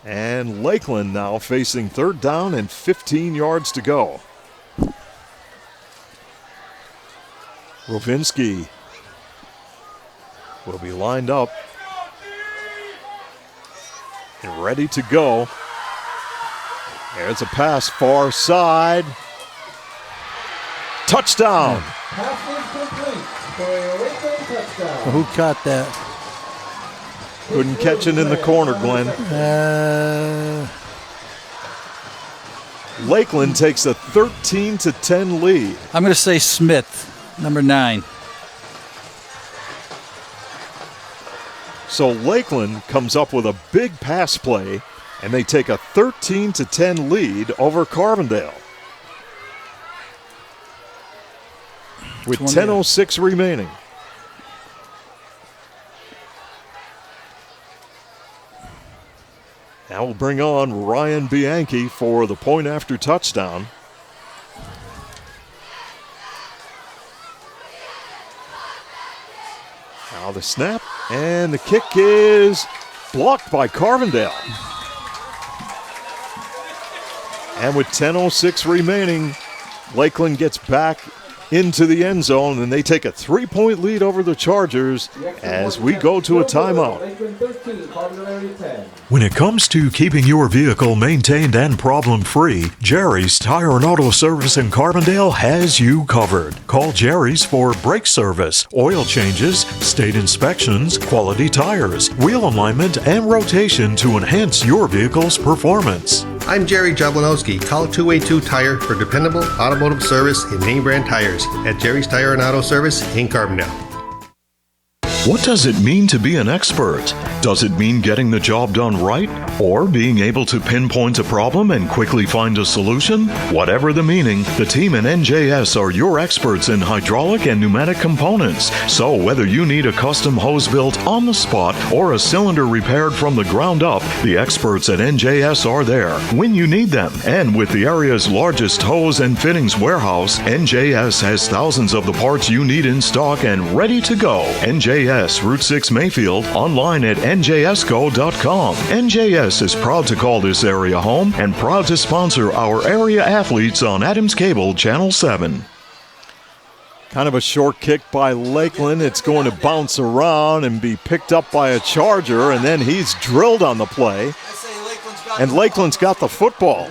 And Lakeland now facing third down and 15 yards to go. Rovinski will be lined up and ready to go. There's a pass far side. Touchdown. Who caught that? Couldn't catch it in the corner, Glenn. Lakeland takes a 13-10 lead. I'm going to say Smith, number 9. So Lakeland comes up with a big pass play, and they take a 13-10 lead over Carbondale. With 10:06 remaining. Now we'll bring on Ryan Bianchi for the point after touchdown. Now the snap, and the kick is blocked by Carbondale. And with 10:06 remaining, Lakeland gets back into the end zone, and they take a 3-point lead over the Chargers as we go to a timeout. When it comes to keeping your vehicle maintained and problem-free, Jerry's Tire and Auto Service in Carbondale has you covered. Call Jerry's for brake service, oil changes, state inspections, quality tires, wheel alignment, and rotation to enhance your vehicle's performance. I'm Jerry Jablonowski. Call 282 Tire for dependable automotive service in name brand tires at Jerry's Tire and Auto Service in Carbondale. What does it mean to be an expert? Does it mean getting the job done right? Or being able to pinpoint a problem and quickly find a solution? Whatever the meaning, the team in NJS are your experts in hydraulic and pneumatic components. So whether you need a custom hose built on the spot or a cylinder repaired from the ground up, the experts at NJS are there when you need them. And with the area's largest hose and fittings warehouse, NJS has thousands of the parts you need in stock and ready to go. NJS Route 6 Mayfield, online at njsco.com. NJS is proud to call this area home and proud to sponsor our area athletes on Adams Cable Channel 7. Kind of a short kick by Lakeland. It's going to bounce around and be picked up by a Charger, and then he's drilled on the play. And Lakeland's got the football.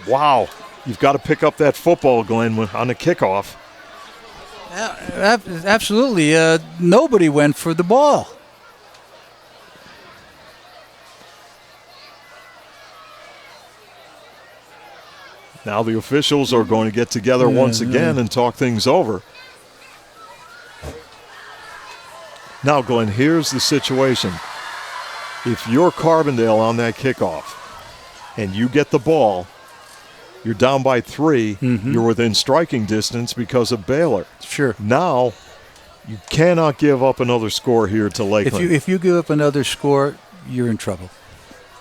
Wow. You've got to pick up that football, Glenn, on the kickoff. Absolutely. Nobody went for the ball. Now the officials are going to get together once again and talk things over. Now, Glenn, here's the situation. If you're Carbondale on that kickoff and you get the ball, you're down by 3. You're within striking distance because of Baylor. Sure. Now, you cannot give up another score here to Lakeland. If you give up another score, you're in trouble.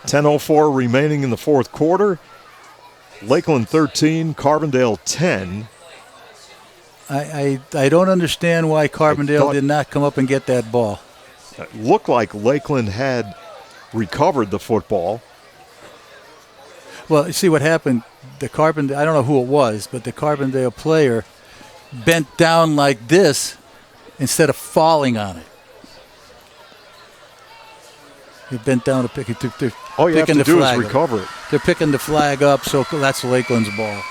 10:04 remaining in the fourth quarter. Lakeland 13, Carbondale 10. I don't understand why Carbondale did not come up and get that ball. It looked like Lakeland had recovered the football. Well, you see what happened. I don't know who it was, but the Carbondale player bent down like this instead of falling on it. He bent down to pick it. All you have to do is recover it. They're picking the flag up, so that's Lakeland's ball.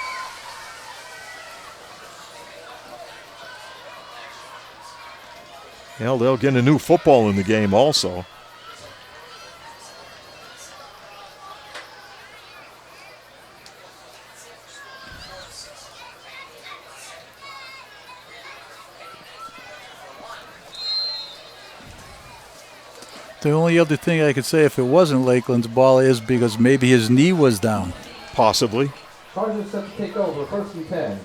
Well, they'll get a new football in the game also. The only other thing I could say if it wasn't Lakeland's ball is because maybe his knee was down. Possibly. Chargers set to take over, 1st and 10.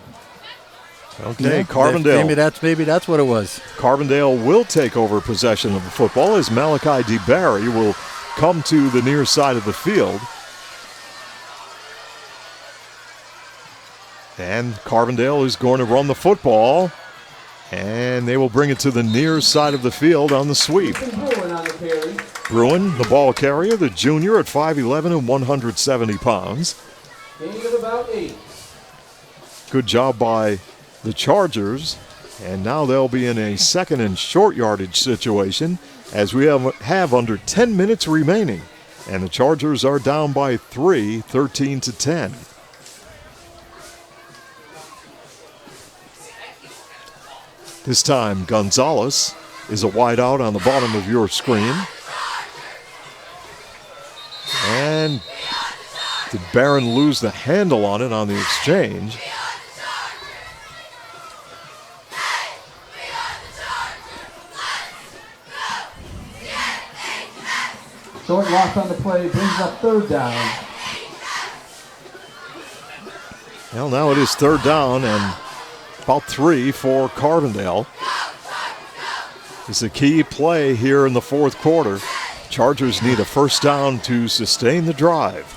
Okay, Yeah, Carbondale. Maybe that's what it was. Carbondale will take over possession of the football as Malachi DeBarry will come to the near side of the field. And Carbondale is going to run the football. And they will bring it to the near side of the field on the sweep. Bruin, the ball carrier, the junior at 5'11 and 170 pounds. Gain of about 8. Good job by the Chargers. And now they'll be in a second and short yardage situation as we have under 10 minutes remaining And the Chargers are down by 3, 13-10. This time, Gonzalez is a wide out on the bottom of your screen. And did Barron lose the handle on it on the exchange? Short loss on the play brings up third down. Well, now it is third down and about 3 for Carbondale. It's a key play here in the fourth quarter. Chargers need a first down to sustain the drive.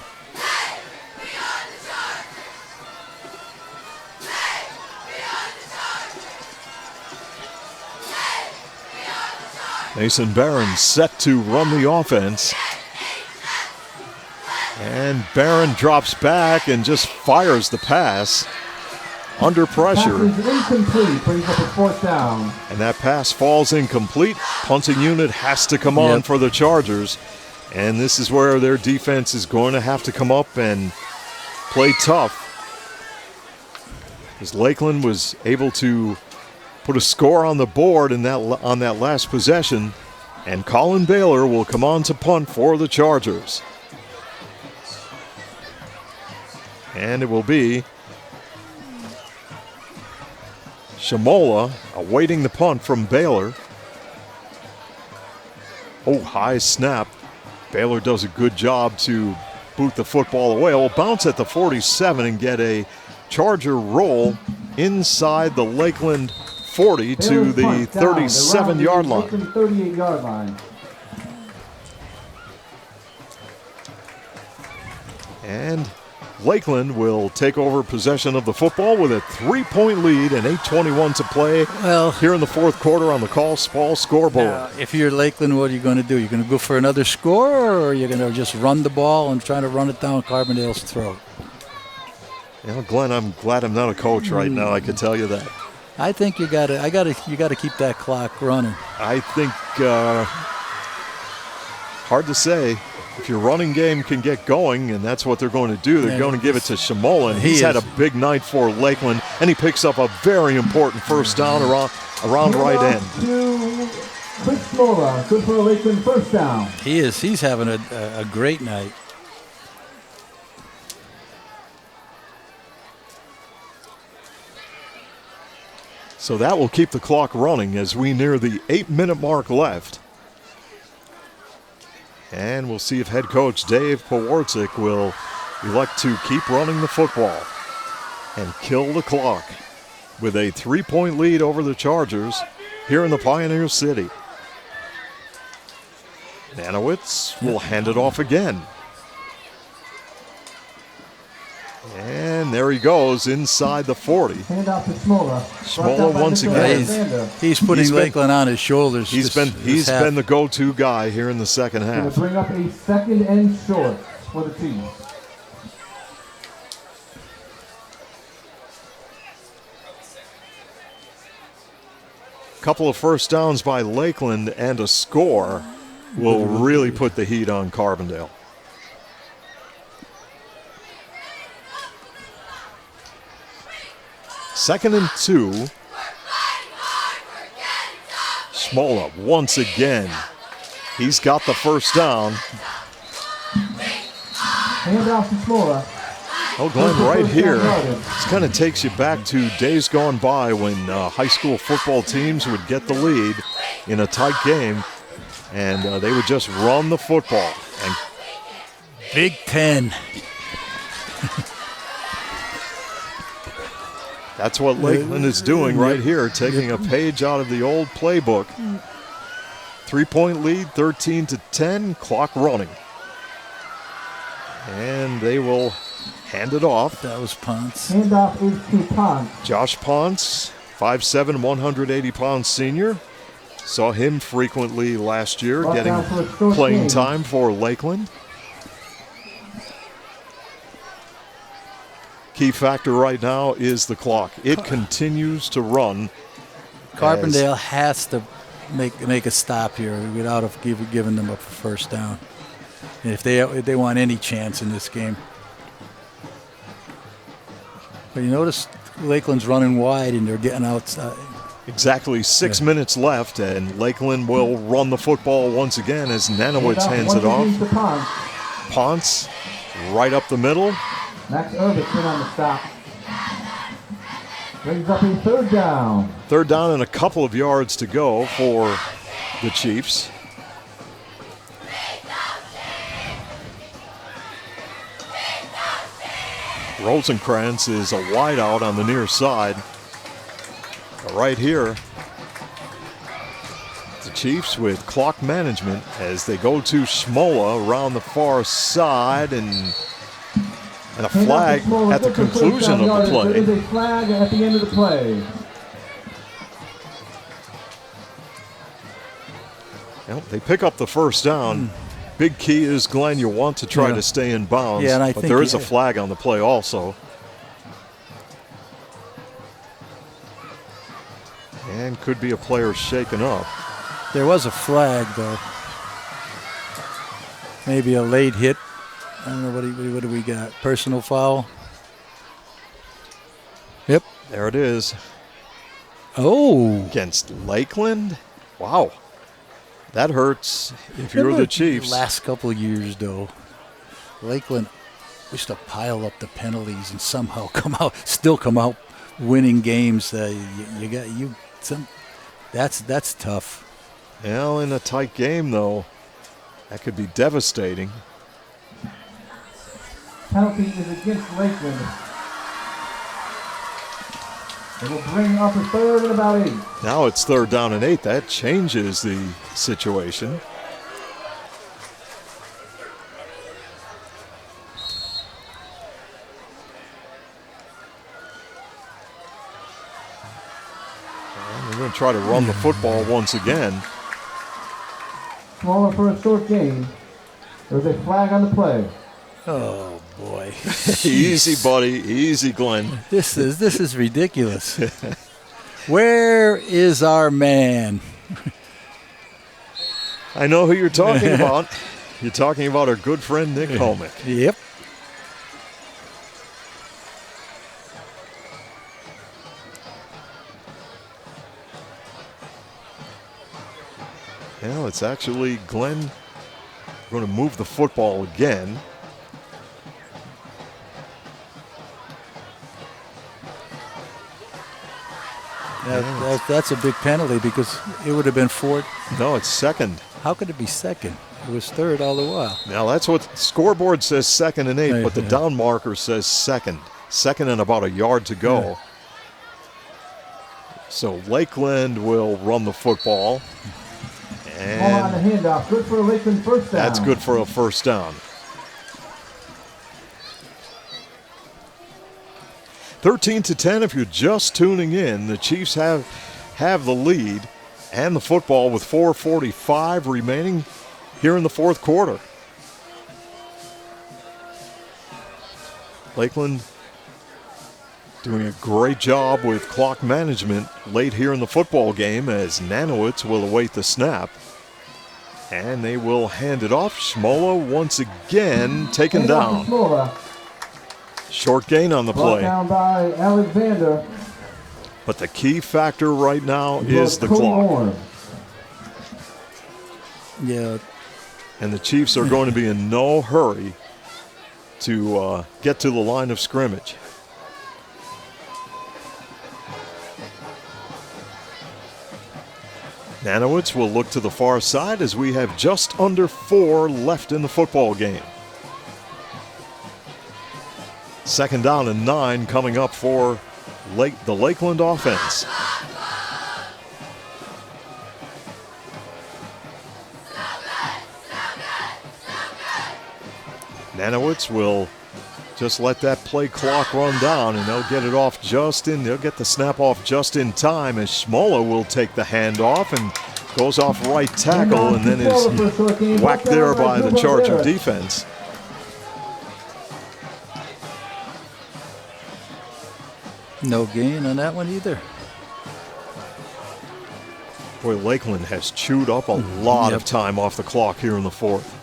Mason Barron set to run the offense. And Barron drops back and just fires the pass under pressure. Pass is incomplete, brings up a fourth down. And that pass falls incomplete. Punting unit has to come on for the Chargers. And this is where their defense is going to have to come up and play tough. Because Lakeland was able to put a score on the board in on that last possession. And Colin Baylor will come on to punt for the Chargers. And it will be Shamola awaiting the punt from Baylor. Oh, high snap. Baylor does a good job to boot the football away. Will bounce at the 47 and get a Charger roll inside the Lakeland 40 to the 37-yard line. 38-yard line. And Lakeland will take over possession of the football with a 3-point lead and 8:21 to play here in the fourth quarter on the Call Spall scoreboard. Now, if you're Lakeland, what are you going to do? You're going to go for another score, or are you going to just run the ball and try to run it down Carbondale's throat? You know, Glenn, I'm glad I'm not a coach right now. I can tell you that. I think you got to keep that clock running. I think hard to say. If your running game can get going, and that's what they're going to do, they're going to give it to Shamola. He's had a big night for Lakeland, and he picks up a very important first down around right end. Chris Shamola, good for a Lakeland first down. He is. He's having a great night. So that will keep the clock running as we near the 8-minute mark left. And we'll see if head coach Dave Pawarczyk will elect to keep running the football and kill the clock with a 3-point lead over the Chargers here in the Pioneer City. Nanowitz will hand it off again. And there he goes inside the 40. Hand off to Shamola. Shamola once again. He's putting Lakeland on his shoulders. He's been the go-to guy here in the second half. Going to bring up a second and short for the team. Couple of first downs by Lakeland and a score will really put the heat on Carbondale. Second and 2. Shamola once again. He's got the first down. Hand off to Shamola. Oh, Glenn, right here, this kind of takes you back to days gone by when high school football teams would get the lead in a tight game, and they would just run the football. And Big Ten. That's what Lakeland is doing right here, taking a page out of the old playbook. 3-point lead, 13-10, clock running. And they will hand it off. That was Ponce. Handoff is to Ponce. Josh Ponce, 5'7", 180-pound senior. Saw him frequently last year, getting playing time for Lakeland. Key factor right now is the clock. It continues to run. Carbondale has to make a stop here without giving them a first down. if they want any chance in this game. But you notice Lakeland's running wide and they're getting outside. Exactly 6 minutes left, and Lakeland will run the football once again as Nanowitz hands it off. Ponce right up the middle. Max Irvitz in on the stop. Brings up a third down. Third down and a couple of yards to go for the Chiefs. Rosenkrantz is a wide out on the near side. But right here, the Chiefs with clock management as they go to Schmola around the far side, and a flag at the conclusion of the play. There is a flag at the end of the play. Well, they pick up the first down. Big key is, Glenn, you want to try to stay in bounds, and but there is a flag on the play also. And could be a player shaken up. There was a flag, though. Maybe a late hit. I don't know, what do we got? Personal foul? Yep. There it is. Oh. Against Lakeland? Wow. That hurts if you're the Chiefs. Last couple of years, though, Lakeland used to pile up the penalties and somehow still come out winning games. That's tough. Well, in a tight game, though, that could be devastating. Penalty is against Lakeland. It will bring up a third and about 8. Now it's third down and 8. That changes the situation. And we're going to try to run the football once again. Smaller for a short gain. There's a flag on the play. Oh boy. Easy, buddy. Easy, Glenn. This is ridiculous. Where is our man? I know who you're talking about. You're talking about our good friend Nick Homick. Yep. Well, it's actually Glenn going to move the football again. That's a big penalty because it would have been fourth. No, it's second. How could it be second? It was third all the while. Now, that's what the scoreboard says, second and 8, but the down marker says second. Second and about a yard to go. Yeah. So Lakeland will run the football. And ball on the handoff. Good for a Lakeland first down. That's good for a first down. 13-10 if you're just tuning in. The Chiefs have the lead and the football with 4:45 remaining here in the fourth quarter. Lakeland doing a great job with clock management late here in the football game as Nanowitz will await the snap. And they will hand it off. Schmola once again taken down. Short gain on the play. Brought down by Alexander. But the key factor right now is the clock. Yeah. And the Chiefs are going to be in no hurry to get to the line of scrimmage. Nanowitz will look to the far side as we have just under 4 left in the football game. Second down and 9 coming up for the Lakeland offense. Nanowitz will just let that play clock run down, and they'll get it off they'll get the snap off just in time as Schmola will take the handoff and goes off right tackle and then is whacked there by the Charger defense. No gain on that one either. Boy, Lakeland has chewed up a lot of time off the clock here in the fourth.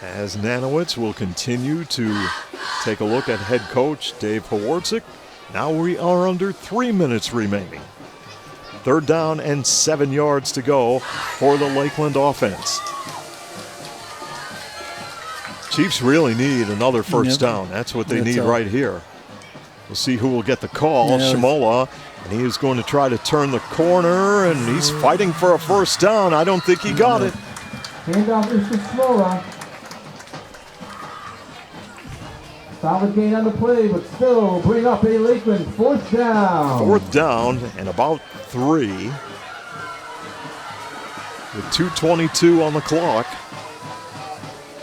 as Nanowitz will continue to take a look at head coach Dave Hawarczyk. Now we are under 3 minutes remaining. 3rd down and 7 yards to go for the Lakeland offense. Chiefs really need another first down. That's what they need right here. We'll see who will get the call. Shimola, and he is going to try to turn the corner, and he's fighting for a first down. I don't think he got it. Handoff is to Shimola. Solid gain on the play, but still bring up a Lakeland 4th down. 4th down and about 3 with 2:22 on the clock.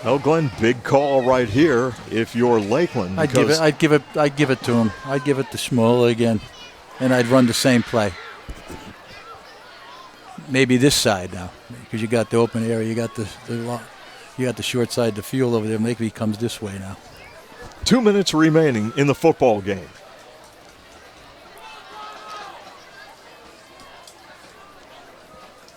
No, Glenn, big call right here if you're Lakeland. I'd give it to him. I'd give it to Shmola again, and I'd run the same play. Maybe this side now, because you got the open area, you got the short side, the field over there. Maybe he comes this way now. 2 minutes remaining in the football game.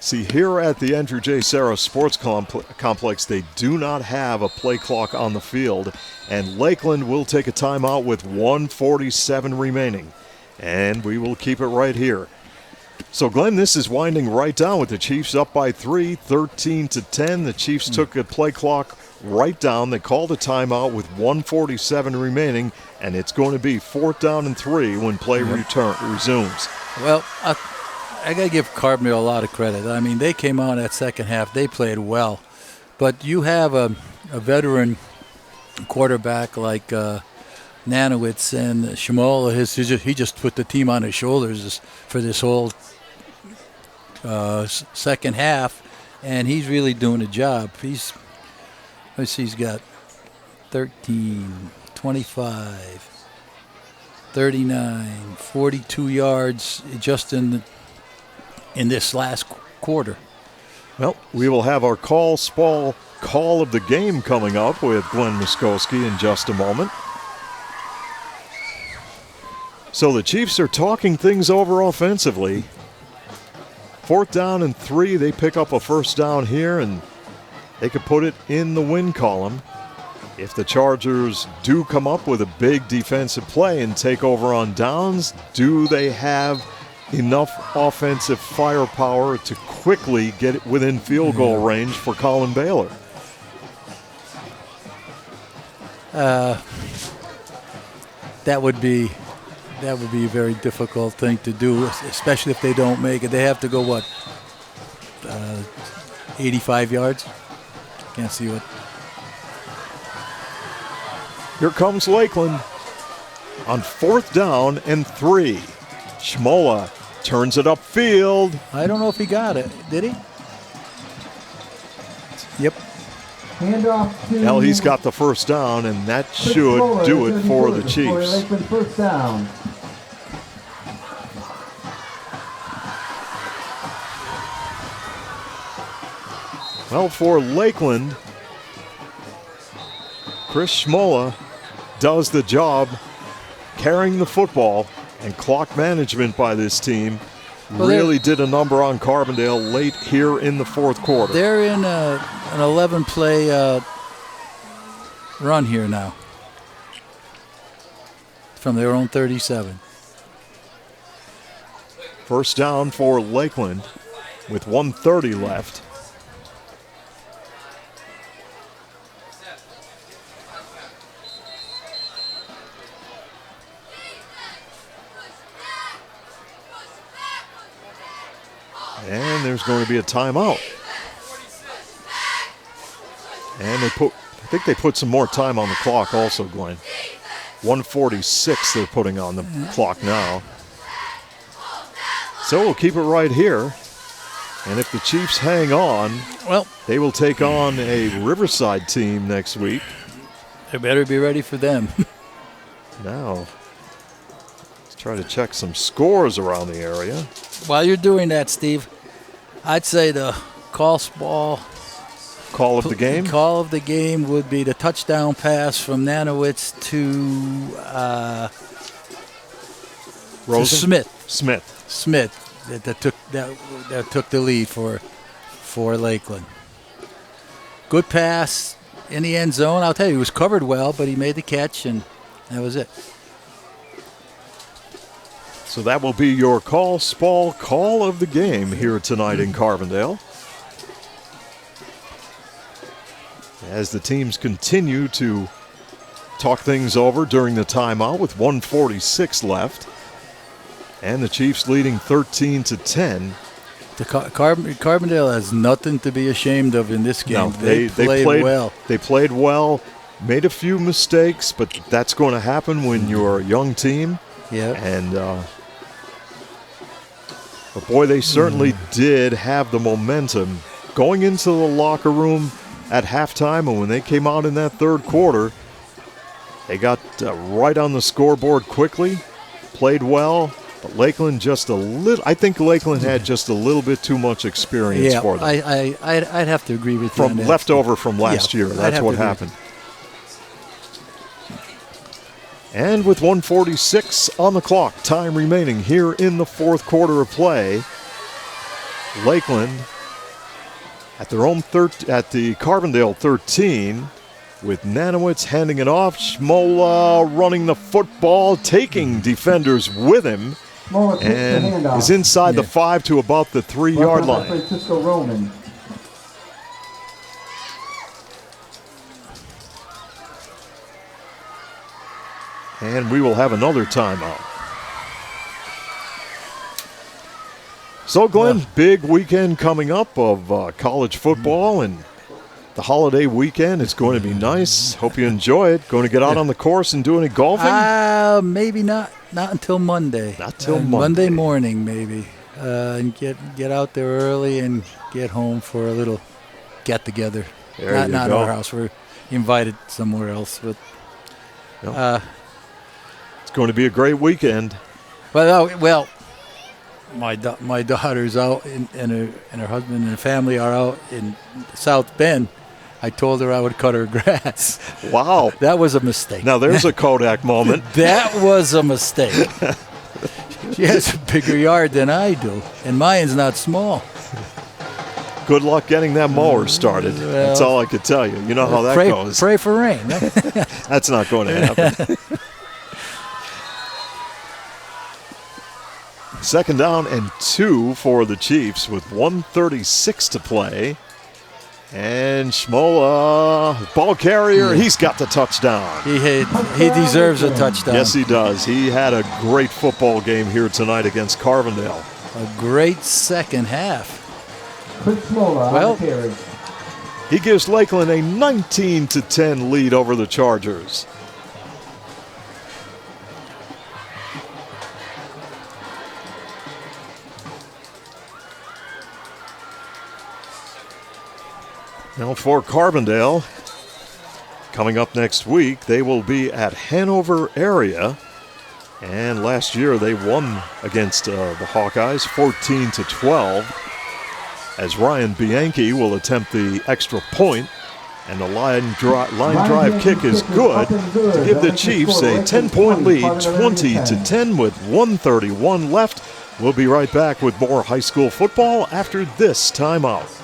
See, here at the Andrew J. Sarah Sports Complex, they do not have a play clock on the field, and Lakeland will take a timeout with 1:47 remaining, and we will keep it right here. So, Glenn, this is winding right down with the Chiefs up by 3, 13-10. The Chiefs took a play clock right down. They called a timeout with 1:47 remaining, and it's going to be 4th down and 3 when play resumes. Well, I got to give Carbondale a lot of credit. I mean, they came out that second half. They played well. But you have a veteran quarterback like Nanowitz, and Shimola, he just put the team on his shoulders for this whole second half, and he's really doing a job. He's got 13, 25, 39, 42 yards just in this last quarter. Well, we will have our call of the game coming up with Glenn Muskowski in just a moment. So the Chiefs are talking things over offensively. 4th down and 3, they pick up a first down here, and they could put it in the win column. If the Chargers do come up with a big defensive play and take over on downs, do they have enough offensive firepower to quickly get it within field goal range for Colin Baylor? That would be a very difficult thing to do, especially if they don't make it. They have to go, 85 yards? Can't see what. Here comes Lakeland on 4th down and 3. Shmola turns it upfield. I don't know if he got it. Did he? Yep. Handoff to Well, he's got the first down, and that should do it for the Chiefs. Lakeland 1st down. Well, for Lakeland, Chris Shmola does the job carrying the football, and clock management by this team really did a number on Carbondale late here in the 4th quarter. They're in an 11-play run here now from their own 37. First down for Lakeland with 1:30 left. And there's going to be a timeout. And I think they put some more time on the clock also, Glenn. 1:46 they're putting on the clock now. So we'll keep it right here. And if the Chiefs hang on, well, they will take on a Riverside team next week. They better be ready for them. Now, let's try to check some scores around the area. While you're doing that, Steve, I'd say the call of the game? Call of the game would be the touchdown pass from Nanowitz to Smith that took the lead for Lakeland. Good pass, in the end zone. I'll tell you, he was covered well, but he made the catch, and that was it. So that will be your Call Spall call of the game here tonight in Carbondale. As the teams continue to talk things over during the timeout with 1:46 left. And the Chiefs leading 13-10. Carbondale has nothing to be ashamed of in this game. No, they played well. They played well, made a few mistakes, but that's going to happen when you're a young team. Yeah. And, but boy, they certainly did have the momentum going into the locker room at halftime, and when they came out in that third quarter, they got right on the scoreboard quickly, played well. But Lakeland just a little. I think Lakeland had just a little bit too much experience for them. I'd have to agree with you. From leftover from last year. That's what happened. And with 1:46 on the clock, time remaining here in the fourth quarter of play, Lakeland at their own at the Carbondale 13. With Nanowitz handing it off, Schmola running the football, taking defenders with him, and is inside the 5 to about the 3-yard line. Francisco Roman. And we will have another timeout. So, Glenn, big weekend coming up of college football and the holiday weekend. It's going to be nice. Hope you enjoy it. Going to get out on the course and do any golfing? Maybe not. Not until Monday. Not till Monday. Monday morning, maybe. And get out there early and get home for a little get-together. Not at our house. We're invited somewhere else. But it's going to be a great weekend. Well, my daughter's out, and her husband and her family are out in South Bend. I told her I would cut her grass. Wow. That was a mistake. Now, there's a Kodak moment. That was a mistake. She has a bigger yard than I do, and mine's not small. Good luck getting that mower started. Well, that's all I could tell you. You know how that goes. Pray for rain. That's not going to happen. Second down and 2 for the Chiefs with 1:36 to play. And Schmola, ball carrier, he's got the touchdown. He deserves a touchdown. Yes, he does. He had a great football game here tonight against Carbondale. A great second half. Well, he gives Lakeland a 19-10 lead over the Chargers. Now for Carbondale, coming up next week, they will be at Hanover area. And last year they won against the Hawkeyes 14-12. As Ryan Bianchi will attempt the extra point, and the line drive kick is good to give the Chiefs a 10-point lead, 20-10 with 1:31 left. We'll be right back with more high school football after this timeout.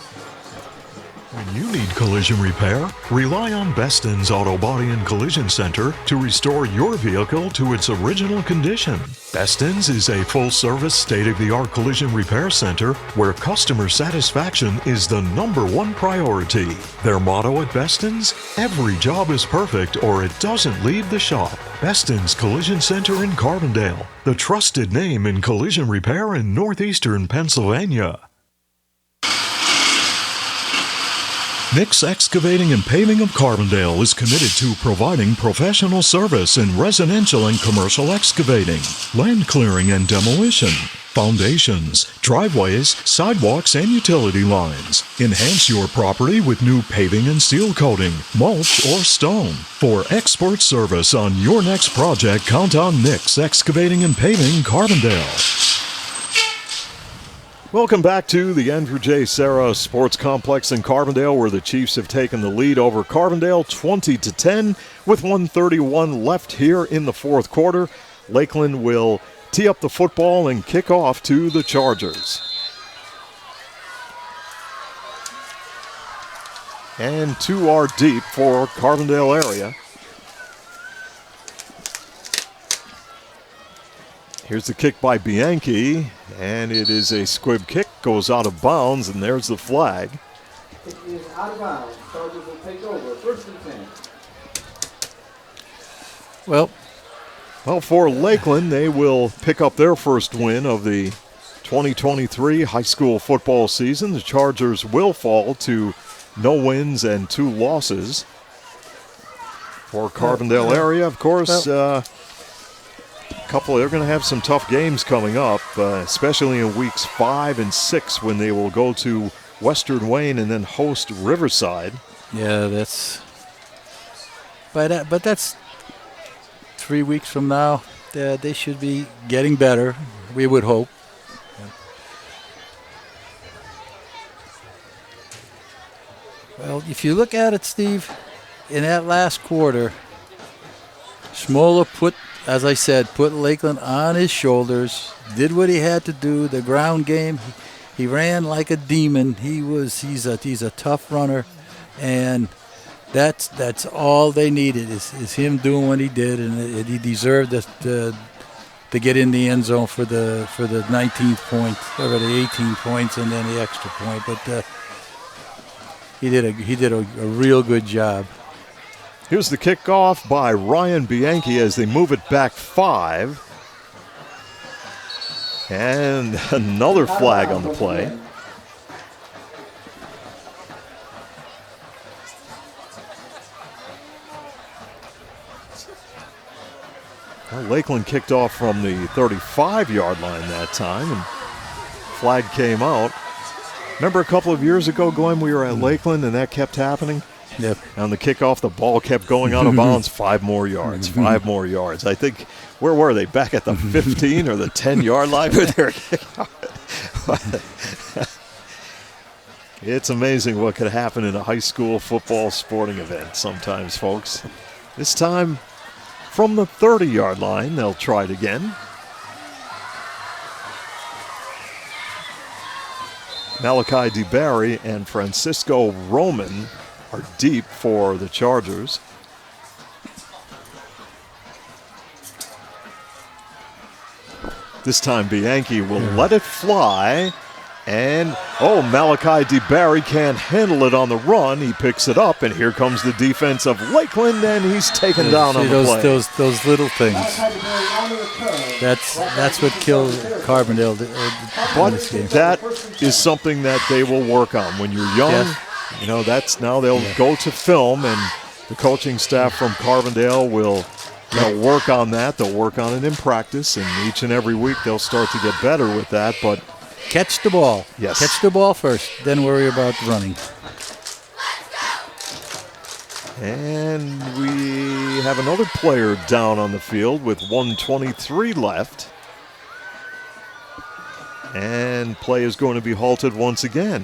When you need collision repair, rely on Beston's Auto Body and Collision Center to restore your vehicle to its original condition. Beston's is a full-service, state-of-the-art collision repair center where customer satisfaction is the #1 priority. Their motto at Beston's, every job is perfect or it doesn't leave the shop. Beston's Collision Center in Carbondale, the trusted name in collision repair in northeastern Pennsylvania. Nick's Excavating and Paving of Carbondale is committed to providing professional service in residential and commercial excavating, land clearing and demolition, foundations, driveways, sidewalks, and utility lines. Enhance your property with new paving and seal coating, mulch, or stone. For expert service on your next project, count on Nick's Excavating and Paving Carbondale. Welcome back to the Andrew J. Serra Sports Complex in Carbondale, where the Chiefs have taken the lead over Carbondale 20-10 with 1:31 left here in the fourth quarter. Lakeland will tee up the football and kick off to the Chargers. And 2 are deep for Carbondale area. Here's the kick by Bianchi, and it is a squib kick, goes out of bounds, and there's the flag. It is out of bounds. Chargers will take over. First and 10. Well, for Lakeland, they will pick up their first win of the 2023 high school football season. The Chargers will fall to no wins and 2 losses. For Carbondale area, of course, they're going to have some tough games coming up, especially in weeks 5 and 6 when they will go to Western Wayne and then host Riverside. yeah, but that's 3 weeks from now. They should be getting better, we would hope. Well, if you look at it, Steve, in that last quarter, Schmoller put Lakeland on his shoulders, did what he had to do. The ground game, he ran like a demon. He's a tough runner, and that's all they needed is him doing what he did, and he deserved to get in the end zone for the 19th point or the 18 points and then the extra point. But he did a real good job. Here's the kickoff by Ryan Bianchi as they move it back 5. And another flag on the play. Well, Lakeland kicked off from the 35-yard line that time, and flag came out. Remember a couple of years ago, Glenn, we were at Lakeland and that kept happening? Yep. On the kickoff, the ball kept going out of bounds. 5 more yards, 5 more yards. I think, where were they? Back at the 15 or the 10-yard line with their kickoff? It's amazing what could happen in a high school football sporting event sometimes, folks. This time, from the 30-yard line, they'll try it again. Malachi DeBarry and Francisco Roman are deep for the Chargers. This time Bianchi will let it fly. And, Malachi DeBarry can't handle it on the run. He picks it up, and here comes the defense of Lakeland, and he's taken down on the play. Those little things. That's what killed Carbondale But in this game. that is something that they will work on. When you're young, that's now they'll go to film, and the coaching staff from Carbondale will work on that. They'll work on it in practice, and each and every week they'll start to get better with that. But catch the ball. Yes. Catch the ball first, then worry about running. And we have another player down on the field with 1:23 left. And play is going to be halted once again.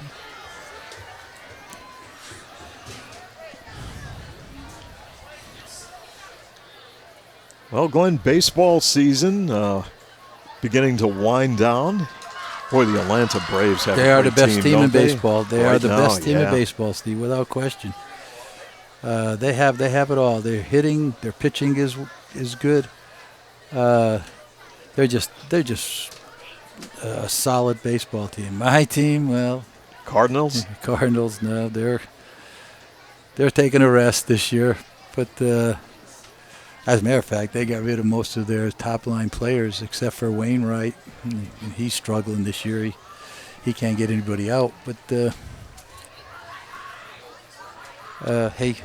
Well, Glenn, baseball season beginning to wind down. Boy, the Atlanta Braves have They a are the great best team in don't they? baseball. They are Right the now, best team in yeah. baseball, Steve, without question. They have it all. They're hitting, their pitching is good. They're just a solid baseball team. My team, well, Cardinals? Cardinals. No, they're taking a rest this year, but as a matter of fact, they got rid of most of their top line players except for Wainwright. He's struggling this year. He can't get anybody out. But hey,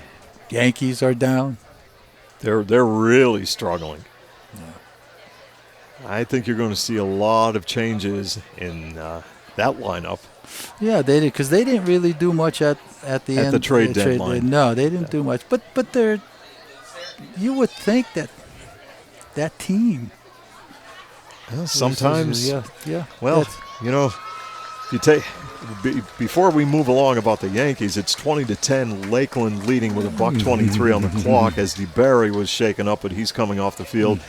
Yankees are down. They're really struggling. Yeah. I think you're going to see a lot of changes in that lineup. Yeah, they did, because they didn't really do much at the end. At the trade deadline. No, they didn't do much. But they're. You would think that team. Well, sometimes. Yeah. Well, you take before we move along about the Yankees, it's 20-10. Lakeland leading with $1:23 on the clock as DeBarry was shaken up, but he's coming off the field.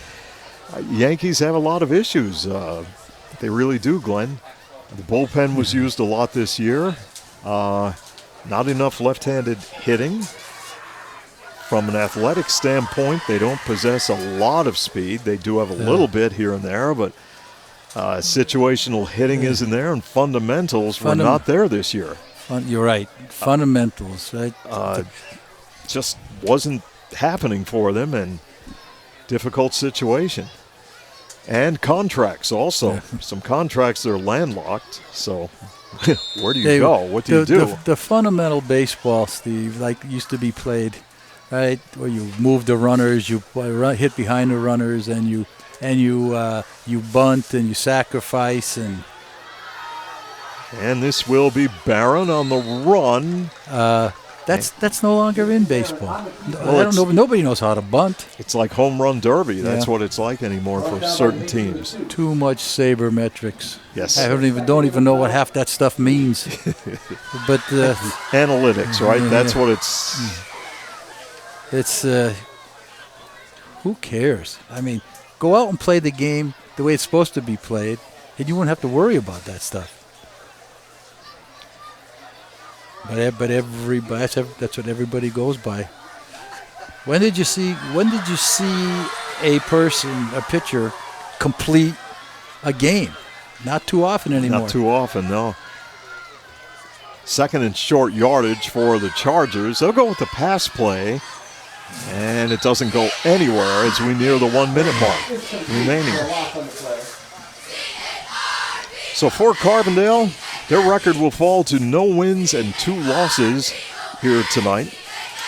Yankees have a lot of issues. They really do, Glenn. The bullpen was used a lot this year. Not enough left-handed hitting. From an athletic standpoint, they don't possess a lot of speed. They do have a little bit here and there, but situational hitting isn't there, and fundamentals were not there this year. You're right. Fundamentals, right? Just wasn't happening for them, and difficult situation. And contracts also. Some contracts that are landlocked, so where do you go? What do you do? The fundamental baseball, Steve, like used to be played, right, where you move the runners, you hit behind the runners, and you bunt and you sacrifice, and this will be Barron on the run. That's no longer in baseball. Nobody knows how to bunt. It's like home run derby. That's what it's like anymore for certain teams. Too much sabermetrics. Yes. I don't even know what half that stuff means. But analytics, right? That's what it's. It's who cares? I mean, go out and play the game the way it's supposed to be played, and you won't have to worry about that stuff. But that's what everybody goes by. When did you see a pitcher complete a game? Not too often anymore. Not too often, no. Second and short yardage for the Chargers. They'll go with the pass play, and it doesn't go anywhere as we near the 1 minute mark remaining. So for Carbondale, their record will fall to no wins and 2 losses here tonight.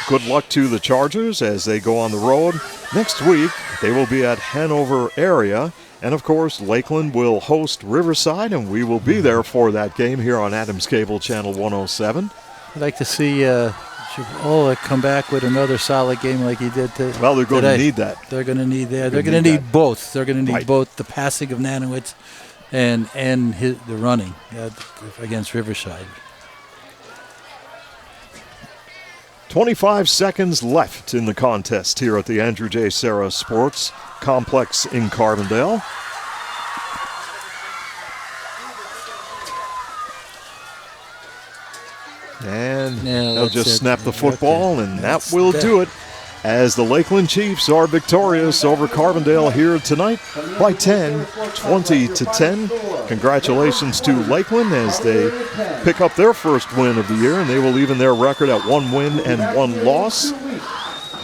Good luck to the Chargers as they go on the road. Next week, they will be at Hanover area. And, of course, Lakeland will host Riverside, and we will be there for that game here on Adams Cable Channel 107. I'd like to see Chipola come back with another solid game like he did today. Well, they're going to need that. They're going to need that. They're going to need both. They're going to need both the passing of Nanowitz and the running against Riverside. 25 seconds left in the contest here at the Andrew J. Serra Sports Complex in Carbondale. And they'll just snap the football, and that will do it, as the Lakeland Chiefs are victorious over Carbondale here tonight by 10, 20-10. Congratulations to Lakeland as they pick up their first win of the year, and they will even their record at 1 win and 1 loss.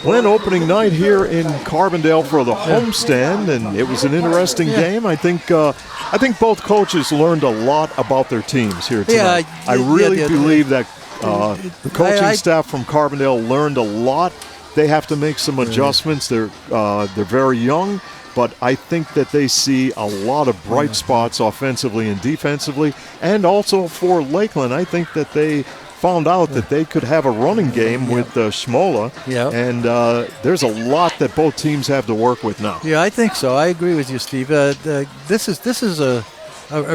Glenn, opening night here in Carbondale for the homestand, and it was an interesting game. I think both coaches learned a lot about their teams here tonight. I really believe that the coaching staff from Carbondale learned a lot. They have to make some adjustments. They're very young, but I think that they see a lot of bright spots offensively and defensively. And also for Lakeland, I think that they found out that they could have a running game with Schmola. And there's a lot that both teams have to work with now. Yeah, I think so. I agree with you, Steve. This is a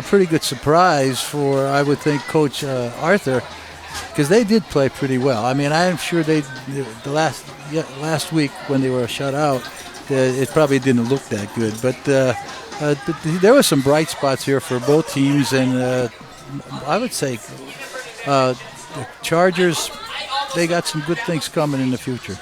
pretty good surprise for, I would think, Coach Arthur, because they did play pretty well. I mean, I'm sure the last week when they were shut out, it probably didn't look that good. But there were some bright spots here for both teams, and I would say the Chargers, they got some good things coming in the future.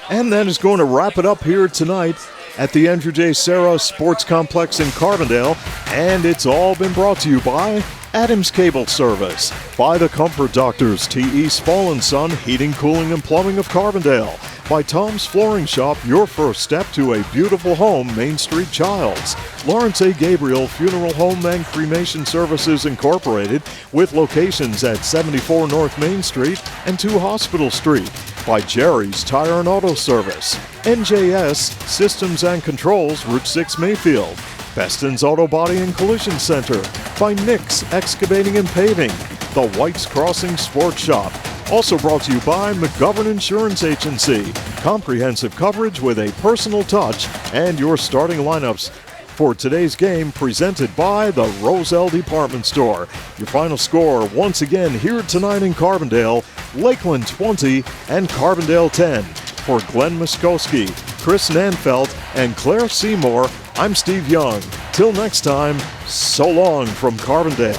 And that is going to wrap it up here tonight at the Andrew J. Serra Sports Complex in Carbondale. And it's all been brought to you by Adams Cable Service, by the Comfort Doctors, T.E. Spall & Son, Heating, Cooling, and Plumbing of Carbondale, by Tom's Flooring Shop, your first step to a beautiful home, Main Street, Childs, Lawrence A. Gabriel Funeral Home and Cremation Services Incorporated, with locations at 74 North Main Street and 2 Hospital Street, by Jerry's Tire and Auto Service, NJS Systems and Controls, Route 6 Mayfield, Beston's Auto Body and Collision Center, by Nick's Excavating and Paving, the White's Crossing Sports Shop. Also brought to you by McGovern Insurance Agency. Comprehensive coverage with a personal touch, and your starting lineups for today's game presented by the Roselle Department Store. Your final score once again here tonight in Carbondale, Lakeland 20 and Carbondale 10. For Glenn Muskowski, Chris Nanfelt, and Claire Seymour, I'm Steve Young. Till next time, so long from Carbondale.